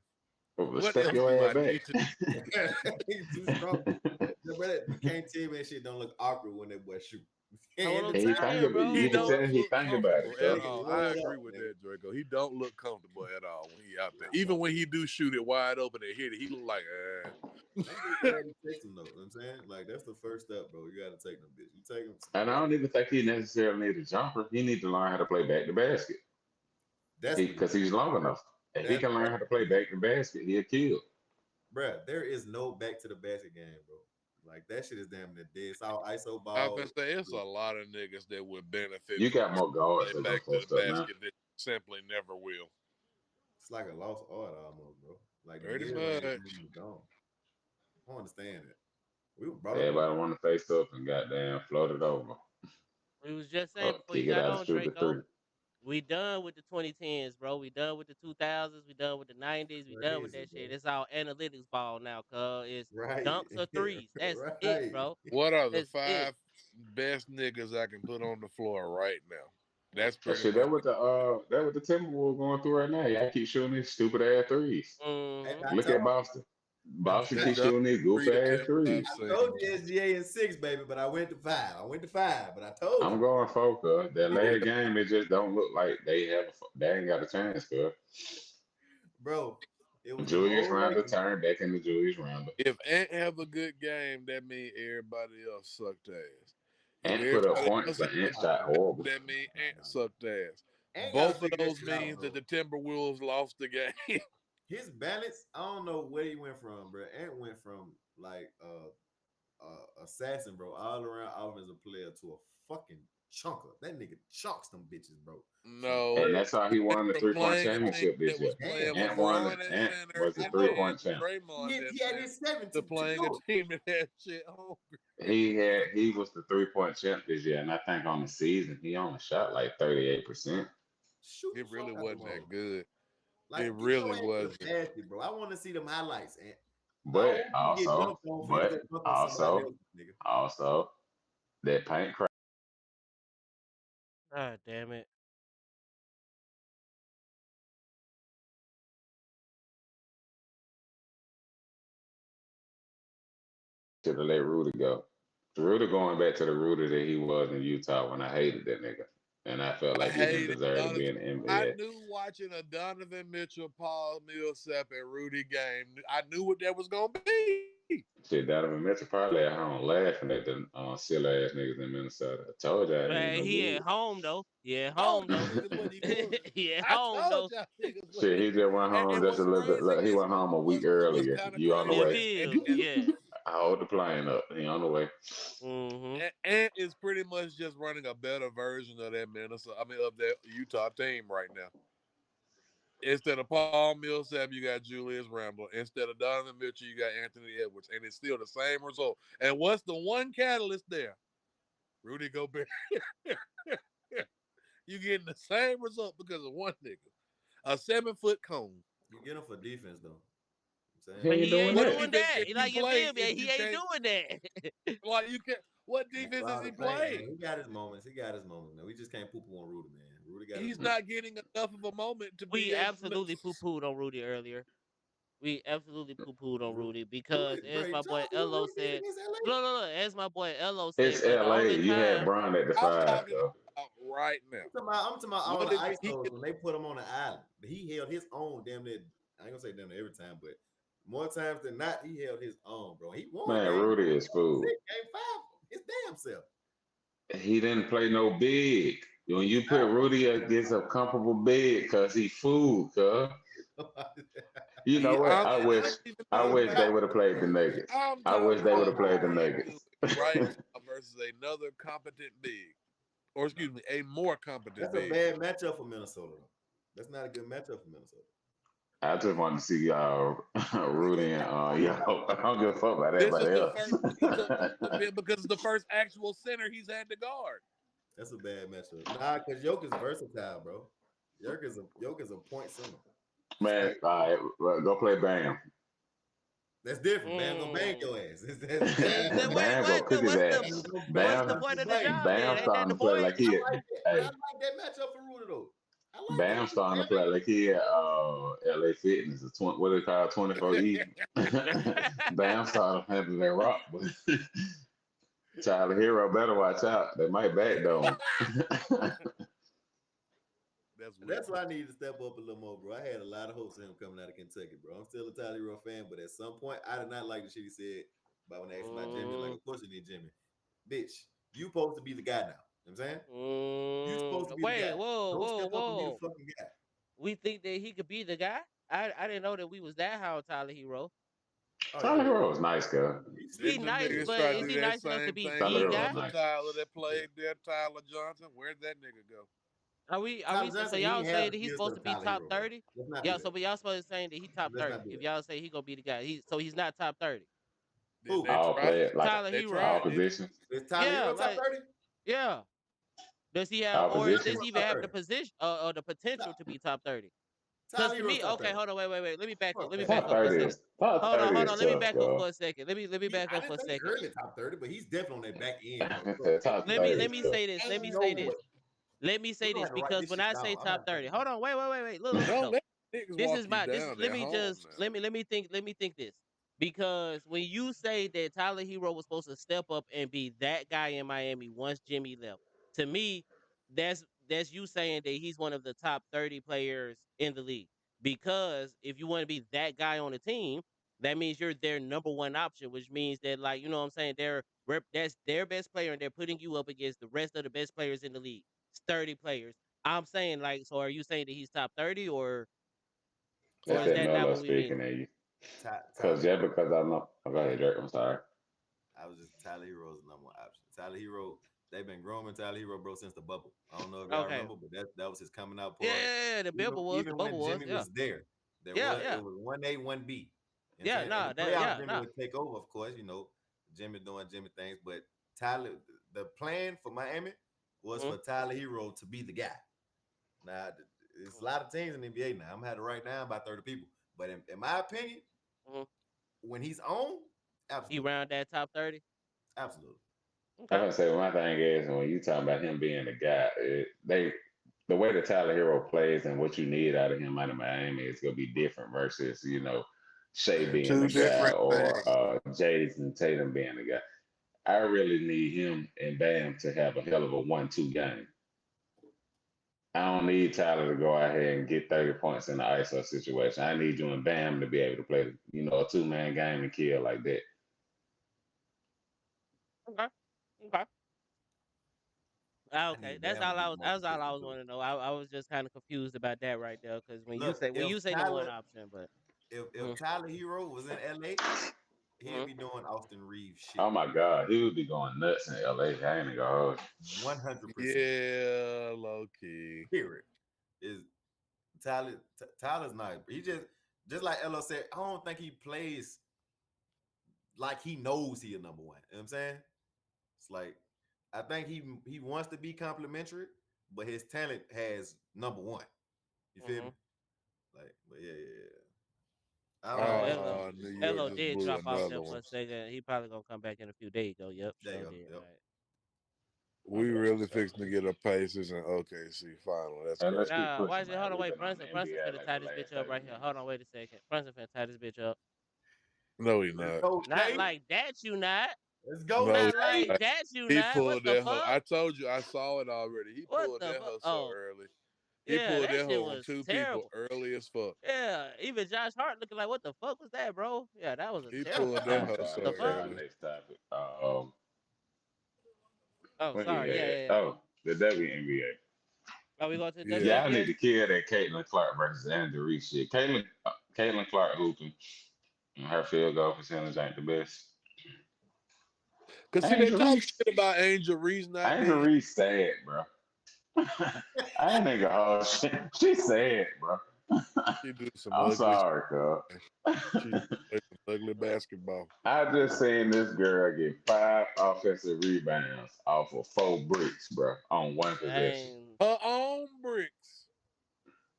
But What step else your do ass I need to back. He's too strong. You can't tell me that shit don't look awkward when that boy shoot. That's what I'm And he think saying, about it. bro. He You can don't tell he look think about it, comfortable at cuz. all. I Load agree up, with nigga. that, Draco. He don't look comfortable at all when he out there. Even when he do shoot it wide open and hit it, he look like, I'm just glad he takes them though. You know what I'm saying? Like that's the first step, bro. You gotta take them, bitch. You take them. And I don't even think he necessarily need a jumper. He need to learn how to play back to basket. That's what he Because does. he's long enough. If he That's can learn how to play back to basket, he'll kill. bruh, there is no back to the basket game, bro. Like that shit is damn near dead. It's all ISO I was gonna ball. say it's a lot of niggas that would benefit You from got more guards play that gonna back to the post up now. basket that simply never will. It's like a lost art almost, bro. Like the Pretty mid range much. game is gone. I don't understand it. We were brought up on Everybody want to face up and goddamn float it over. We was just saying Or before kick you it got out and on, shoot the Draco. three. We done with the 2010s, bro. We done with the 2000s. We done with the 90s. We done with crazy, that shit. bro. It's all analytics ball now, cuz. It's Right. dunks or threes. That's it, Right. bro. What are the That's it. 5 best niggas I can put on the floor right now? That's That pretty shit, much that what the Timberwolves going through right now. Y'all keep shooting these stupid ass threes. Hey, Mm-hmm. I Look at told Boston. I Boston that keeps told done shooting these three goofy to ass 10 I've threes. I told seen. you SGA in 6, baby, but I went to 5. I went to 5, but I told I'm you. going for cuz. That last game, it just don't look like they ain't got a chance, cuz. Bro, it was the Julius whole Randle Lakers. turned back into Julius Randle. If Ant have a good game, that means everybody else sucked ass. If Ant put up everybody points, else but had a Ant good shot horrible. game, that means Ant sucked ass. Ain't got to Both of figure that those shit out, means that bro. the Timberwolves lost the game. His balance, I don't know where he went from, bro. Ant went from like assassin, bro, all around offensive player to a fucking chunker. That nigga chunks them bitches, bro. From No, And that's how he won the from 3-point playing a team championship that this was year. playing damn, Ant LeBron at Ant center was the I and know. three-point then champ. Draymond at He had center his 7 to to playing a do it. team that had shit hungry. He was the 3-point champ this year, and I think on the season he only shot like 38%. Shoot the It really fuck out the wasn't that ball. good. It Like, get really your ass to the wasn't. basket, bro. I want to see them highlights. And I don't But want you to get also, dunked on for you to but go dunk on somebody also, else, nigga. also that paint crack God damn it. should have let Rudy go. Rudy going back to the Rudy that he was in Utah when I hated that nigga, and I felt I like he didn't hated deserve to be Donovan. in the I NBA. knew watching a Donovan Mitchell, Paul Millsap, and Rudy game. I knew what that was gonna be. Shit, Donovan Mitchell probably at home laughing at the silly ass niggas in Minnesota. I told y'all he ain't Right, no he good. at home though. He at Told home y'all though. niggas what he doing. He at I home told though. y'all niggas what Shit, he he just went home and just a what's little bit. crazy Look, he is went home a week what's earlier. kind of You on the crazy In way? is field, yeah. I hold the plane up. He on the way. Mm-hmm. Ant is pretty much just running a better version of that Minnesota. I mean, of that Utah team right now. Instead of Paul Millsap, you got Julius Randle. Instead of Donovan Mitchell, you got Anthony Edwards, and it's still the same result. And what's the one catalyst there? Rudy Gobert. You getting the same result because of one nigga, a 7-foot cone. You get him for defense though. I'm He saying But ain't he doing ain't What that. doing defense that. can He you like you play feel me? if He you ain't can't? doing that. Like you can. What that's defense is all he the thing, man. playing? He got his moments. He got his moments, man. We just can't poo poo on Rudy, man. Rudy got his He's moments. not getting enough of a moment to be We able to. absolutely poo pooed on Rudy earlier. We absolutely poo pooed on Rudy Rudy, because bro, as you my boy saw what Elo Rudy did said, against LA? as my boy Elo said, It's bro, the L.A. only You had time Bron at the I'm five, talking though. about right now. I'm talking about all What the did he ISOs get? when they put him on the island. He held his own damn near. I ain't gonna say damn near every time, but more times than not, he held his own, bro. He won Man, game Rudy is food. six, game five, his damn self. He didn't play no big. When you put I Rudy against a comfortable big, cause he food, cuz. You know what? And I don't even I know if wish they maybe would have played the Nuggets. I'm I wish talking they would about have played the what he do Nuggets. right now versus another competent big, or excuse me, a more competent That's a big. bad matchup for Minnesota. Though. That's not a good matchup for Minnesota. I just wanted to see Rudy and yo. I don't give a fuck about This is everybody the first else. because it's the first actual center he's had to guard. That's a bad matchup. Nah, because Yoke is versatile, bro. Yoke is a point center. Man, Straight. all right, well, go play Bam. That's different. Bam gonna bang mm, your ass. wait, Bam go what? cook his What's ass. the what's the Bam, point of the Play. job then? Bam Ain't that starting the to play point? like I he. like that, but I Hey, like that matchup for Rudy though. I like that. Bam starting to Bam play like he at LA Fitness, what they call 24 Easy. Bam starting to handle that rock, but Tyler Hero better watch out. They might backdoor him. That's weak. That's why I need to step up a little more, bro. I had a lot of hopes in him coming out of Kentucky, bro. I'm still a Tyler Hero fan, but at some point, I did not like the shit he said about when they asked about Jimmy. Like, mm, of course you need Jimmy. Bitch, you supposed to be the guy now. You know what I'm saying? You supposed to be the wait, guy. whoa, Don't whoa, step up and be the whoa. fucking guy. We think that he could be the guy. I didn't know that we was that high on Tyler Hero. Oh Tyler yeah, Hero was nice, girl. he's He Didn't sweet. them nice, niggas but try to is do he that nice enough to same be thing Tyler the with Hero the was guy? other nice. Tyler that Yeah. played there, Tyler Johnson? Where'd that nigga go? Are we Tyler so Johnson, he y'all ain't have say the that he's skills supposed of to the be Tyler top Hero, bro. 30? Let's not do Yeah, so that. but y'all supposed to saying that he top Let's 30. not do If that. y'all say he gonna be the guy, he's not top 30. Didn't Who? they All try? play it like Tyler They Hero. all tried, didn't positions. Is Tyler Yeah, Hero top like 30? yeah. Does he have All or Tyler does Hero positions. he even top have the 30. position or the potential to be top 30? Because Tyler to Hero's me, top okay, 30. hold on, wait. Let me back up. Fuck Let me that. back Top up for a 30 second. is top 30 Hold is on. Let me tough, back up girl. for a second. Let me back I up didn't for a say second. early top 30, but he's definitely on that back end, bro. I Trust said me. top Let me 30 let is me tough. say this. Let Ain't me no say this. way. Let me We're say gonna this have to write because this when shit I down. say I'm gonna top have to write 30, it down. hold on, wait. Look, Don't no. let niggas This walk is you my this down let at me home just now. let me think this. Because when you say that Tyler Hero was supposed to step up and be that guy in Miami once Jimmy left, to me, that's you saying that he's one of the top 30 players in the league. Because if you want to be that guy on the team, that means you're their number one option, which means that like, you know what I'm saying, that's their best player and they're putting you up against the rest of the best players in the league. It's 30 players. I'm saying like, so are you saying that he's top 30 or That's is that that not Melo what we mean? speaking at you. Because Tyler just Hero. because I'm not, oh, go ahead, Dirk. I'm sorry. I was just Tyler Hero's the number one option. Tyler Hero, they've been grooming Tyler Hero, bro, since the bubble. I don't know if y'all Okay. remember, but that was his coming out Yeah, party. the Even bubble was, the even bubble when was, Jimmy yeah. was there, Yeah, it yeah. was 1A, 1B. You know what I'm Yeah, saying? In the nah, playoffs, Jimmy nah. would take over, of course, Jimmy doing Jimmy things. But Tyler, the plan for Miami was Mhm, for Tyler Hero to be the guy. Now, there's a mhm, lot of teams in the NBA now. I'm gonna have to write down about 30 people. But in my opinion, mhm. when he's on, He absolutely. round that top 30? Absolutely. I'm Okay. gonna say my thing is when you talking about him being the guy, the way the Tyler Hero plays and what you need out of him out of Miami is gonna be different versus Shea being Two the guy different or things. Jason Tatum being the guy. I really need him and Bam to have a hell of a 1-2 game. I don't need Tyler to go out here and get 30 points in the ISO situation. I need you and Bam to be able to play, a 2-man game and kill like that. Okay. Okay. Ah, I okay. need Bam to get more That's all I consistent was too. wanting to know. I was just kind of confused about that right there because Look, when you say the one option, but if mhm, Tyler Hero was in LA, he'd mhm. be doing Austin Reeves Oh shit. my God, he would be going nuts in LA. I ain't gonna hold 100%. Yeah, low key. Period. Is Tyler's nice. He just like Elo said, I don't think he plays like he knows he a number one. You know what I'm saying? It's like I think he wants to be complimentary, but his talent has number one. You feel me? Mhm. Like, but yeah. I don't know. Elo New York Elo just did blew drop off another there for one. a second. He probably gonna come back in a few days though. Yep, There you sure go. did. Yep. Right. We you. That's really what's up. fixing to get a Pacers and OKC final. That's And let's crazy. keep Nah, pushing, watch it. man. Hold on, We've wait. been on the Brunson NBA finna like tie the this bitch last up 30 right here. minutes. Hold on, wait a second. Brunson finna tie this bitch up. No, he Let's not. go, Not Shay. like that, you not. Let's go, No, he Not Shay. like not. that, you He not. What pulled the that hoe. fuck? I told you, I saw it already. He What pulled the that fuck? hoe so Oh, early. He yeah, pulled that that shit hoe on was two people terrible. early as fuck. Yeah, even Josh Hart looking like, what the fuck was that, bro? Yeah, that was a He terrible pulled that I'm shot. hoe sorry. so The Let's take fuck? our early. next topic. Oh, What he sorry. Yeah, had? yeah, yeah. Oh, the WNBA. Are we going to the Yeah. Y'all need WNBA? to kill that Caitlin Clark versus Andrew Reese shit. Caitlin Clark hooping. And her field goal percentage ain't the best. Cause see, they Angel talk Reese. shit about Angel Reese not Angel being. Reese sad, bro. I ain't nigga hard shit. She sad, bro. She do some I'm ugly sorry, shit. cuz. She play some ugly basketball. I just seen this girl get 5 offensive rebounds off of 4 bricks, bro, on one possession. And Her own bricks.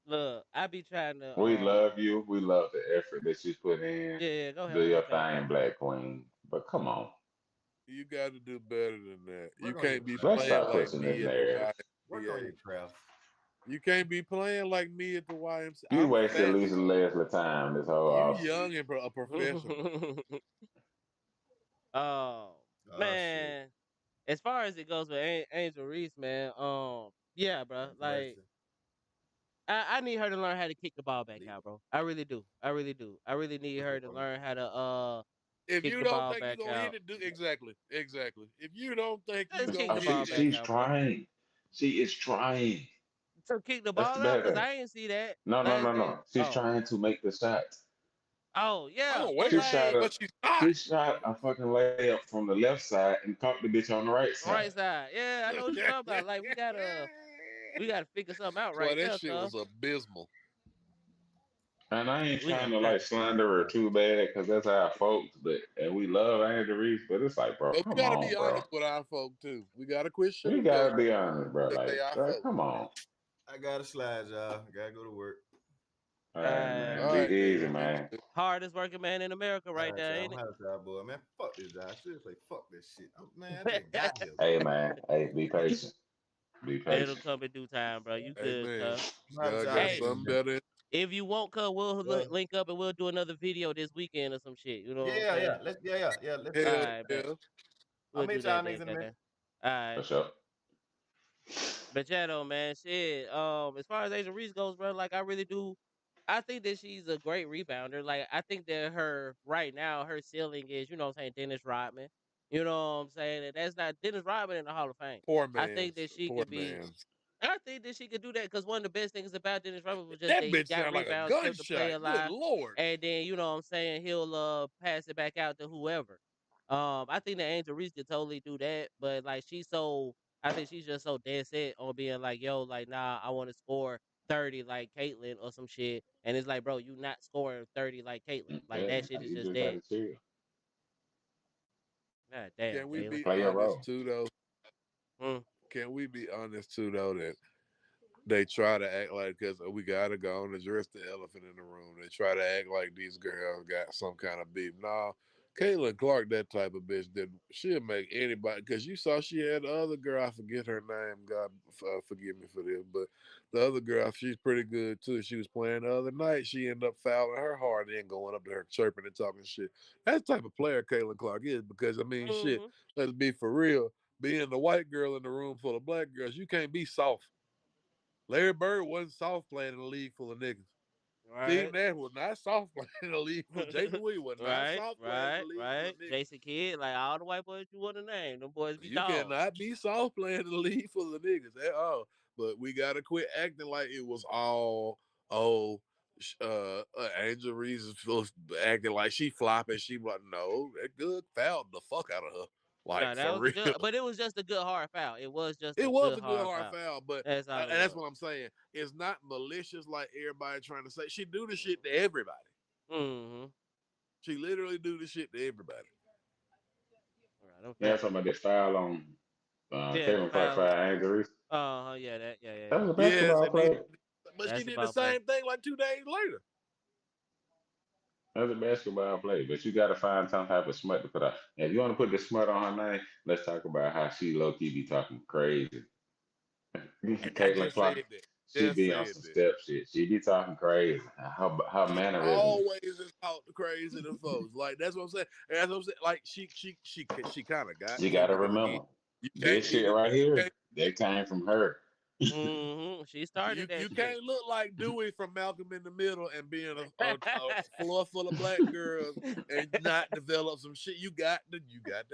look, I be trying to We love you. We love the effort that you put in. yeah, yeah, go ahead. Do I'm your just finna thing, say. Black Queen. But come on. You got to do better than that. Work You on your can't be craft. Let's playing stop like pushing this me at the narrative. Work on YMCA. your craft. You can't be playing like me at the YMCA. You I'm wasted fat. Lisa Leslie time this whole You offseason. young and a professional. Oh Oh shit. man. As far as it goes with Angel Reese, man, yeah, bro. Have Like mercy. I need her to learn how to kick the ball back Leave. out, bro. I really do. I really do. I really need What's her that to for? learn how to If kick you the don't ball think you're back gonna hit out. it, do exactly. If you don't think you're Just kick gonna the hit ball it, back She's out, bro. trying. She is trying. So kick the That's ball the out bad because thing. I ain't see that No, no, last no, game. no. She's trying to make the shots. Oh yeah, oh but wait, She shot like a but she's not. she shot a fucking layup from the left side and caught the bitch on the right right side. side. Yeah, I know what you're talking about. Like we gotta figure something out Boy, right that there, shit cuz. was abysmal. And I ain't We trying gonna to have like to figure slander something her out. too bad because that's our folks, but and we love Andrew Reese, but it's like, bro, But we come gotta on, be bro. honest with our folk too. We gotta quit We sugarcoating gotta be honest, bro. that they our Like, folk. come on. I gotta slide, y'all. Gotta go to work. All right, man. All Be Uh, right, easy, dude. You man. too. hardest working man in America All right right, there, y'all. ain't I'm it? out of time, boy. Man, fuck this job. Seriously, fuck this shit. Man, I just got here. Hey, man. Hey, be patient. Be It'll patient. come in due time, bro. You Hey good, man, cuz. I'm out of God time, got Hey, something man. better. if you want, cuz we'll Well, link up and we'll do another video this weekend or some shit. You know what I'm yeah. saying? Let's All do Hell that. right, bet. yeah. I'll We'll do meet y'all that niggas then, in a then. minute. All right. For sure. But yeah, though, man, shit. As far as Angel Reese goes, bro, like I really do. I think that she's a great rebounder. Like I think that her right now, her ceiling is, you know what I'm saying, Dennis Rodman. You know what I'm saying? And that's not Dennis Rodman in the Hall of Fame. Poor I think that man's. she Poor could be. man's. I think that she could do that because one of the best things about Dennis Rodman was just That that he bitch got sound like a rebounds, kept the play gunshot. Good alive, lord. and then you know what I'm saying he'll pass it back out to whoever. I think that Angel Reese could totally do that, but like she's so, I think she's just so dead set on being like, yo, like nah, I want to score 30 like Caitlyn or some shit, and it's like, bro, you not scoring 30 like Caitlyn, like Yeah, that shit man. is You just just dead. gotta chill. God damn, Can we Galen. be Play your honest role. too though? Mm. Can we be honest too though that they try to act like because we gotta go and address the elephant in the room. They try to act like these girls got some kind of beef. Nah, Caitlin Clark, that type of bitch, that she'll make anybody. Because you saw she had the other girl. I forget her name. God forgive me for this, but the other girl, she's pretty good too. She was playing the other night. She ended up fouling her hard and going up to her chirping and talking shit. That's the type of player Caitlin Clark is. Because I mean, shit. Mm-hmm. Let's be for real. Being the white girl in the room full of black girls, you can't be soft. Larry Bird wasn't soft playing in a league full of niggas. Steve right? Nash was not soft playing in the league for Jason Williams was not Right, soft playing in the right, league for right. the niggas. Jason Kidd, like all the white boys you want to name, them boys be You dogs. cannot be soft playing in the league for the niggas at all. But we gotta quit acting like it was all oh Angel Reese is acting like she flopping. She was no, that good fouled the fuck out of her. No, Like that for was a real. good, but it was just a good hard foul. It was just It a was good a good hard hard foul. foul, but That's all it and that's was. what I'm saying. It's not malicious like everybody trying to say. She do the shit to everybody. Mm-hmm. She literally do the shit to everybody. All right, I'm Yeah, finna. somebody this foul on Yeah, the Kevin Clark foul. foul injuries. Yeah, that, That was a Yes, basketball and then play. but she did the basketball play. same thing like 2 days later. That was a basketball play. But you got to find some type of smut to put out. And if you want to put the smut on her name, let's talk about how she low key be talking crazy. And I Caitlin just Clark, said that. she Just be on said some that. step shit. She be talking crazy. Her She mannerisms. always is out crazy to folks. Like that's what I'm saying. And that's what I'm saying. Like she kind of got You to got to because again, remember you this can't be shit the right you here. can't That came from her. Mm-hmm. She started that you shit. can't look like Dewey from Malcolm in the Middle and being a floor full of black girls and not develop some shit. You got to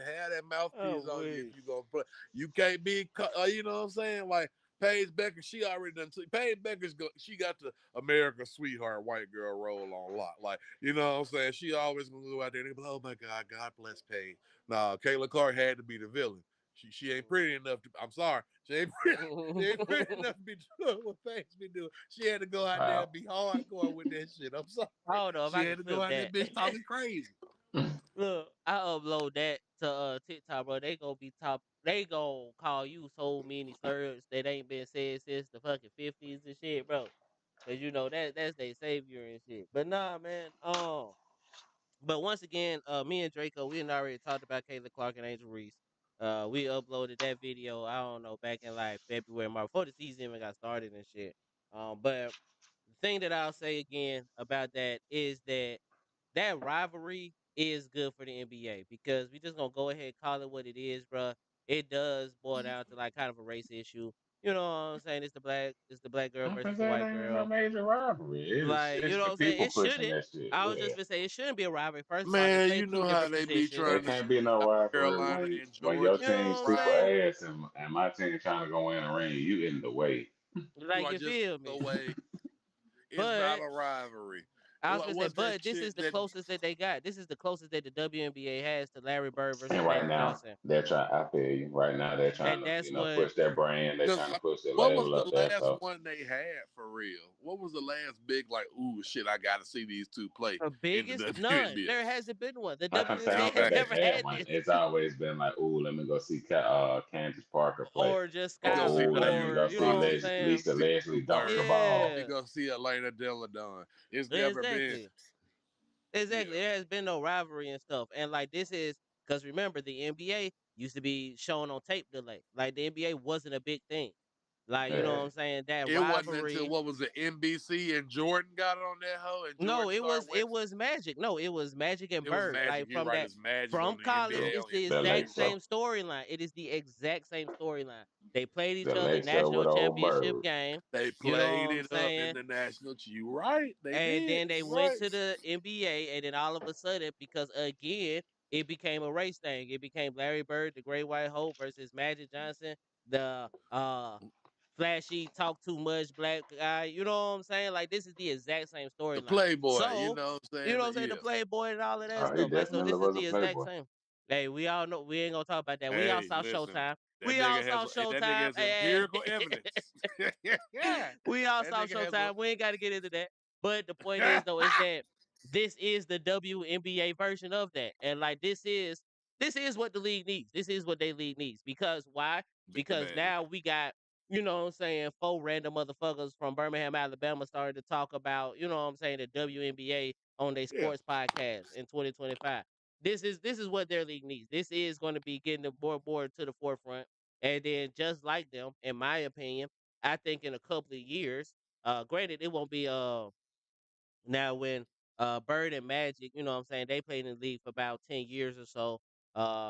have that Oh mouthpiece on you if wait. you gonna play. You can't be you know what I'm saying like. Paige Becker, she already done. Paige Becker's she got the America's sweetheart white girl role on lock. Like, you know what I'm saying? She always gonna go out there and be like, oh my God, God bless Paige. Nah, Kayla Clark had to be the villain. She ain't pretty enough to. I'm sorry, she ain't pretty enough to be doing what Paige be doing. She had to go out there and Wow. be hardcore with that shit. I'm sorry. I don't know if She I had can to go flip out there, that. bitch, talking crazy. Look, I upload that to TikTok, bro. They gonna be top. They gonna call you so many slurs that ain't been said since the fucking 50s and shit, bro. Cause you know that's their savior and shit. But nah, man. But once again, me and Draco, we had already talked about Kayla Clark and Angel Reese. We uploaded that video. I don't know back in like February, March, before the season even got started and shit. But the thing that I'll say again about that is that rivalry is good for the NBA because we just gonna go ahead and call it what it is, bro. It does boil down to like kind of a race issue. You know what I'm saying? It's the black girl I'm versus gonna the say it white ain't even no girl. major rivalry. Like, you It's know what the I'm saying? people It pushing shouldn't. that shit. I was just Yeah. gonna say it shouldn't be a rivalry. First of all, they Man, play you two know how different they be positions. There trying to can't shit be no South rivalry Carolina and when your Georgia You know team what I'm super saying? rivalry. ass and my team trying to go in the ring. You in the way. Like, Like you just feel the me? way it's not But a rivalry. I was gonna say, What's that but this is shit the that closest that they got. This is the closest that the WNBA has to Larry Bird versus And right Magic now, Johnson, they're trying. I feel you. Right now, they're trying and to, that's what push their brand. They're because trying to push their what was label up the there. last So one they had for real? What was the last big like? Ooh, shit! I got to see these two play the in the biggest none. WNBA. There hasn't been one. The I can say I WNBA don't has think Okay, they've never had had one. this, It's always been like, "Ooh, let me go see Candace Parker play," or just you or go see Skylar, "Ooh, let me Lane. or go you You know see go what I'm see saying? Lisa Leslie dunk the Bird. ball." You Yeah, go see Elena Deladon. It's never been. exactly. Yeah, Exactly. There has been no rivalry and stuff. And like this is because remember the NBA used to be shown on tape delay. Like the NBA wasn't a big thing. Like, you know what Yeah, I'm saying? That it wasn't until rivalry. what was it? NBC and Jordan got on that hoe, and No, Jordan started wet. it was Magic. No, it was Magic and It was Bird. Magic. Like You're from right. that It's Magic from on the college, the NBA it's on the the NBC. late exact You're right. same show, storyline. It is the exact same storyline. They played each the other late show national with old championship Bird. game. They You know played what I'm it up in saying? the national. You right. They And did. then they You went right. to the NBA, and then all of a sudden, because again, it became a race thing. It became Larry Bird, the Great White Hope, versus Magic Johnson, the flashy, talk too much black guy. You know what I'm saying? Like this is the exact same The storyline. Playboy. You So, know what I'm you saying? know what I'm saying? The Yeah. Playboy and all of that Oh, he stuff. Like so, definitely this is was a the exact playboy. same. Hey, we all know we ain't gonna talk about that. We all Hey, saw listen. Showtime. That We all nigga saw Showtime. has Hey, empirical evidence. Yeah. we all That saw nigga has a Showtime. We ain't got to get into that. But the point is though, is that this is the WNBA version of that. And like this is what the league needs. This is what they league needs. Because why? big Because man. now we got, you know what I'm saying, four random motherfuckers from Birmingham, Alabama started to talk about, you know what I'm saying, the WNBA on their Yeah. sports podcast in 2025. This is what their league needs. This is going to be getting the more to the forefront. And then just like them, in my opinion, I think in a couple of years, granted it won't be now when Bird and Magic, you know what I'm saying, they played in the league for about 10 years or so,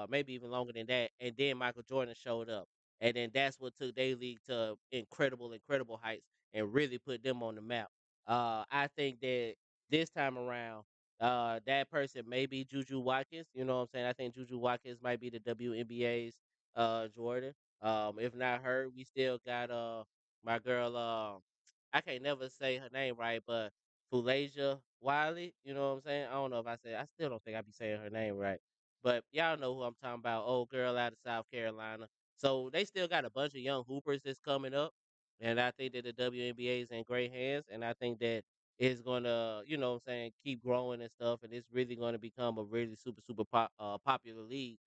maybe even longer than that. And then Michael Jordan showed up. And then that's what took their league to incredible, incredible heights and really put them on the map. I think that this time around, that person may be Juju Watkins. You know what I'm saying? I think Juju Watkins might be the WNBA's Jordan. If not her, we still got my girl. I can't never say her name right, but Fulasia Wiley. You know what I'm saying? I don't know if I said. I still don't think I be saying her name right, but y'all know who I'm talking about. Old girl out of South Carolina. So they still got a bunch of young hoopers that's coming up, and I think that the WNBA is in great hands, and I think that it's gonna, you know what I'm saying, keep growing and stuff, and it's really gonna become a really popular league.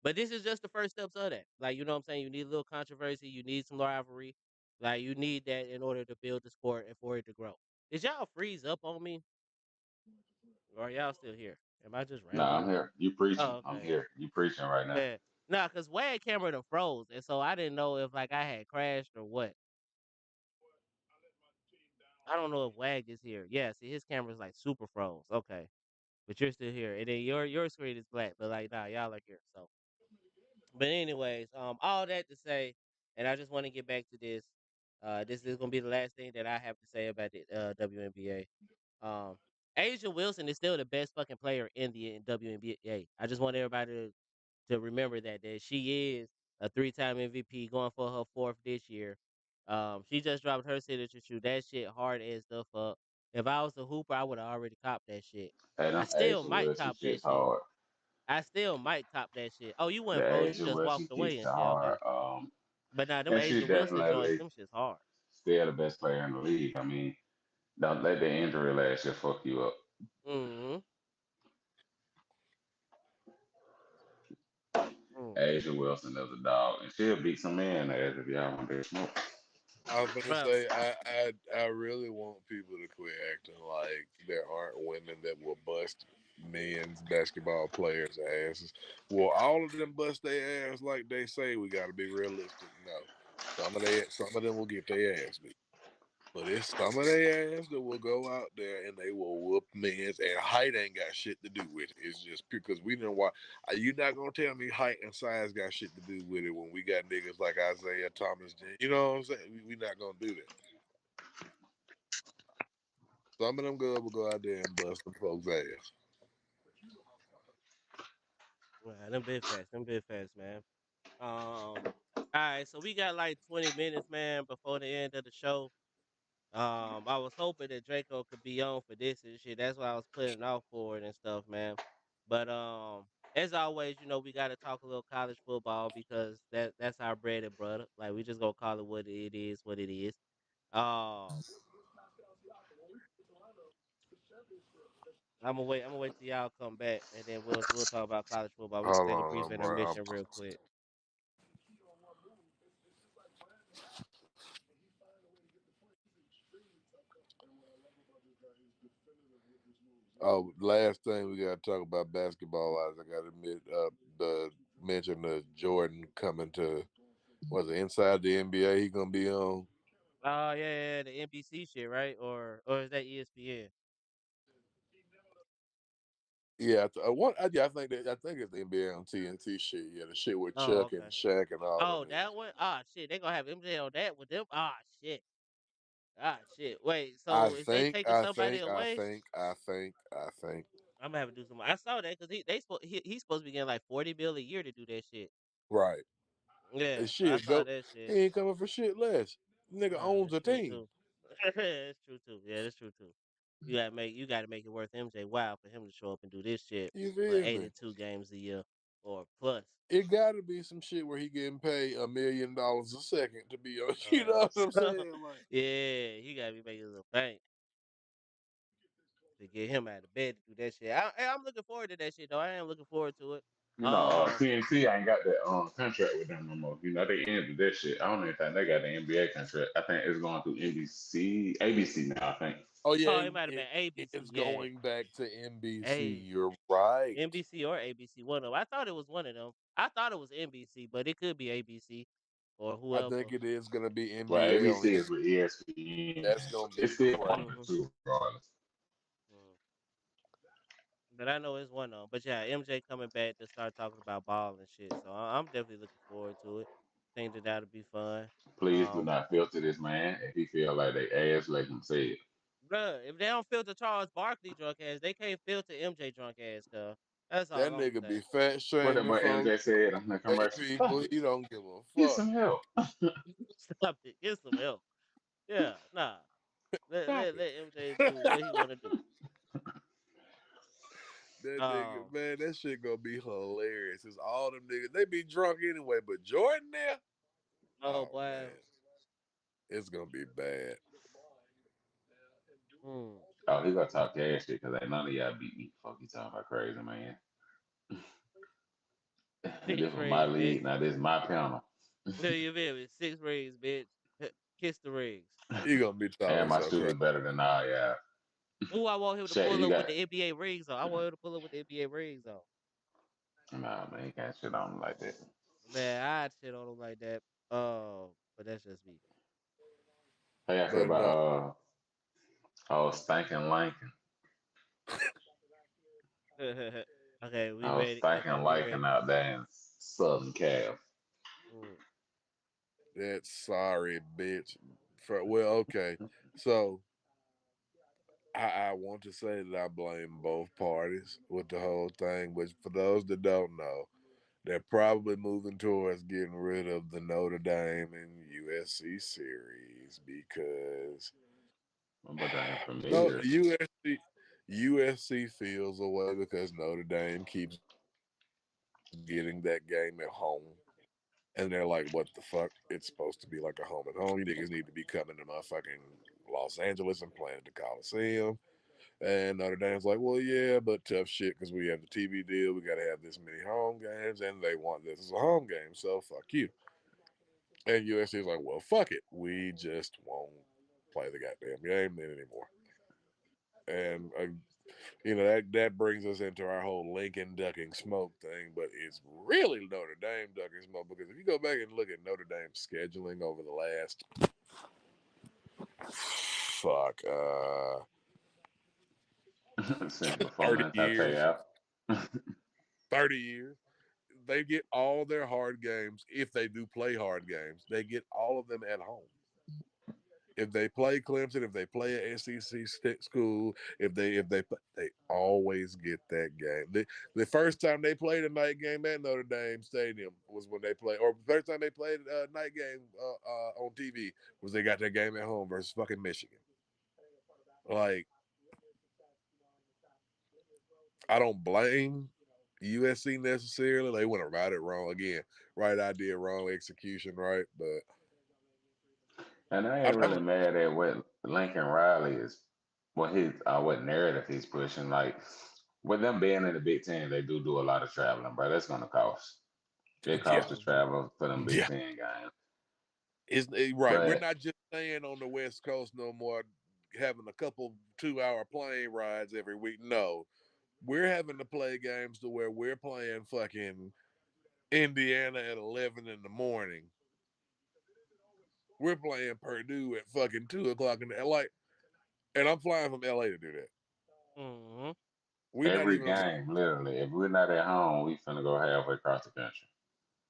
But this is just the first steps of that. Like, you know what I'm saying? You need a little controversy, you need some rivalry. Like, you need that in order to build the sport and for it to grow. Did y'all freeze up on me? Or are y'all still here? Am I just Nah, I'm rambling? here. You Oh, preaching. I'm okay. here. You preaching right now. Yeah. Nah, cause Wag camera done froze, and so I didn't know if like I had crashed or what. I don't know if Wag is here. Yeah, see his camera's like super froze. Okay. But you're still here. And then your screen is black, but like nah, y'all are here. So but anyways, all that to say, and I just want to get back to this. This is gonna be the last thing that I have to say about the WNBA. Asia Wilson is still the best fucking player in the WNBA. I just want everybody to remember that she is a 3-time MVP going for her fourth this year. She just dropped her signature shoe. That shit hard as the fuck. If I was a hooper, I would have already copped that shit. Hey, I them still Asia might Wilson cop that shit's shit. hard. I still might cop that shit. Oh, you wasn't The froze. You Asia just Wilson walked away kicks and are shit. Okay. hard. But now them And she Asia Wilson joints, definitely them shit's hard. still the best player in the league. I mean, don't let the injury last year fuck you up. Mm-hmm. Mm. Asia Wilson is a dog, and she'll beat some man ass if y'all want to smoke. I was gonna Well, say I really want people to quit acting like there aren't women that will bust men's basketball players' asses. Well, all of them bust their ass like they say. We got to be realistic. No, some of them will get their ass beat, but it's some of their ass that will go out there and they will whoop men's. And height ain't got shit to do with it. It's just because we didn't watch. You're not gonna tell me height and size got shit to do with it when we got niggas like Isaiah Thomas. You know what I'm saying? We not gonna do that. Some of them girls will go out there and bust them folks' ass. man, them big facts. Them big facts, man. All right, so we got like 20 minutes, man, before the end of the show. I was hoping that Draco could be on for this and shit. That's why I was putting off for it and stuff, man. But as always, you know, we gotta talk a little college football because that's our bread and butter. Like we just gonna call it what it is, what it is. Um, I'm gonna wait till y'all come back and then we'll talk about college football. We can Hold take a on, brief intermission real quick. oh, last thing we got to talk about basketball wise, I got to admit, the mention the Jordan coming to was it inside the NBA? He gonna be on. Oh yeah, the NBC shit, right? Or is that ESPN? Yeah, what? Yeah, I think it's the NBA on TNT shit. Yeah, the shit with Oh, Chuck and okay. Shaq and all them Oh, niggas. that one? Ah, shit. They gonna have MJ on that with them? Ah, shit. Ah, shit. Wait, I so is they think, taking I somebody think, I away? think, I think, I think. I'm gonna have to do some. I saw that because he's supposed to be getting like 40 bill a year to do that shit. Right. And Yeah, so I shit, saw go. that He shit. ain't coming for shit less. Nigga Nah, owns that's a true team. too. That's true too. Yeah, that's true too. You gotta make it worth MJ wow for him to show up and do this shit You for feel me? 82 games a year or plus. It got to be some shit where he getting paid $1 million a second to be on. You know what I'm So saying? Like, yeah, he gotta be making a little bank to get him out of bed to do that shit. I'm looking forward to that shit though. I am looking forward to it. You know, Um, TNT ain't got that contract with them no more. You know, they ended that shit. I don't even think they got the NBA contract. I think it's going through NBC, ABC now. I think. oh yeah, oh, it might have been ABC. it's Yeah, going back to NBC. hey, You're right. NBC or ABC. One of them. I thought it was one of them. I thought it was NBC, but it could be ABC or I whoever. think it is gonna be Well, NBA on ABC it. is with ESPN. That's gonna It's be still crazy. on the Hmm. two regardless. But I know it's one of them. But yeah, MJ coming back to start talking about ball and shit. So I'm definitely looking forward to it. Think that that'll be fun. Please do Um, not filter this man. If he feel like they ass, let him say it. bruh, if they don't filter Charles Barkley drunk ass, they can't filter MJ drunk ass, cuz. That's That all I'm nigga be saying. fat What that shaming boy folks, MJ said on the gay commercial. Fuck people. it. He don't give a Get fuck. some help. Stop it. Get some help. Yeah, nah. Stop Let MJ it. do what he wanna do. That nigga, Um, man, that shit gonna be hilarious. It's all them niggas. They be drunk anyway, but Jordan there, oh oh boy. man, it's gonna be bad. Hmm. Oh, he gonna talk cash shit because ain't none of y'all beat me. Fuck you talking about crazy, man. Six This was my rings, bitch. league. Now this is my panel. Do you feel me? Six rings, bitch. Kiss the rings. He gonna be And talking my so crazy. shooters better than all y'all. Ooh, I want him to Shit, pull you up with got. the NBA rings on. I want him to pull up with the NBA rings on. Nah, man, you can't shit on him like that. Man, I'd shit on him like that. But that's just me. How y'all feel But no, about oh stinking Lincoln? Okay, we I was ready. Okay, stinking we Lincoln ready. out there in Southern Cal. Mm. that sorry bitch. Well, okay. So I want to say that I blame both parties with the whole thing, but for those that don't know, they're probably moving towards getting rid of the Notre Dame and USC series because But that for no years. USC feels away because Notre Dame keeps getting that game at home. And they're like, what the fuck? It's supposed to be like a home and home. You niggas need to be coming to motherfucking Los Angeles and playing at the Coliseum. And Notre Dame's like, well, yeah, but tough shit because we have the TV deal. We got to have this many home games, and they want this as a home game. So fuck you. And USC is like, well, fuck it. We just won't play the goddamn game then anymore. And that brings us into our whole Lincoln ducking smoke thing, but it's really Notre Dame ducking smoke because if you go back and look at Notre Dame's scheduling over the last fuck Since before 30 Mental pay years, out. 30 years, they get all their hard games. If they do play hard games, they get all of them at home. If they play Clemson, if they play a SEC school, they always get that game. The first time they played a night game at Notre Dame Stadium was when they played, or the first time they played a night game on TV was they got their game at home versus fucking Michigan. Like, I don't blame USC necessarily. They went about it wrong again. Right idea, wrong execution, right? But And I I ain't really don't. mad at what Lincoln Riley is, what narrative he's pushing. Like with them being in the Big Ten, they do a lot of traveling, bro. That's gonna cost. It Yeah, costs to Mhm. travel for them Big yeah. Ten games. Right. We're But not just staying on the West Coast no more, having a couple 2 hour plane rides every week. No, we're having to play games to where we're playing fucking Indiana at 11 in the morning. We're playing Purdue at fucking 2 o'clock in the like, and I'm flying from LA to do that. Mhm. We're not every even on. game, literally, if we're not at home, we finna go halfway across the country.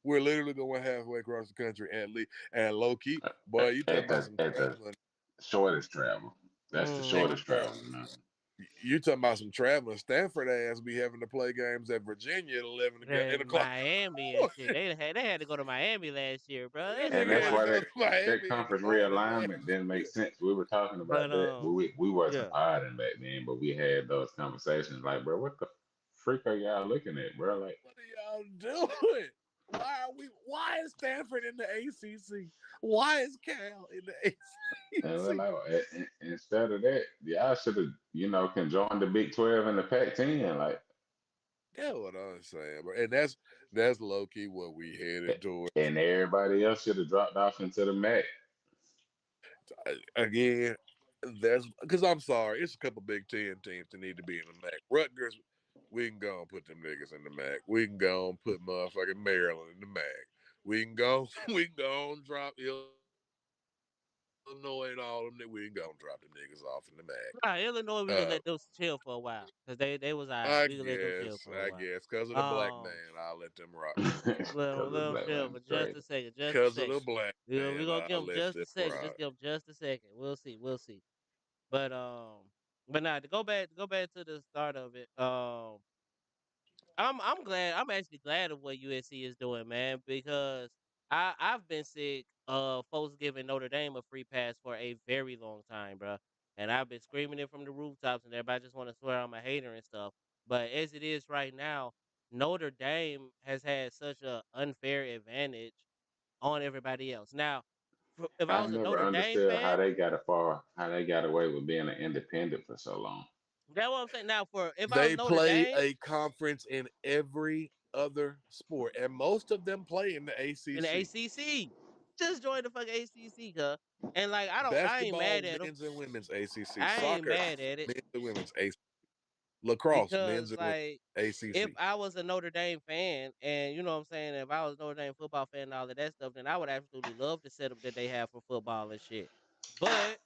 We're literally going halfway across the country at least, and low key, At, boy. You talking about some at the traveling? shortest travel. That's the Mhm. shortest travel, man. You talking about some traveling? Stanford ass be having to play games at Virginia at 11 o'clock. Miami and shit. They had to go to Miami last year, bro. That That And shit nigga that's had to why wild. go to that Miami in the conference morning realignment last didn't make year. sense. We were talking about But that, but we wasn't yeah. potting back then. But we had those conversations like, bro, what the freak are y'all looking at, bro? Like, What are y'all doing? Why is Stanford in the ACC? Why is Cal in the and we're ACC? like, instead of that, y'all should have, can join the Big 12 and the Pac-10. Like, That's what I'm saying, bro. And that's low key what we headed towards. and everybody else should have dropped off into the MAC. Again, that's because I'm sorry, it's a couple Big Ten teams that need to be in the MAC. Rutgers, we can go and put them niggas in the MAC. We can go and put motherfucking Maryland in the MAC. We can go, we can go and drop Illinois and all them. We can go and drop them niggas off in the MAC. Nah, Illinois, Uh, we gonna let them chill for a while because they was alright. I We gonna let them chill guess, for a I while. guess, because of the black Um, man, I'll let them rock. Because let the 'em black chill man for is just crazy. a second, just a Because of the second. black We man, gonna give I'll them let just them a second. Just rock. give them just a second. We'll see. We'll see. But but nah, to go back to the start of it. I'm glad. I'm actually glad of what USC is doing, man, because I've been sick of folks giving Notre Dame a free pass for a very long time, bro. And I've been screaming it from the rooftops, and everybody just want to swear I'm a hater and stuff. But as it is right now, Notre Dame has had such a unfair advantage on everybody else. Now, if I I was a never Notre Dame understood how fan, they got how they got away with being an independent for so long. that's what I'm saying. Now, for if I was They Notre play Dame a conference in every other sport, and most of them play in the in the ACC. ACC, just join the fucking ACC, cuz. And like, I ain't Basketball, mad at them. men's and women's ACC. I ain't Soccer, mad at it men's and women's ACC. Lacrosse, men's because and women's like, if ACC. I was a Notre Dame fan, and you know what I'm saying, if I was a Notre Dame football fan and all of that stuff, then I would absolutely love the setup that they have for football and shit. But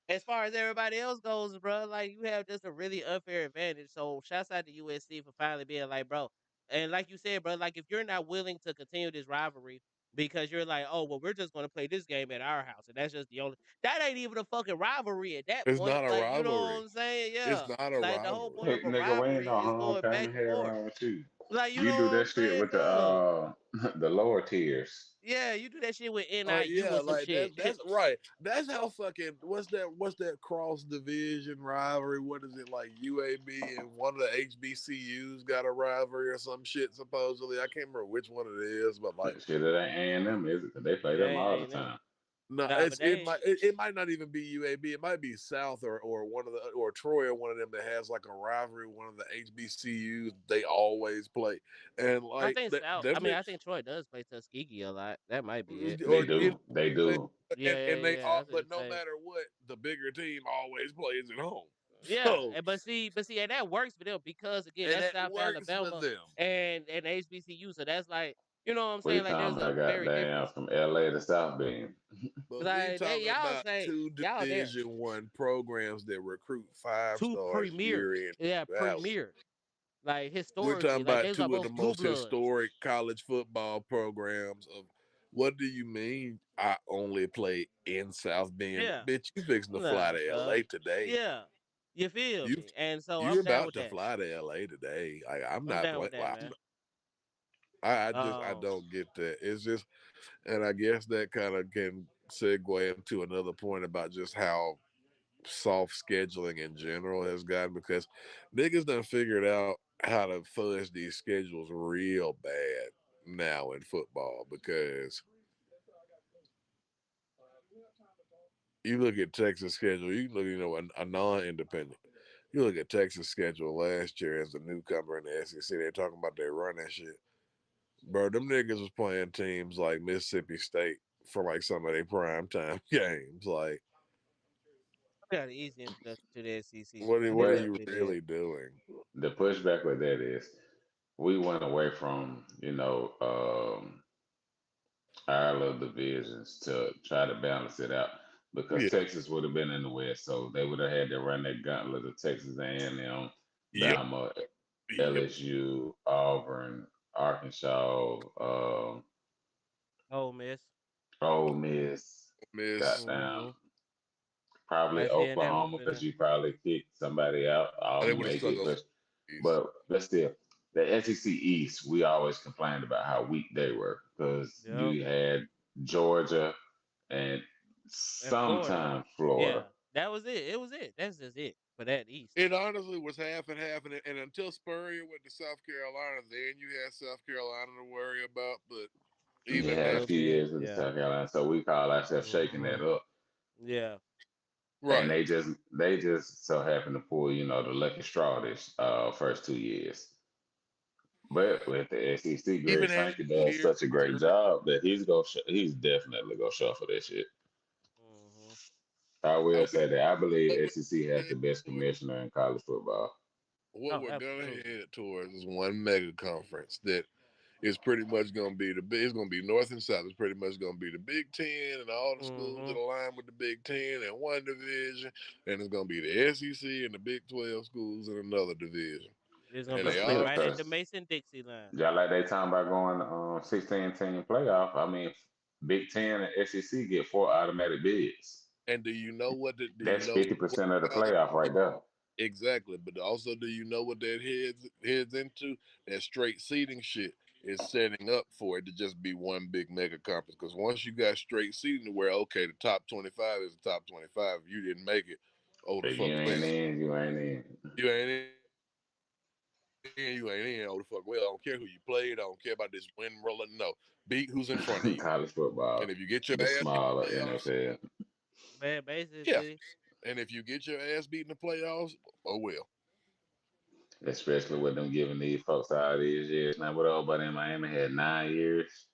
as far as everybody else goes, bro, like you have just a really unfair advantage. So shouts out to USC for finally being like, bro, and like you said, bro, like if you're not willing to continue this rivalry because you're like, oh well, we're just gonna play this game at our house, and that's just the only that ain't even a fucking rivalry at that It's point. not a Like, you know what rivalry. I'm saying? It's Yeah. not a Like the whole rivalry. point Hey, of a nigga, we ain't rivalry no is going back homecoming. and Hell forth. wrong with you. Like, you You know do what that I'm shit saying? with the Yeah. the lower tiers. Yeah, you do that shit with NIU Yeah, or some like shit. that's right. That's how fucking what's that cross division rivalry? What is it like UAB and one of the HBCUs got a rivalry or some shit supposedly? I can't remember which one it is, but like Shit, it ain't A&M, is it? 'Cause they play Yeah, them ain't all the ain't them. time. no, Nah, it's but they it might not even be UAB. It might be South or one of the or Troy or one of them that has like a rivalry with one of the HBCUs. They always play and I like think that South. I them mean, I think Troy does play Tuskegee a lot. That might be it. They or in do. They do. Yeah, yeah, and they yeah. all That's what but I'm no saying. matter what, the bigger team always plays at home. Yeah, So but see, and that works for them because again, and that's that South works for Alabama them. and HBCU. So that's like, you know what I'm We saying? Like, talking there's a about very goddamn difference. from LA to South Bend. But we Like they talking y'all about say two y'all there Division One programs that recruit five two stars year premiers. in Yeah, year out. premiers. Like We're talking historically, like about those are two of the both blue most bloods. historic college football programs of what do you mean I only play in South Bend? Yeah, Bitch, you fixing to fly nah, to cuz. LA today. Yeah, you feel You me? And so you're I'm down about with to that. fly to LA today. Like I'm I'm not down playing. with that, Well, man. I Um, don't get that. It's just, and I guess that kind of can segue into another point about just how soft scheduling in general has gotten because niggas done figured out how to fudge these schedules real bad now in football because you look at Texas schedule, you look, a non-independent. You look at Texas schedule last year as a newcomer in the SEC. They're talking about they run that shit. Bro, them niggas was playing teams like Mississippi State for like some of their prime time games. Like, I got an easy introduction to the SEC. what They are But you definitely did. really doing? the pushback with that is we went away from, our little divisions to try to balance it out because Yeah. Texas would have been in the West, so they would have had to run that gauntlet of Texas A&M, Yep. Bama, Yep. LSU, Auburn, Arkansas, Ole Miss. Ole Miss, Miss. goddamn, Mm-hmm. probably Texas A&M would have Oklahoma been because there. you probably kicked somebody out. They Auburn would have may stuck get on pushed, these. but still, the SEC East, we always complained about how weak they were because Yep. you had Georgia and And Florida. sometimes Florida. Yeah. That was it. It was it. That's just it for that East. It honestly was half and half, and until Spurrier went to South Carolina, then you had South Carolina to worry about. But You even A had a now, little few bit. years with the Yeah. South Carolina, so we call ourselves shaking Mm-hmm. that up. Yeah. And right? they just so happened to pull, the lucky straw this first 2 years. But with the SEC, Greg Even had Sankey a does year such a great during. job that he's definitely gonna shuffle that shit. Mm-hmm. I I will mean, say that I believe what SEC has the best we're, commissioner in college football. what Oh, we're gonna absolutely. head towards is one mega conference that is pretty much gonna be the big. It's gonna be North and South. It's pretty much gonna be the Big Ten and all the schools that Mm-hmm. align with the Big Ten in one division, and it's gonna be the SEC and the Big 12 schools in another division, It's gonna and be they split Yeah, all right at the because Mason Dixie line. y'all like they talking about going 16 team playoff. I mean, Big Ten and SEC get four automatic bids. And do you know what? Do you That's know what? 50% of the playoff right there. Exactly, but also, do you know what that heads into? That straight seating shit is setting up for it to just be one big mega conference. Because once you got straight seating, to where okay, the top 25 is the top 25. If you didn't make it, oh the If fuck you ain't well, in, you ain't in. you ain't in, you ain't in. Oh the fuck well, I don't care who you played. I don't care about this win roller. No, beat who's in front of you. And if you get your College ass beat in the football, playoffs, the smaller NFL, Man, yeah. basically, And if you get your ass beat in the playoffs, oh well. especially with them giving these folks all these years. Now, what old buddy in Miami had 9 years.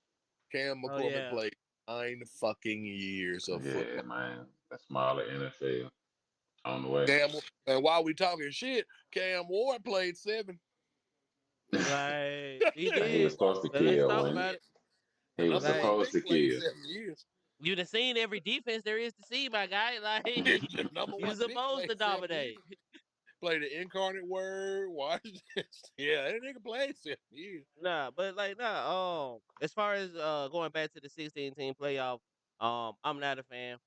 Cam oh McCormick yeah, played 9 fucking years of Yeah, football. man, the smaller NFL on the way. Cam, and while we talking shit, Cam Ward played 7. like he He was did. supposed to So let's kill talk when about it. he was I'm talking about Like supposed they to played kill. 7 years. you done seen every defense there is to see, my guy. Like The number you one pick supposed played to 7 years. dominate. Played the incarnate word. Washington. Yeah, that nigga played 7 years. Nah, but like nah. As far as going back to the 16 team playoff, I'm not a fan.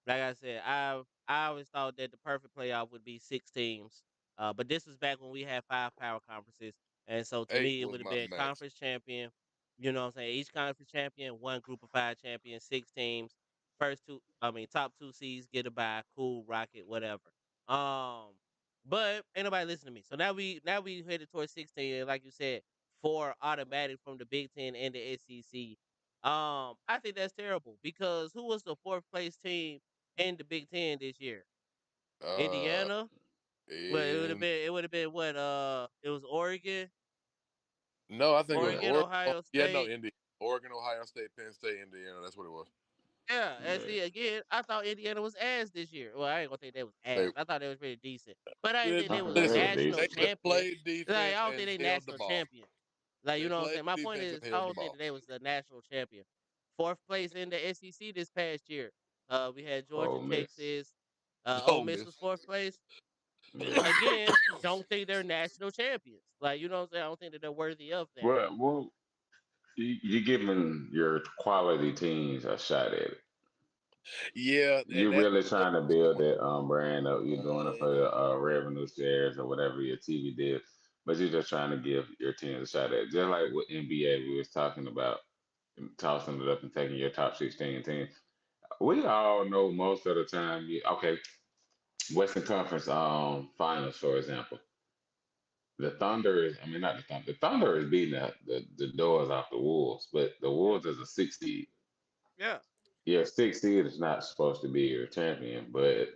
Like I said, I always thought that the perfect playoff would be 6 teams. But this was back when we had 5 power conferences, and so to 8 me, it was would have my been max. conference champion. You know what I'm saying? Each conference champion, one group of 5 champions, 6 teams. First two, I mean, top 2 seeds get a bye. Cool, rocket, whatever. Um, but ain't nobody listening to me. So now we headed towards 16, and like you said, 4 automatic from the Big Ten and the SEC. I think that's terrible because who was the fourth place team in the Big Ten this year? Uh, Indiana. Well, it would have and been it would have been what it was no, I think it was Yeah, Oregon, Oregon. Ohio Yeah, no, State. Indiana, Oregon, Ohio State, Penn State, Indiana. That's what it was. Yeah, and yeah. see again, I thought Indiana was ass this year. Well, I ain't gonna think they was They ass. I thought they was pretty decent, but I didn't They- think they was a They Listen, were national they decent. just champion. played Like defense I don't think and they held the national ball. champion. Like you They know what I'm played saying. My point defense and is, I held the don't think that ball. they was the national champion. Fourth place in the SEC this past year. We had Georgia, Ole Miss. Texas. Ole Oh, Miss was miss. fourth place. Yeah. Again, don't think they're national champions. Like you know what I'm saying. I don't think that they're worthy of that. Well, you giving your quality teams a shot at it. Yeah, and You're that's really the trying to build that brand up. You're doing it for the revenue shares or whatever your TV did, but you're just trying to give your teams a shot at it. Just like with NBA, we was talking about tossing it up and taking your top 16 teams. We all know most of the time. Okay, Western Conference finals, for example. The Thunder is, I mean, not the Thunder. The Thunder is beating the doors off the Wolves, but the Wolves is a 6 seed. Yeah. Your 6 seed is not supposed to be your champion, but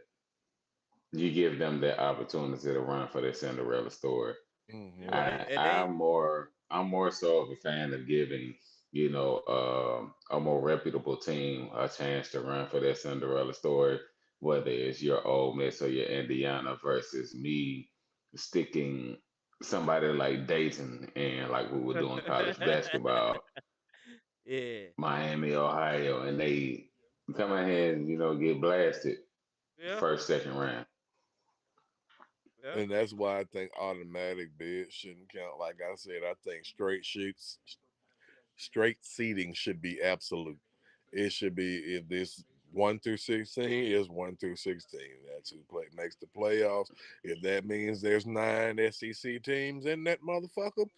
you give them that opportunity to run for their Cinderella story. hmm Right. And I'm more so of a fan of giving, a more reputable team a chance to run for their Cinderella story, whether it's your Ole Miss or your Indiana versus me sticking somebody like Dayton and like we were doing college basketball, yeah. Miami, Ohio, and they come in here and get blasted Yeah. first, second round. Yeah. And that's why I think automatic bids shouldn't count. Like I said, I think straight seating should be absolute. It should be if this 1 through 16 is 1 through 16. That's who makes the playoffs. If that means there's 9 SEC teams in that motherfucker,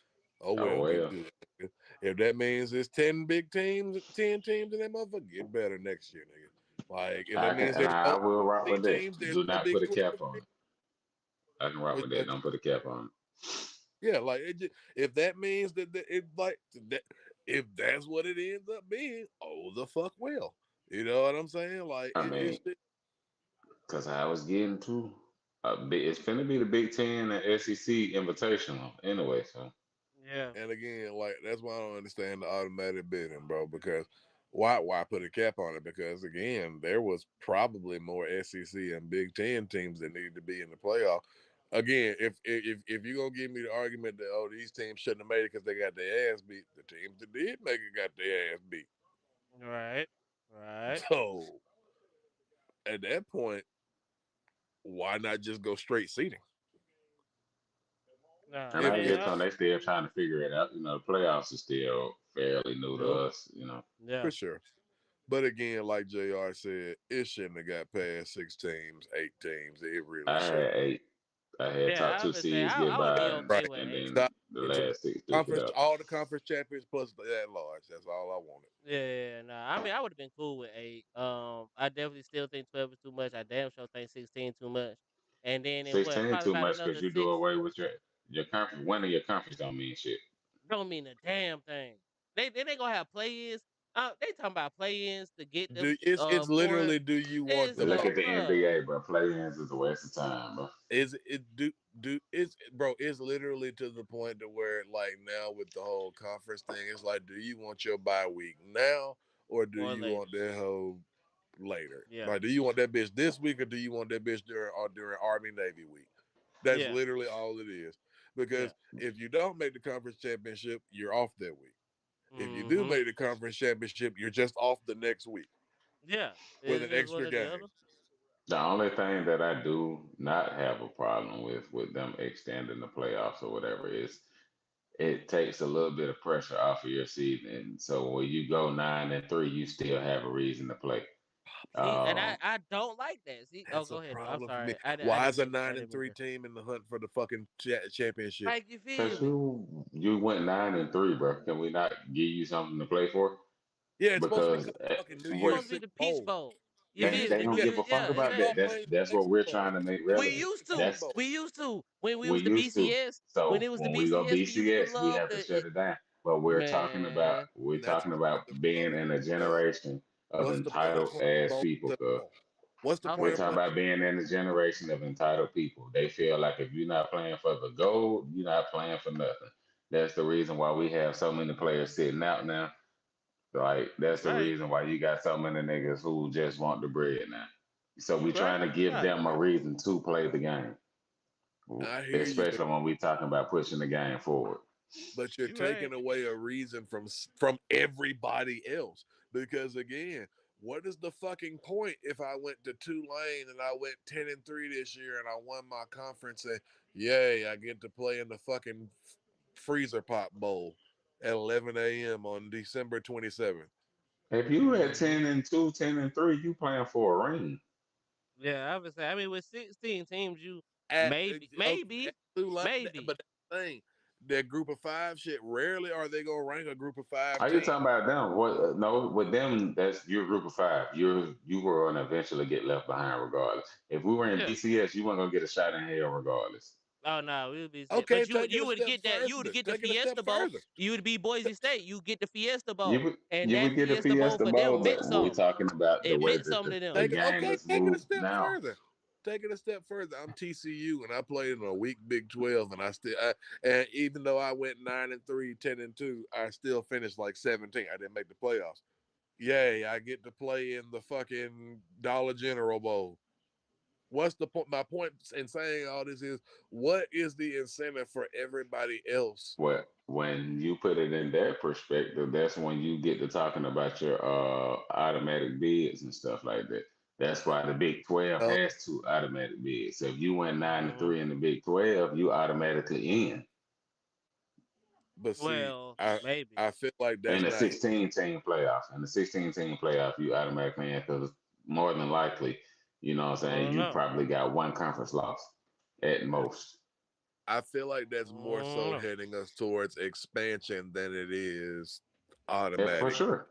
oh Oh well, get well. good. If that means there's 10 big teams, 10 teams in that motherfucker, get better next year, nigga. Like if I that can means and there's no I will rock SEC with that. teams, there's Do no not Big put a 12 cap on teams. it. I can rock with that. Don't put a cap on Yeah, like if that means that it like that, if that's what it ends up being, oh the fuck well, you know what I'm saying? Like it. I mean, because I was getting to it's finna be the Big Ten and SEC Invitational anyway. So Yeah. and again, like that's why I don't understand the automatic bidding, bro. Because why put a cap on it? Because again, there was probably more SEC and Big Ten teams that needed to be in the playoff. Again, if you're gonna give me the argument that oh these teams shouldn't have made it because they got their ass beat, the teams that did make it got their ass beat. Right. Right. So at that point, why not just go straight seating? Nah. and I If I mean, if get on they still trying to figure it out. The playoffs are still fairly new to nope. us. Yeah. for sure. But again, like JR said, it shouldn't have got past 6 teams, 8 teams. It really I should. had 8. I had Yeah, top I two would say seeds I get would be by, okay Right. with and eight. So then the to the last 6 took it conference, up. all the conference champions plus the at large. That's all I wanted. Yeah, nah. I mean, I would have been cool with eight. I definitely still think 12 is too much. I damn sure think 16 too much. And then in what, 16 probably too about much because another you do six. away with your conference. Winning your conference don't mean shit. Don't mean a damn thing. They gonna have play-ins. They talking about play-ins to get them It's points. literally do you want It's the Look fuck at the bruh. NBA, bro. Play-ins is a waste of time, bro. is it do it's bro, it's literally to the point to where like now with the whole conference thing, it's like do you want your bye week now or do Or you want later. that whole later? Yeah. Like do you want that bitch this week or do you want that bitch during Army Navy week? That's Yeah. literally all it is. Yeah. Because if you don't make the conference championship, you're off that week. If you do Mm-hmm. make the conference championship, you're just off the next week Yeah. with It's an just one extra or the other. game. The only thing that I do not have a problem with them extending the playoffs or whatever is it takes a little bit of pressure off of your season. So when you go 9-3, you still have a reason to play. See, and Um, I don't like that. See, oh, That's a go ahead though. I'm problem for me. sorry. I Why didn't is a mean I nine and didn't mean three to. team in the hunt for the fucking championship? Like you feel Cause me? you went 9-3, bro. Can we not give you something to play for? Yeah, it's supposed to be Because called fucking New It's what Year's supposed to be Six the Peach Bowl. Bowl. You It they feel used they me? to don't yeah, give a fuck Yeah, it used about to that. call exactly. playing the That's what we're Mexico. trying to make It We used to relevant. be used the Peach to. That's Bowl. We used to. When we we was the used to. BCS, when So it was the when we go BCS, we used to BCS, we love have to the shut it down. But man. we're And that's talking why about the being fuck in a generation of what's the point of entitled playing ass bowl people. at Cause all? What's the I'm point we're of talking sorry. playing about being in a generation of entitled people. They feel like if you're not playing for the gold, you're not playing for nothing. That's the reason why we have so many players sitting out now. Like that's You the right. reason why you got so many niggas who just want the bread now. So You we right. trying to You give right. them a reason to play the game, I hear you, especially when we talking about pushing the game forward. but you're You right. taking away a reason from everybody else. Because again, what is the fucking point if I went to Tulane and I went 10-3 this year and I won my conference and yay, I get to play in the fucking freezer pop bowl at 11 a.m. on December 27th. If you at Hmm. 10-2, 10-3, you playing for a ring. Yeah, I would say. I mean, with 16 teams, you At maybe, okay, at maybe, Tulane, maybe. but that's the thing. That group of five shit. Rarely are they gonna rank a group of five Are you team. talking about them? What? No, with them, that's your group of five. You were gonna eventually get left behind regardless. If we were in Yeah. BCS, you weren't gonna get a shot in hell regardless. Oh no, we would be. Okay, But take it you a would step get that. You would further. get the Take it a step Fiesta Bowl. further. You would be Boise State. You get the Fiesta You Bowl, would and you that would get a Fiesta Bowl Fiesta for Bowl, them but meant we're something. talking about the It way meant that something to the them. Take it game okay. is Take it a moved step now. further. Take it a step further. I'm TCU and I played in a weak Big 12, and and even though I went 9-3, 10-2, I still finished like 17. I didn't make the playoffs. Yay! I get to play in the fucking Dollar General Bowl. What's the point? My point in saying all this is, what is the incentive for everybody else? What when you put it in that perspective, that's when you get to talking about your automatic bids and stuff like that. That's why the Big 12 No, has two automatic bids. So if you went nine to Hmm. three in the Big 12, you automatically in. but see, Well, I maybe. I feel like In that's the not 16 team playoff. In the 16 team playoff, you automatically in because more than likely, you know what I'm I saying, don't you know. probably got one conference loss at most. I feel like I that's more don't so know. heading us towards expansion than it is Yeah, for automatic. sure.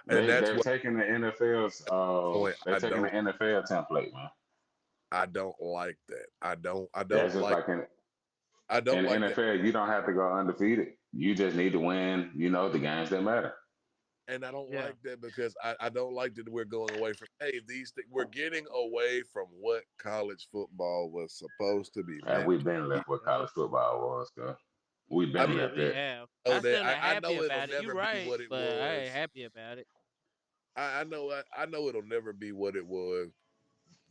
And that's They're what taking the NFL's point they're taking the NFL template, man. I don't like that. That's just like I don't in the like that. NFL, you don't have to go undefeated. You just need to win, the games that matter. And I don't Yeah. like that because I don't like that we're going away from we're getting away from what college football was supposed to be And meant we've to been be. left with Yeah. college football was, cuz. We've I been mean, Yeah, left we that. have. I know I'm that still not I happy know it'll about it. You never be right, what it but I ain't was. happy about it. I know it'll never be what it was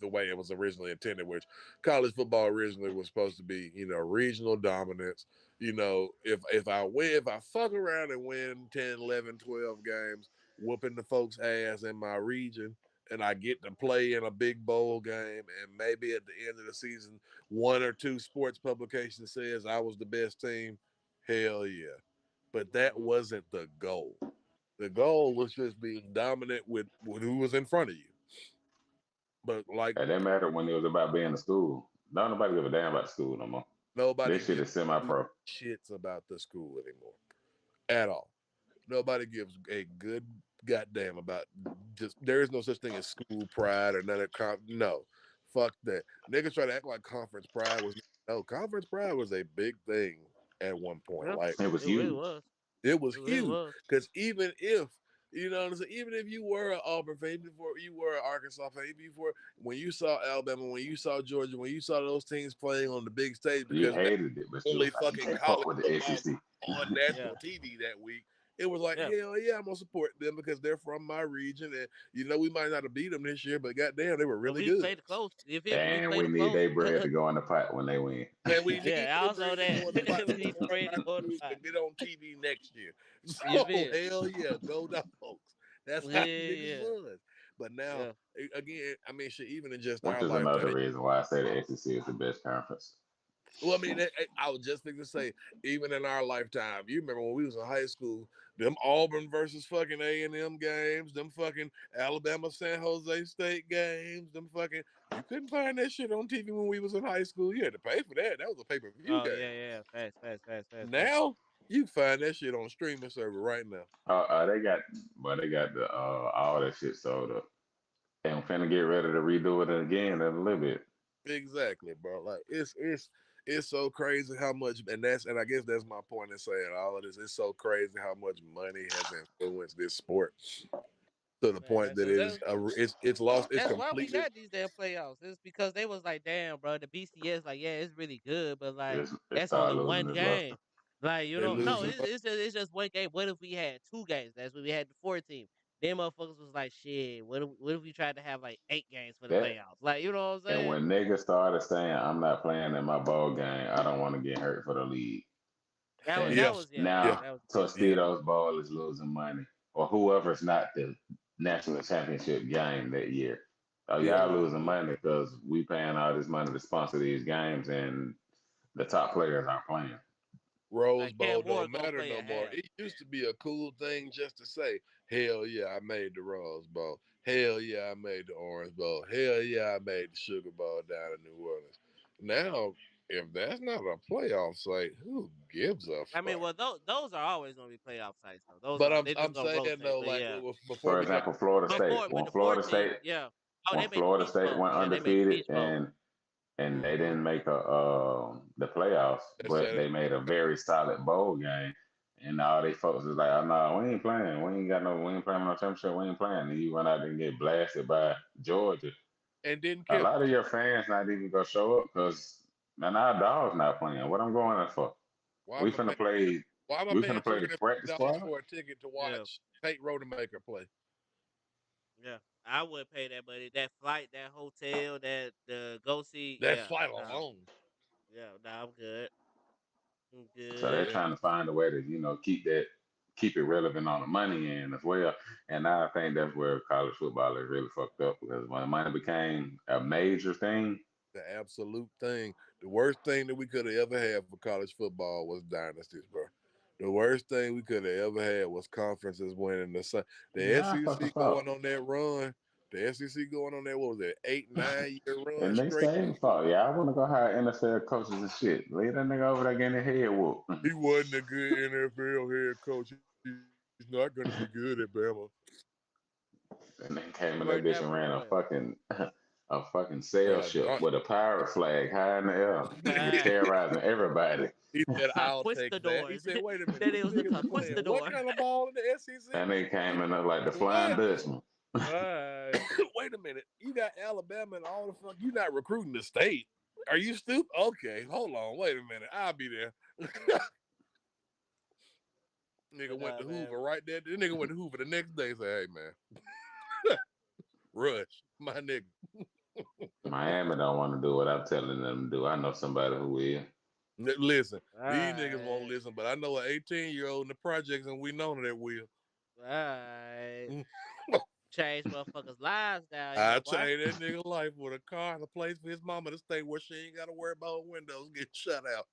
the way it was originally intended, which college football originally was supposed to be, regional dominance. If I fuck around and win 10, 11, 12 games, whooping the folks' ass in my region, and I get to play in a big bowl game, and maybe at the end of the season, one or two sports publications says I was the best team, hell yeah. But that Hmm. wasn't the goal. The goal was just being dominant with who was in front of you. But like That didn't matter when it was about being in school. Don't nobody give a damn about school no more. nobody This shit gives is semi-pro. shits about the school anymore at all. Nobody gives a good goddamn about just there is no such thing as school pride or none of no. Fuck that. Niggas try to act like conference pride was no conference pride was a big thing at one point. Yeah, Like It was it really huge. was. it was It really huge. was. Because even if you know what I'm saying, even if you were an Auburn fan, even before you were an Arkansas fan, even before when you saw Alabama, when you saw Georgia, when you saw those teams playing on the big stage You because hated it, but you only was like, you fucking can't fuck college with the football SEC. on Yeah, national TV that week. It was like, yeah. hell yeah, I'm gonna support them because they're from my region, and we might not have beat them this year, but goddamn, they were But really we good. played it close. You feel me? We And played we them need close. their bread to go in the pot when they win. Man, we need Yeah, their also bread to that go in the pot we so need the Florida bread to State go in the News pot. can get on TV next year. You So feel? hell yeah, go dogs. That's Yeah, how niggas yeah, was. But now, yeah. again, I mean, shit, even in just Which our is another lifetime. reason why I say the SEC is the best conference. Well, I mean, I was just thinking to say, even in our lifetime, you remember when we was in high school, them Auburn versus fucking A&M games, them fucking Alabama San Jose State games, them fucking you couldn't find that shit on TV when we was in high school. You had to pay for that. That was a pay-per-view Oh yeah, game. yeah. Fast, fast, fast, fast, fast. Now you can find that shit on a streaming server right now. They got, but they got the all that shit sold up. And I'm finna get ready to redo it again in a little bit. Exactly, bro. Like it's so crazy how much, and I guess that's my point in saying all of this. It's so crazy how much money has influenced this sport to the Man, point that's that so that's it's lost. It's that's why we completely got these damn playoffs. It's because they was like, damn, bro, the BCS, like, yeah, it's really good, but like, It that's only started one losing its luster. game. Like, they're no, losing. it's just one game. What if we had two games? That's what we had the 14. Them motherfuckers was like, shit. What if we tried to have like 8 games for the That playoffs? Like, you know what I'm and saying? when niggas started saying I'm not playing in my ball game, I don't want to get hurt for the league. And Yeah, yeah, now That was yeah, Tostitos Bowl is losing money, or whoever's not the national championship game that year. Oh, yeah. y'all losing money because we paying all this money to sponsor these games, and the top players aren't playing. Rose like Cam Bowl Ward don't gonna matter play no a more. half. It used to be a cool thing just to say, "Hell yeah, I made the Rose Bowl. Hell yeah, I made the Orange Bowl. Hell yeah, I made the Sugar Bowl down in New Orleans." Now, if that's not a playoff site, who gives a I mean, fuck? well, those are always gonna be playoff sites though. Those But are I'm they just I'm gonna saying rotate. though, But like yeah, before For we got example, Florida State. before with the 14, yeah. Oh, When they made the Florida Peach State Bowl. went Yeah, they made the undefeated Peach Bowl. and they Hmm. didn't make the playoffs, let's but say they made a very solid bowl game. And all they folks is like, oh no, we ain't playing. We ain't playing no championship. We ain't playing. And you went out and get blasted by Georgia. and didn't A care. lot of your fans not even gonna show up because man, our dog's not playing. What I'm going there for? Why am We I finna paying? play. Why am I We paying finna play the practice $250 squad. for a ticket to Yeah, watch Tate Rodemaker play? yeah. I would pay that, but that flight, that hotel, that the go see, That yeah, flight nah, alone. yeah, nah, I'm good. I'm So they're good. trying to find a way to, keep it relevant on the money end as well. And I think that's where college football is really fucked up because when money became a major thing, The absolute thing. The worst thing that we could have ever had for college football was dynasties, bro. The worst thing we could have ever had was conferences winning the yeah, I fucking SEC going thought. on that run. The SEC going on that, what was it, 8, 9 year run And Nick straight. Saban thought, yeah, I want to go hire NFL coaches and shit. Leave that nigga over there getting his head whooped. He wasn't a good NFL head coach. He's not going to be good at Bama. And then came He in that worked bitch out and pretty ran a well. fucking a fucking sail Man, ship with a pirate flag high in the air, just Ah, terrorizing everybody. he said, called "I'll take that." He Quistadors. said, "Wait a minute, Said you it was niggas is called playing what Quistador. kind of ball in the SEC?" And they came in there like the Flying What? Dutchman. Alright. Wait a minute. You got Alabama and all the fuck. You not recruiting the state. Are you stupid? Okay, hold on. Wait a minute. I'll be there. Nigga But went nah, to man. Hoover right there. The nigga went to Hoover the next day. Say, hey man, Rush, my nigga. Miami don't want to do what I'm telling them to do. I know somebody who will. Listen, these niggas won't Alright. listen, but I know an 18-year-old in the projects, and we know that will. Alright. Change motherfuckers' lives down here, I boy. change that nigga life with a car and a place for his mama to stay where she ain't got to worry about her windows getting shut out.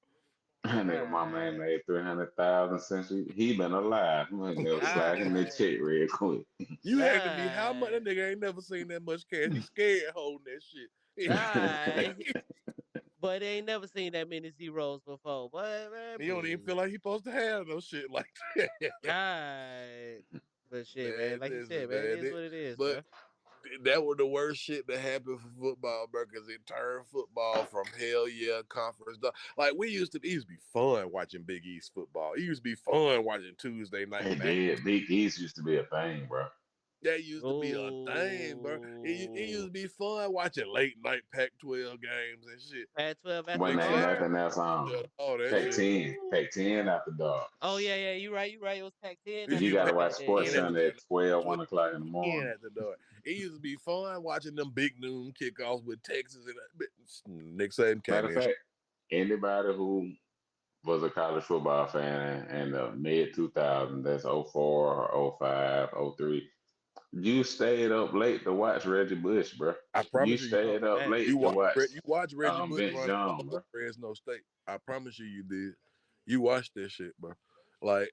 That nigga mama ain't God, made 300,000 since he been alive. He ain't never slacking the God, check real quick. You had to be how much? That God, nigga ain't never seen that much cash. He scared holding that shit. God. But they ain't never seen that many zeros before. But man, He don't even please, feel like he supposed to have no shit like that. God. But shit, man, Man, like you listen, said, man, it man. is what it is, But bro. that was the worst shit that happened for football, bro, because it turned football from hell yeah conference. Like it used to be fun watching Big East football. It used to be fun watching Tuesday night It Mac. did. Big East used to be a thing, bro. That used to be a thing, bro. It used Ooh, to be fun watching late night Pac-12 games and shit. Pac-12 after When Nick ain't Saban, dark. nothing else on. all that Pac shit. 10. Ooh. Pac 10 after dark. Oh yeah, yeah, you right, you right. It was Pac-10 You after got to dark watch back then. Sports In at Yeah. the Center door. at 12, 12 o'clock in the in morning. at the door. It used to be fun watching them big noon kickoffs with Texas and Nick Saban Matter came of in. fact, anybody who was a college football fan in the mid 2000s, that's '04 or '05, '03. You stayed up late to watch Reggie Bush, bro. I You promise you, stayed Oh, up facts. late to watch You watch Reggie Bush Vince run the Young, ball bro. at Fresno State. I promise you did. You watched that shit, bro. Like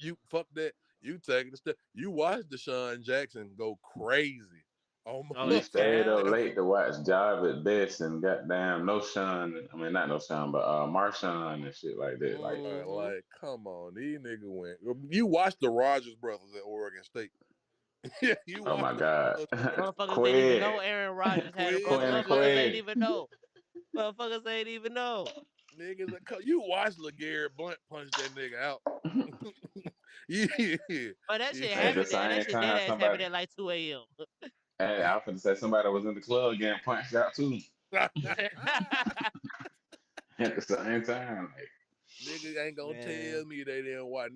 you fuck that. You taking the step. You watched Deshaun Jackson go crazy. Oh, You that stayed child. up late to watch Jarvis Best and goddamn no Sean. I mean, not no Sean, but Marshawn and shit like that. Like, Mm-hmm. Like, come on, these niggas went. You watched the Rogers brothers at Oregon State. Yeah, you oh watched my the God, Motherfuckers didn't even Quid, know Aaron Rodgers had a Quid brother. Quinn and Motherfuckers Elijah ain't Quid. even know. Motherfuckers ain't even know. niggas. You watched LeGarrette Blunt punch that nigga out. Yeah, But that yeah. shit At the happened there. That same shit dead time, ass happened somebody, at like 2 a.m. hey, I was gonna say somebody was in the club getting punched out too. At the same time, like, Nigga ain't gonna tell Man, me they didn't watch.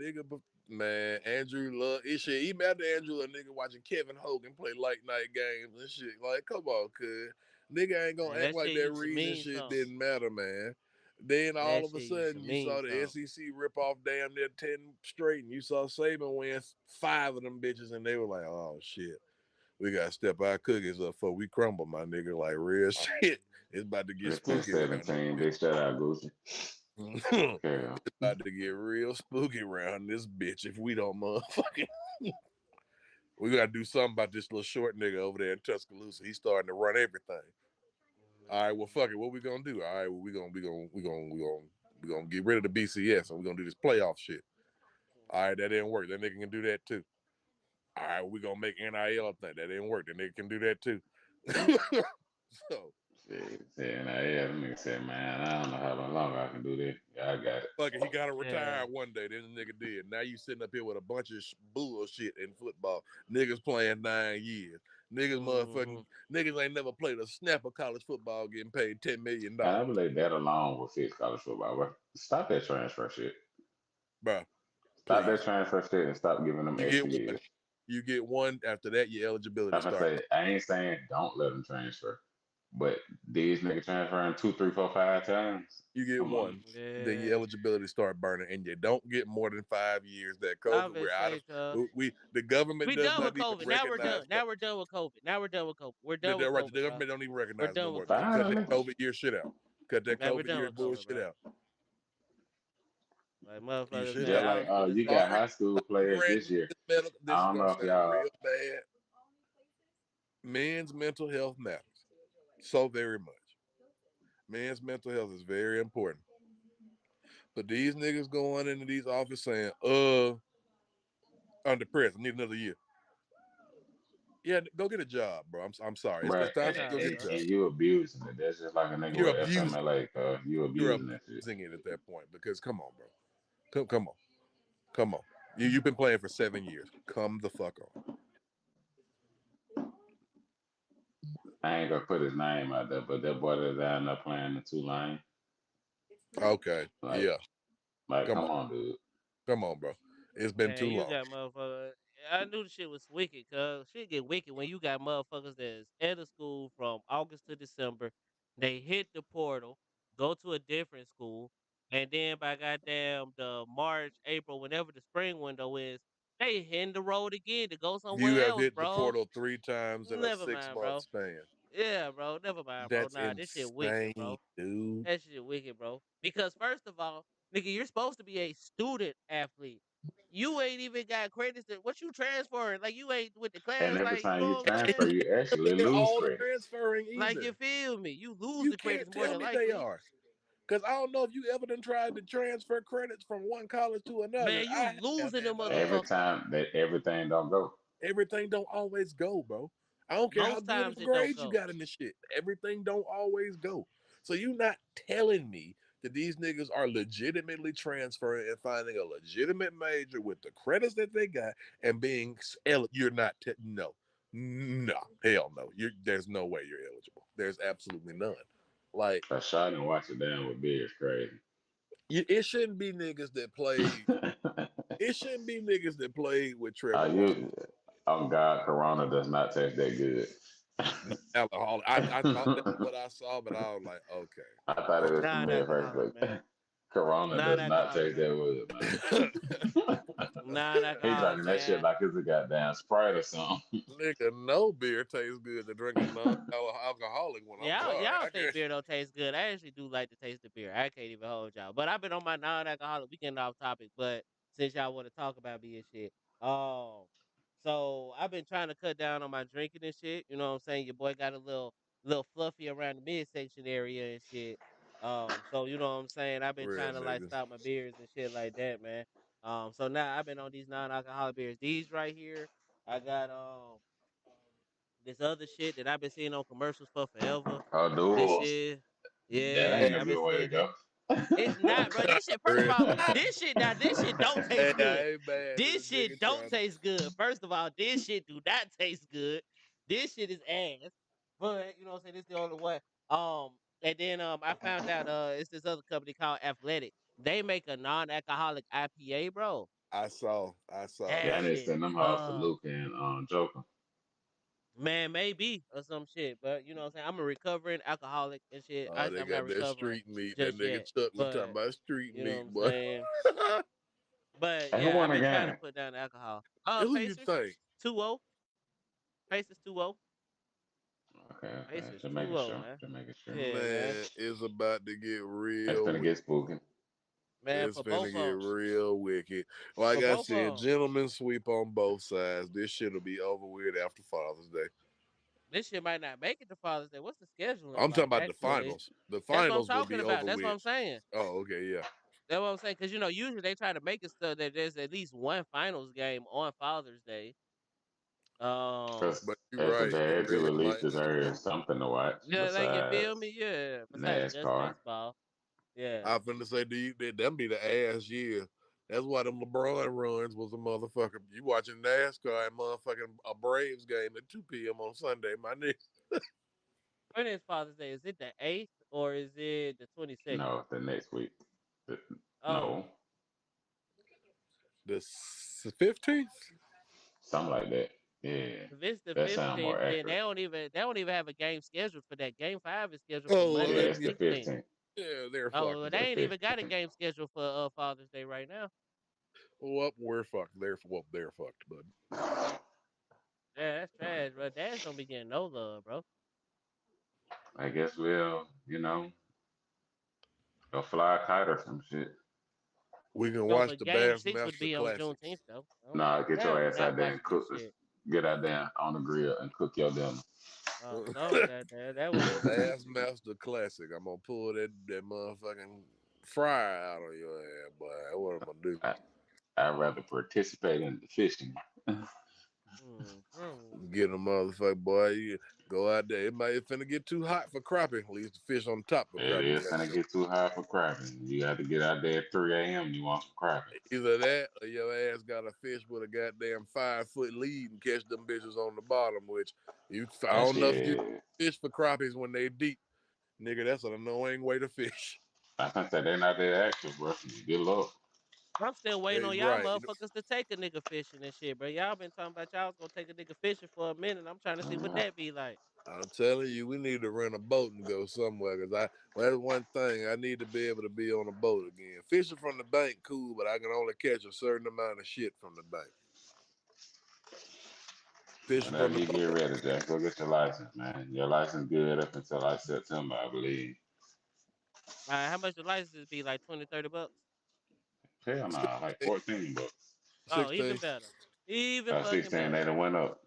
Man, Andrew Luck. It shit. Even after Andrew Luck, nigga watching Kevin Hogan play late night games and shit. Like, come on, cuz. Nigga ain't gonna man, act that like shit that used to reason mean shit something. didn't matter, man. Then all That of a shit used to sudden, you mean saw the something. SEC rip off damn near 10 straight, and you saw Saban win 5 of them bitches, and they were like, oh shit. We gotta step our cookies up before we crumble, my nigga. Like real shit. It's about to get spooky around 15-17, big shout out Gucci. this. Yeah. About to get real spooky around this bitch if we don't motherfucking. We gotta do something about this little short nigga over there in Tuscaloosa. He's starting to run everything. All right, well, fuck it. What we gonna do? All right, well, we gonna get rid of the BCS and we gonna do this playoff shit. All right, that didn't work. That nigga can do that too. All right, we gonna make NIL a thing. That didn't work. That nigga can do that too. So Shit, saying, yeah, them nigga said, man, I don't know how long I can do this. Yeah, I got it. fuck it, he got to retire Yeah. one day. Then the nigga did. Now you sitting up here with a bunch of bullshit in football. Niggas playing 9 years. Mm-hmm. Niggas ain't never played a snap of college football getting paid And I $10 million. believe that alone will fix college football, bro. Stop that transfer shit. Bro, Stop that please. transfer shit and stop giving them You get extra one. years. You get one. After that, your eligibility Like I starts. say, I ain't saying don't let them transfer, but these niggas transferring two, three, four, 5 times. You get Come one. on. Then your Yeah. eligibility start burning, and you don't get more than 5 years. That I've COVID, been we're out say, of. cuz. The government We does done with not even COVID. Now we're recognize done. Now we're done with COVID. Now we're done with COVID. We're done with They're right. The COVID, bro. government don't even We're recognize it no done with more. COVID. Cut that Finally. COVID year shit out. Cut that Now we're COVID done year with COVID, bullshit bro. out. Like You motherfuckers should say, Just have. like oh, you All got right. high school Stop players this granting year. this I is don't gonna know if sound y'all real bad. Men's mental health matters so very much. Men's mental health is very important. But these niggas going into these offices saying, I'm depressed. I need another year. Yeah, go get a job, bro. I'm sorry. It's Bruh, time for you to go nah, get a and bro. job. you abusing it. That's just like a nigga You're with abusing. FMLA, you You're abusing that shit. abusing it at that point because come on, bro. Come on. Come on. You've been playing for 7 years. Come the fuck on. I ain't gonna put his name out there, but that boy that's down there playing the Tulane, Okay. like, Yeah. Come come on. on, dude. Come on, bro. It's been Man, too you long. got motherfuckers. I knew the shit was wicked, cuz shit get wicked when you got motherfuckers that's out of school from August to December. They hit the portal, go to a different school, and then by goddamn the March, April, whenever the spring window is, they hitting the road again to go You somewhere have else, hit the bro. portal 3 times in a Never six mind, month bro. span. Yeah, bro. Never mind, bro. That's Nah, this shit wicked, insane, bro. dude. That shit wicked, bro. Because first of all, Nigga, you're supposed to be a student athlete. You ain't even got credits. What you transferring? Like you ain't with the And class. every Like you time you know what I'm transfer, saying? you actually They're lose all credits. transferring Like you either. feel me? You lose You the credits can't more tell than me they likely. are. Because I don't know if you ever done tried to transfer credits from one college to another. Man, you I have, losing the and Every motherfucker. time that everything don't go. everything don't always go, bro. I don't care how Most good of times a it don't grade you go. got in this shit. Everything don't always go. So you not telling me that these niggas are legitimately transferring and finding a legitimate major with the credits that they got and being you're not no. No. Hell no. There's no way you're eligible. There's absolutely none. Like A shot and watch it down with beer is crazy. it shouldn't be niggas that play. It shouldn't be niggas that played with Trevor Lawrence. You, on God, Corona does not taste that good. Alcoholic. I thought that's what I saw, but I was like, okay. I thought it was the beer first, Non-alcoholic, man. but Corona does not Non-alcoholic, taste that man. good, man. He Non-alcoholic, drinking that shit man. like it's a goddamn Sprite or something. Nigga, no beer tastes good to drink a non-alcoholic one. I'm sorry. Y'all I think can't. beer don't taste good. I actually do like to taste the beer. I can't even hold y'all. But I've been on my non-alcoholic. We getting off topic, but since y'all want to talk about beer shit, um, so I've been trying to cut down on my drinking and shit. You know what I'm saying? Your boy got a little fluffy around the midsection area and shit. So you know what I'm saying? I've been Real trying to like niggas. stop my beers and shit like that, man. So now I've been on these non-alcoholic beers. These right here, I got this other shit that I've been seeing on commercials for forever. Oh, This duels. shit, That yeah, ain't a I've been good way to seeing this. go. It's not, bro. This shit. First of Real. all, this shit now. This shit don't Hey, taste good. I ain't mad at a This nigga shit don't trying to. taste good. First of all, this shit do not taste good. This shit is ass. But you know what I'm saying. This the only way. And then I found out it's this other company called Athletic. They make a non-alcoholic IPA, bro. I saw Yeah, That I that. need to shit send them hoes to fun. Luke and Joker. Man, maybe or some shit, but you know what I'm saying. I'm a recovering alcoholic and shit. Oh, they I'm not got that recovering street meat. That just nigga yet, Chuck was talking but about street you know what meat, I'm boy. saying. But Hey, who yeah, I've won the been trying to game? put down the alcohol. Who you Pacers think? 2-0. Pacers 2-0. Okay, okay. Pacers Just making 2-0, sure. man. Just making sure. Yeah, man. Man, it's about to get It's real. gonna get spooky. Man, It's for finna both get of them. real wicked. Like For I both said, of them. gentlemen sweep on both sides. This shit'll be over with after Father's Day. This shit might not make it to Father's Day. What's the scheduling I'm talking like? about the Actually, finals. The that's what I'm finals will talking be about. over That's what with. I'm saying. Oh, okay, yeah. That's what I'm saying. Because you know, usually they try to make it so that there's at least one finals game on Father's Day. Um, Because But you're as the right. It badge, you really at least might. deserve something to watch yeah, like you feel besides me? Yeah. Besides just NASCAR. baseball. Yeah. I finna say, do you them be the ass year? That's why them LeBron runs was a motherfucker. You watching NASCAR and motherfucking a Braves game at 2 p.m. on Sunday, my nigga. When is Father's Day? Is it the 8th or is it the 22nd? No, the next week. The- Oh, No, The 15th? something like that. Yeah, if it's the that sound more 15th, then accurate. they don't even have a game scheduled for that. Game 5 is scheduled for Oh, well, Yeah, Monday the it's then, the 16th. 15th. yeah, they're Oh, fucked well, they The then. ain't even got a 15th. game scheduled for Father's Day right now. Well, we're fucked. They're fucked, bud. Yeah, that's trash, bro. Dads don't be getting no love, bro. I guess we'll, go fly a kite or some shit. We can No, watch but the game Bassmaster 6 would be on Juneteenth Classics. though. Nah, get your Damn, ass not out there watching and that cook this. shit. Get out there on the grill and cook your dinner. No, goddamn, that would be nice. Bassmaster Classic. I'm gonna pull that motherfucking fryer out of your ass, boy. That's what I'm gonna do. I, I'd rather participate in the fishing. Mm. Get a motherfucker, boy. You go out there. It might finna get too hot for crappie. Leave the fish on top of It crappie. is gonna get too high for crapping. You got to get out there at 3 a.m. You want some crapping. Either that or your ass got a fish with a goddamn 5 foot lead and catch them bitches on the bottom, which I That don't know if you shit. fish for crappies when they deep. Nigga, that's an annoying way to fish. I can say they're not that active, bro. Good luck. I'm still waiting Hey, on y'all right. motherfuckers to take a nigga fishing and shit, bro. Y'all been talking about y'all was gonna take a nigga fishing for a minute. I'm trying to see what Uh, that be like. I'm telling you, we need to rent a boat and go somewhere. Well, that's one thing I need to be able to be on a boat again. Fishing from the bank, cool, but I can only catch a certain amount of shit from the bank. Fishing from Whenever the you boat, get ready, Jack, go get your license, man. Your license good up until like September, I believe. How much the licenses be? Like 20, $30? Hell nah, like 14 bucks. Oh, 16. even better. Even fucking 16, they better. done went up.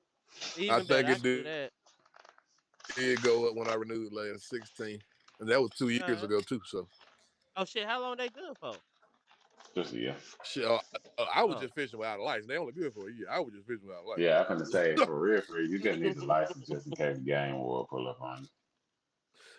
I Even better. think I it can do that. did go up when I renewed last 16. And that was 2 years Uh, ago too. So oh shit, how long they good for? Just a year. shit, I was Oh. just fishing without a license. They only good for a year. I was just fishing without a license. Yeah, I finna say for real, you just need the license just in case the game war pull up on you.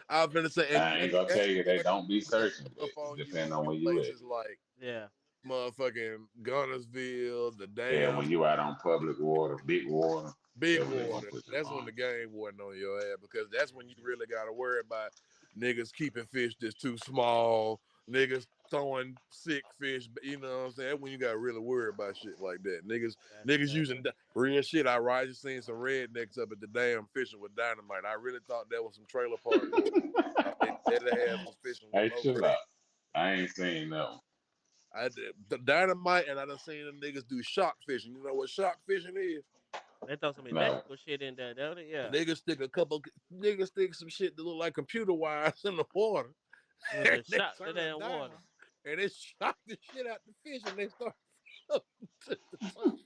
I was finna say, I ain't and gonna tell you they don't be they searching, but up on you depending on in where you at. places like Yeah. motherfucking Gunnersville, the Yeah, damn when you out on public water, big water, big that's what they gonna water. put you That's when on. the game wasn't on your ass because that's when you really got to worry about niggas keeping fish that's too small, niggas throwing sick fish. You know what I'm saying? That's when you got to really worry about shit like that. Niggas using real shit. I just seen some rednecks up at the dam fishing with dynamite. I really thought that was some trailer park boy. They dead ass was fishing with Hey, no chill red. out. I ain't seen that one. I did the dynamite, and I done seen them niggas do shark fishing. You know what shark fishing is? They throw some No. electrical shit in there, don't they? Yeah. Niggas stick some shit that look like computer wires in the water, And and just they shot the turn it damn water. down, and it shock the shit out the fish, and they start floating to the top.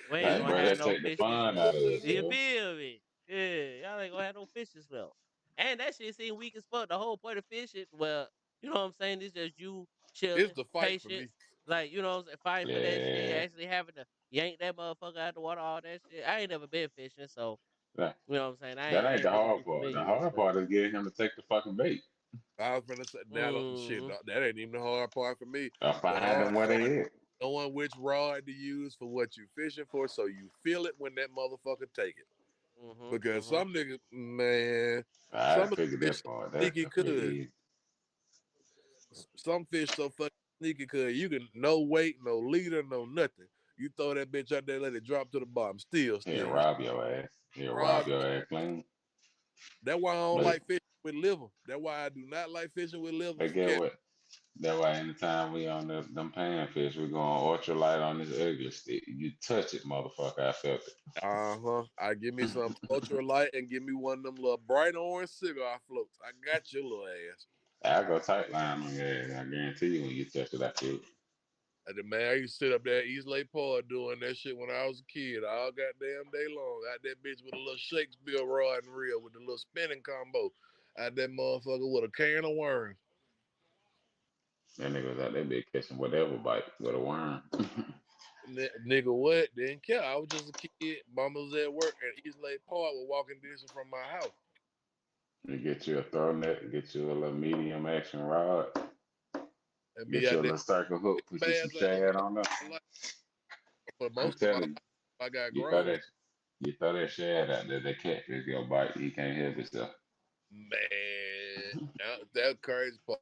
We ain't Hey, gonna bro, have that no take the fishes. fun out of it, You bro. feel me? Yeah, y'all ain't gonna have no fishes left. And that shit seem weak as fuck. The whole point of fishing, well, you know what I'm saying? It's just you It's chilling, the fight for me. patience, like you know what I'm saying, fighting for that shit, Yeah. actually having to yank that motherfucker out the water, all that shit. I ain't never been fishing, so That, you know what I'm saying. that I ain't ain't the really hard too part. The familiar with hard it. part is getting him to take the fucking bait I was gonna say now, shit, Mm-hmm. that ain't even the hard part for me. or The find them hard where part they is at. knowing which rod to use for what you fishing for, so you feel it when that motherfucker take it. Mm-hmm. Because Mm-hmm. some niggas, man, I some of figured the fish that so part. sneaky That's pretty could. easy. Some fish so fucking sneaky could. You can no weight, no leader, no nothing. You throw that bitch out there, let it drop to the bottom. Still He'll sting. rob your ass. He'll rob Rob. your ass clean. That's why I don't But like fishing with liver. That's why I do not like fishing with liver but for get cat. what? That's why anytime we on them panfish, we going ultralight on this ugly stick. You touch it, motherfucker. I felt it. Uh-huh. I give me some ultralight and give me one of them little bright orange cigar floats. I got your little ass. I go tight line on your ass. I guarantee you when you touch it, I feel it. And the man, I used to sit up there at East Lake Park doing that shit when I was a kid, all goddamn day long. Out that bitch with a little Shakespeare rod and reel with the little spinning combo. Out that motherfucker with a can of worms. That nigga was out there big catching whatever bite with a worm. Nigga, what? Didn't care. I was just a kid. Mama was at work, and East Lake Park was walking distance from my house. You get you a throw net, get you a little medium action rod, And be get you out a there little circle hook, put you some fast like shad on there. like for I'm most of my telling you, life. I got you throw grown. that you throw that shad out there, that catfish gonna bite. He can't help himself. Man, that crazy part.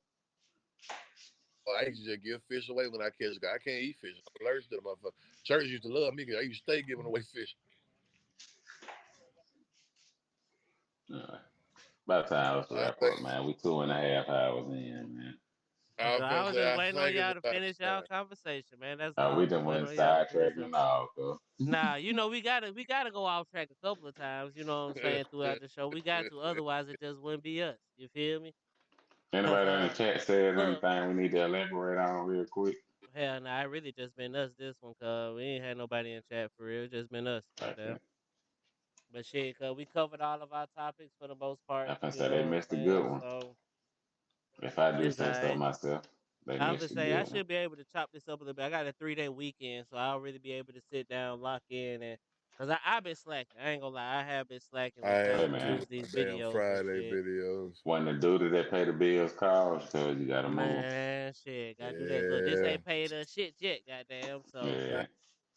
I used to just give fish away when I catch. I can't eat fish. I'm allergic to the motherfucker. Church used to love me because I used to stay giving away fish. Uh, by the time us to I wrap think up, man, we 2.5 hours in, man. I was I gonna was say just I waiting on think it's y'all to about finish our time. conversation, man. That's all. We I'm just done waiting went on y'all to finish sidetracked up. and all, cuz. Nah, you know we gotta go off track a couple of times. You know what I'm saying throughout the show. We got to, otherwise it just wouldn't be us. You feel me? Cause Anybody in the chat says look, anything we need to elaborate on real quick? hell, nah, I really just been us this one. Cause we ain't had nobody in chat for real. It just been us. Goddamn. Okay. But shit, cause we covered all of our topics for the most part. I can You say they know missed what a I'm good saying? one. So If I do it's say so alright. myself, they I would missed a say I good one. should be able to chop this up a little bit. I got a 3-day weekend, so I'll really be able to sit down, lock in, and because I've been slacking. I ain't gonna lie, I have been slacking I with Hey trying to am man, too. produce these Damn videos and Friday shit. videos. when the duty that pay the bills calls, cuz you gotta move. Man, shit, gotta do that. Look, this Yeah. ain't paid us shit yet, goddamn. So I, Yeah.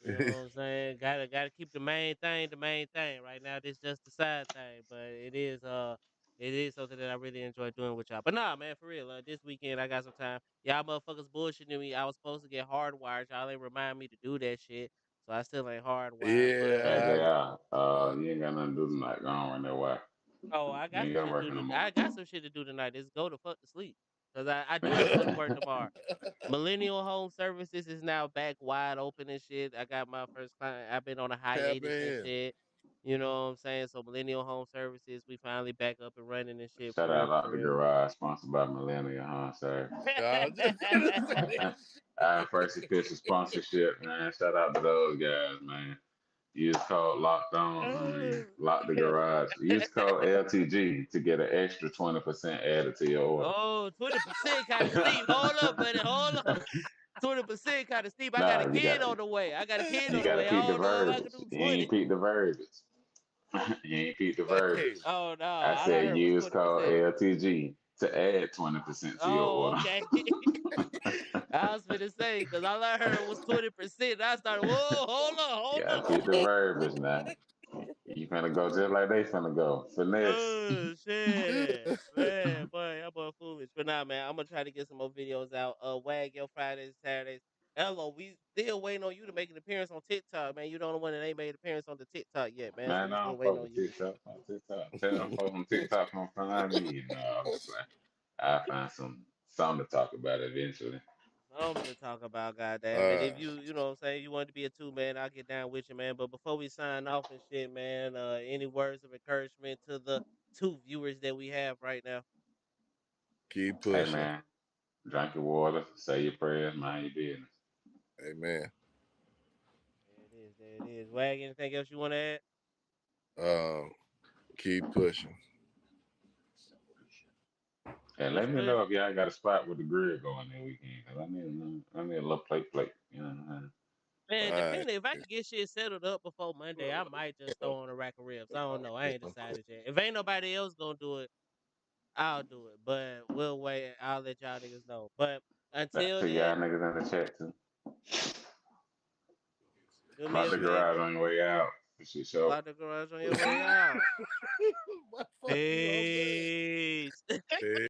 you know what I'm saying? Gotta keep the main thing. Right now, this just the side thing, but it is something that I really enjoy doing with y'all. But nah, man, for real, this weekend I got some time. Y'all motherfuckers bullshitting me. I was supposed to get hardwired. Y'all ain't remind me to do that shit, so I still ain't hardwired. But Hey yeah, JR, you ain't got nothing to do tonight. Go on right there. Why? oh, I You got ain't some gotta shit to work in do. the I morning. got some shit to do tonight. It's go to fuck to sleep because I do have to go to work I, tomorrow. Millennial Home Services is now back wide open and shit. I got my first client. I've been on a tap hiatus and in. shit. You know what I'm saying? So Millennial Home Services, we finally back up and running and shit Shout for out real, Lock for the real. Garage, sponsored by Millennial Home Service. I was just gonna say that Our first official sponsorship, man. Shout out to those guys, man. Use code locked on. Lock the garage. Use code LTG to get an extra 20% added to your order. Oh, 20% kind of steep. Hold up, buddy. Hold up. 20% kind of steep. I got a Nah, kid on the way. I got a kid you on the gotta way. I peep the don't know if I can verbiage. do You 20. ain't peep the verbiage. You ain't peep the verbiage. hey, Oh no, I all I said heard was use code 20%. LTG to add 20% to your Oh, order. okay. I was finna say, because all I heard was 20%. I started, whoa, You hold gotta up. peep the verbiage now. You finna go just like they finna go. Finesse. Oh shit, man, boy, that boy foolish. But nah, man, I'm gonna try to get some more videos out. Wag your Fridays, Saturdays. Hello, we still waiting on you to make an appearance on TikTok, man. You the only one that ain't made an appearance on the TikTok yet, man. So Man, we I still don't waiting fuck on with you. TikTok. On TikTok. Tell them folks on TikTok come find me. No, I'm just like, I'll find something to talk about eventually. Something to talk about, goddamn. And if uh, you know what I'm saying, you want to be a two man, I'll get down with you, man. But before we sign off and shit, man, any words of encouragement to the two viewers that we have right now? keep Hey pushing. man, drink your water, say your prayers, mind your business. Amen. There it is, there it is. Wag, anything else you want to add? Um, keep pushing. And let Push, me push. know if y'all got a spot with the grill going that weekend. 'Cause I need a little plate. You know what I'm saying? Man, All right. depending if I can get shit settled up before Monday, I might just throw on a rack of ribs. I don't know. I ain't decided yet. If ain't nobody else gonna do it, I'll do it. But we'll wait. I'll let y'all niggas know. But That until to y'all then, niggas in the chat too. do me Lock a the favor. garage on your way out. This shit show. Lock the garage on your way out. What the fuck you all saying? Peace. Hey.